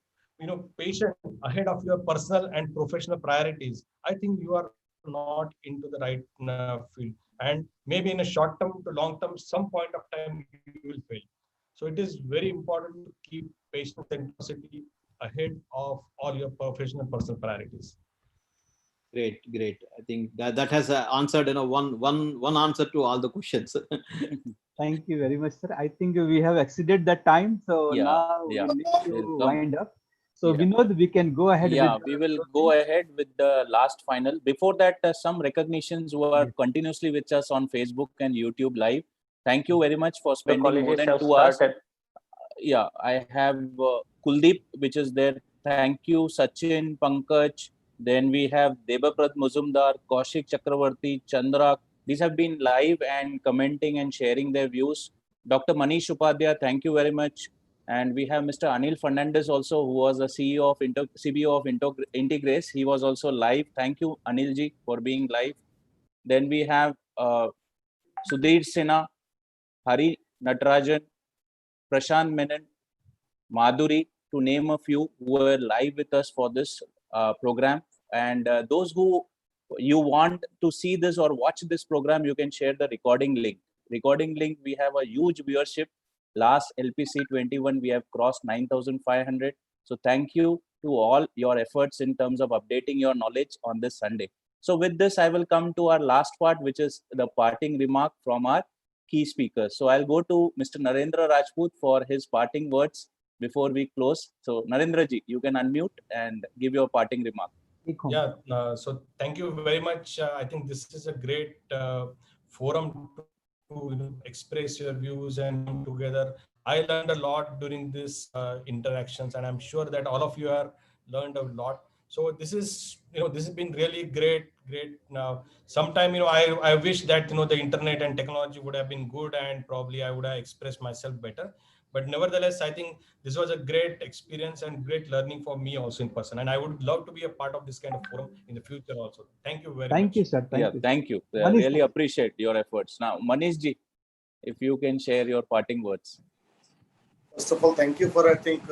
patient ahead of your personal and professional priorities, I think you are not into the right field, and maybe in a short term to long term, some point of time you will fail. So it is very important to keep patient centricity ahead of all your professional personal priorities. Great. I think that has answered one answer to all the questions. Thank you very much, sir. I think we have exceeded that time, so now we need to wind up. So Vinod, we can go ahead. We will go ahead with the last final. Before that, some recognitions who are continuously with us on Facebook and YouTube live. Thank you very much for spending more than 2 hours. I have Kuldeep, which is there. Thank you, Sachin, Pankaj. Then we have Debaprad Muzumdar, Kaushik Chakravarti, Chandra. These have been live and commenting and sharing their views. Dr. Manish Upadhyay, thank you very much. And we have Mr. Anil Fernandez also, who was the CBO of Integrace. He was also live. Thank you, Anilji, for being live. Then we have Sudhir Sinha, Hari Natarajan, Prashant Menon, Madhuri, to name a few, who were live with us for this program. And those who you want to see this or watch this program, you can share the recording link. We have a huge viewership. Last LPC-21, we have crossed 9,500. So thank you to all your efforts in terms of updating your knowledge on this Sunday. So with this, I will come to our last part, which is the parting remark from our key speakers. So I'll go to Mr. Narendra Rajput for his parting words before we close. So Narendra ji, you can unmute and give your parting remark. So thank you very much. I think this is a great forum to express your views and come together. I learned a lot during this interactions, and I'm sure that all of you have learned a lot. So this is, this has been really great. Now, sometime, I wish that, the internet and technology would have been good, and probably I would have expressed myself better. But nevertheless, I think this was a great experience and great learning for me also in person. And I would love to be a part of this kind of forum in the future also. Thank you very much. Thank you, sir. Thank you. I really appreciate your efforts. Now, Manish ji, if you can share your parting words. First of all, thank you for, I think,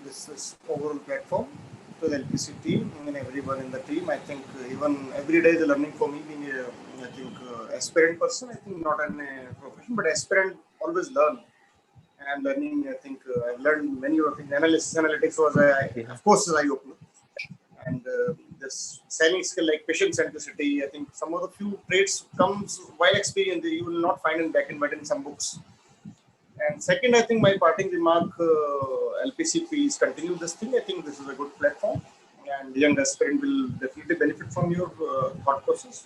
this overall platform to the LPC team and everyone in the team. I think even every day is a learning for me, being a, aspirant person. I think not in a profession, but aspirant always learn. And learning, I think I've learned many of things. Analytics was, of course, an eye-opener. And this selling skill like patient centricity. I think some of the few traits comes while experience you will not find in black and white in some books. And second, I think my parting remark, LPC, please continue this thing. I think this is a good platform, and young aspirant will definitely benefit from your thought process.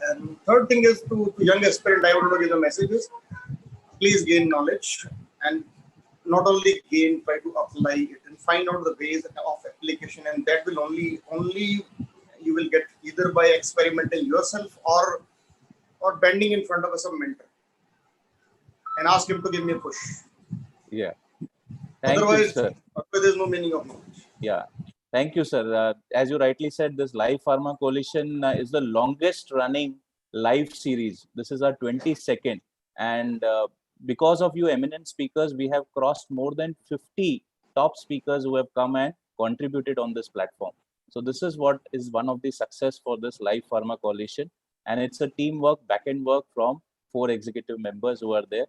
And third thing is to young aspirant, I want to give the message is please gain knowledge, and not only gain, try to apply it and find out the ways of application, and that will only you will get either by experimenting yourself or bending in front of some mentor and ask him to give me a push. Yeah. Thank Otherwise, you, sir. There's no meaning of knowledge. Yeah. Thank you, sir. As you rightly said, this Live Pharma Coalition is the longest running live series. This is our 22nd. And because of you eminent speakers, we have crossed more than 50 top speakers who have come and contributed on this platform. So this is what is one of the success for this Live Pharma Coalition. And it's a teamwork, back-end work from 4 executive members who are there.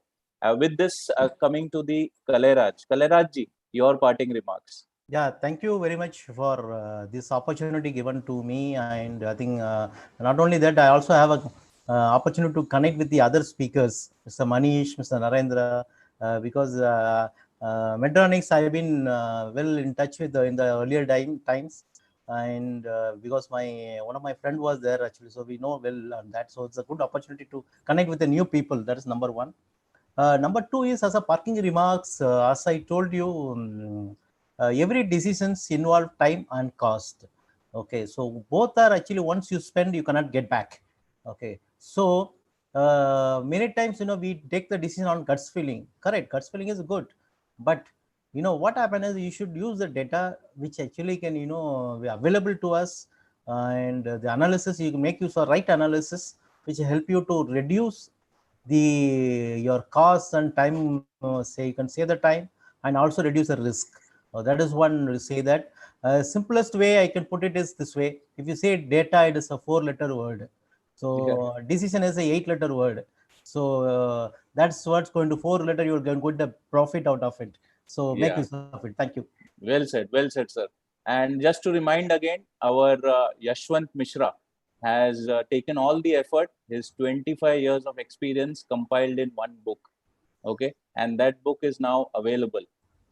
With this, coming to the Kaleraj ji, your parting remarks. Yeah, thank you very much for this opportunity given to me. And I think not only that, I also have a opportunity to connect with the other speakers, Mr. Manish, Mr. Narendra, because Medtronics I've been well in touch with in the earlier times, and because one of my friend was there actually, so we know well on that. So it's a good opportunity to connect with the new people. That is number one. Number two is as a parking remarks, as I told you. Every decisions involve time and cost. Okay, so both are actually once you spend, you cannot get back. Okay, so many times we take the decision on guts feeling. Correct, guts feeling is good, but what happens is you should use the data which actually can be available to us, and the analysis you can make use of right analysis which help you to reduce your costs and time. Say you can save the time and also reduce the risk. That is one say that. Simplest way I can put it is this way. If you say data, it is a 4-letter word. So decision is a 8-letter word. So that's what's going to 4-letter. You're going to get the profit out of it. So make use of it. Thank you. Well said, sir. And just to remind again, our Yashwant Mishra has taken all the effort. His 25 years of experience compiled in one book. Okay, and that book is now available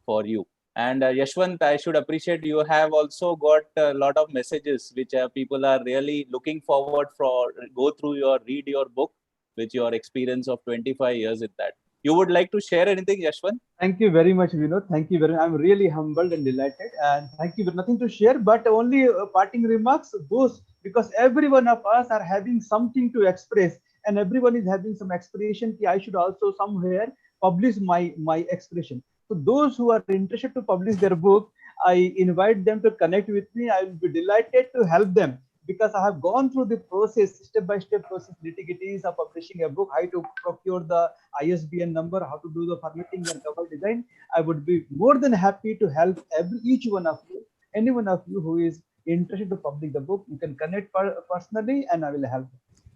for you. And Yashwant, I should appreciate you have also got a lot of messages which people are really looking forward for. Read your book with your experience of 25 years in that. You would like to share anything, Yashwant? Thank you very much, Vinod. Thank you very much. I'm really humbled and delighted. And thank you. Nothing to share, but only parting remarks. Those because every one of us are having something to express, and everyone is having some expression. I should also somewhere publish my expression. So those who are interested to publish their book, I invite them to connect with me. I will be delighted to help them because I have gone through the process, step-by-step process, nitty-gritties of publishing a book, how to procure the ISBN number, how to do the formatting and cover design. I would be more than happy to help each one of you, any one of you who is interested to publish the book. You can connect personally and I will help.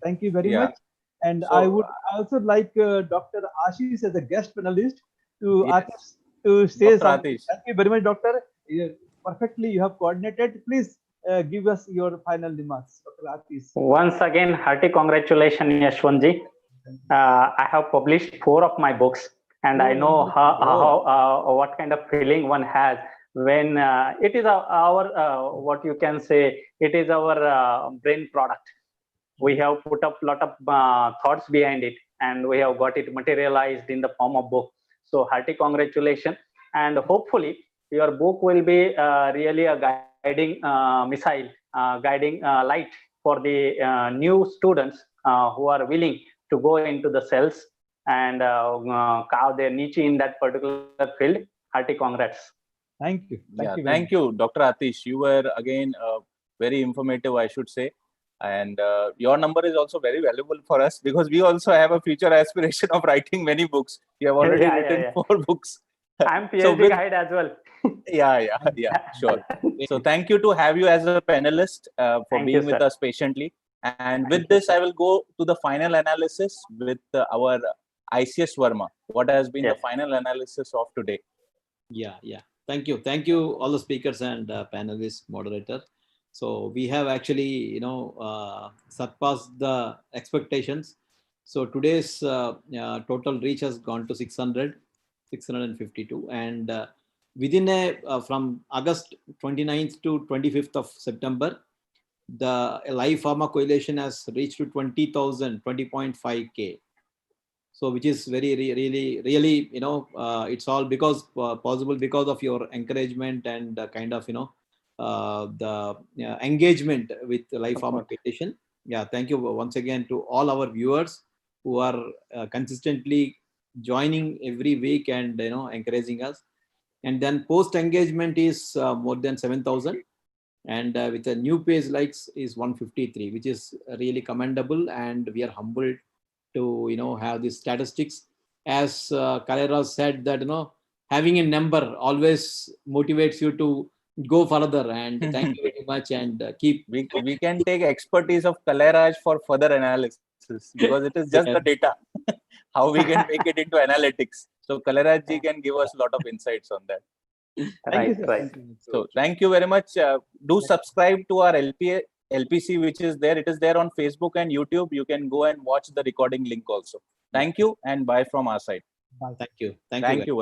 Thank you very much. And I would also like Dr. Ashish as a guest panelist to say something. Thank you very much, Doctor. Perfectly, you have coordinated. Please give us your final remarks, Dr. Ashish. Once again, hearty congratulations, Yashwantji. I have published 4 of my books, and I know how what kind of feeling one has when it is our what you can say, it is our brain product. We have put up a lot of thoughts behind it, and we have got it materialized in the form of book. So hearty congratulations, and hopefully your book will be really a guiding missile, guiding light for the new students who are willing to go into the cells and carve their niche in that particular field. Hearty congrats. Thank you. Thank you, Dr. Atish. You were again very informative, I should say. And your number is also very valuable for us because we also have a future aspiration of writing many books. You have already written 4 books. I'm PhD guide as well. Sure. So thank you to have you as a panelist for being with us patiently. And with this, I will go to the final analysis with our ICS Verma. What has been the final analysis of today? Thank you, all the speakers and panelists, moderator. So we have actually, surpassed the expectations. So today's total reach has gone to 652, and within from August 29th to 25th of September, the live pharma coalition has reached to 20,020.5K. So which is really, it's all because possible because of your encouragement and kind of, the engagement with live pharma petition. Yeah, thank you once again to all our viewers who are consistently joining every week and encouraging us. And then post engagement is more than 7,000, and with the new page likes is 153, which is really commendable, and we are humbled to have these statistics. As Kalera said that having a number always motivates you to go further, and thank you very much, and keep we can take expertise of Kaleraj for further analysis, because it is just the data. How we can make it into analytics. So Kaleraj ji can give us a lot of insights on that. Thank you, sir. So thank you very much. Do subscribe to our LPC, which is there. It is there on Facebook and YouTube. You can go and watch the recording link also. Thank you, and bye from our side. Bye. thank you Thank you once again.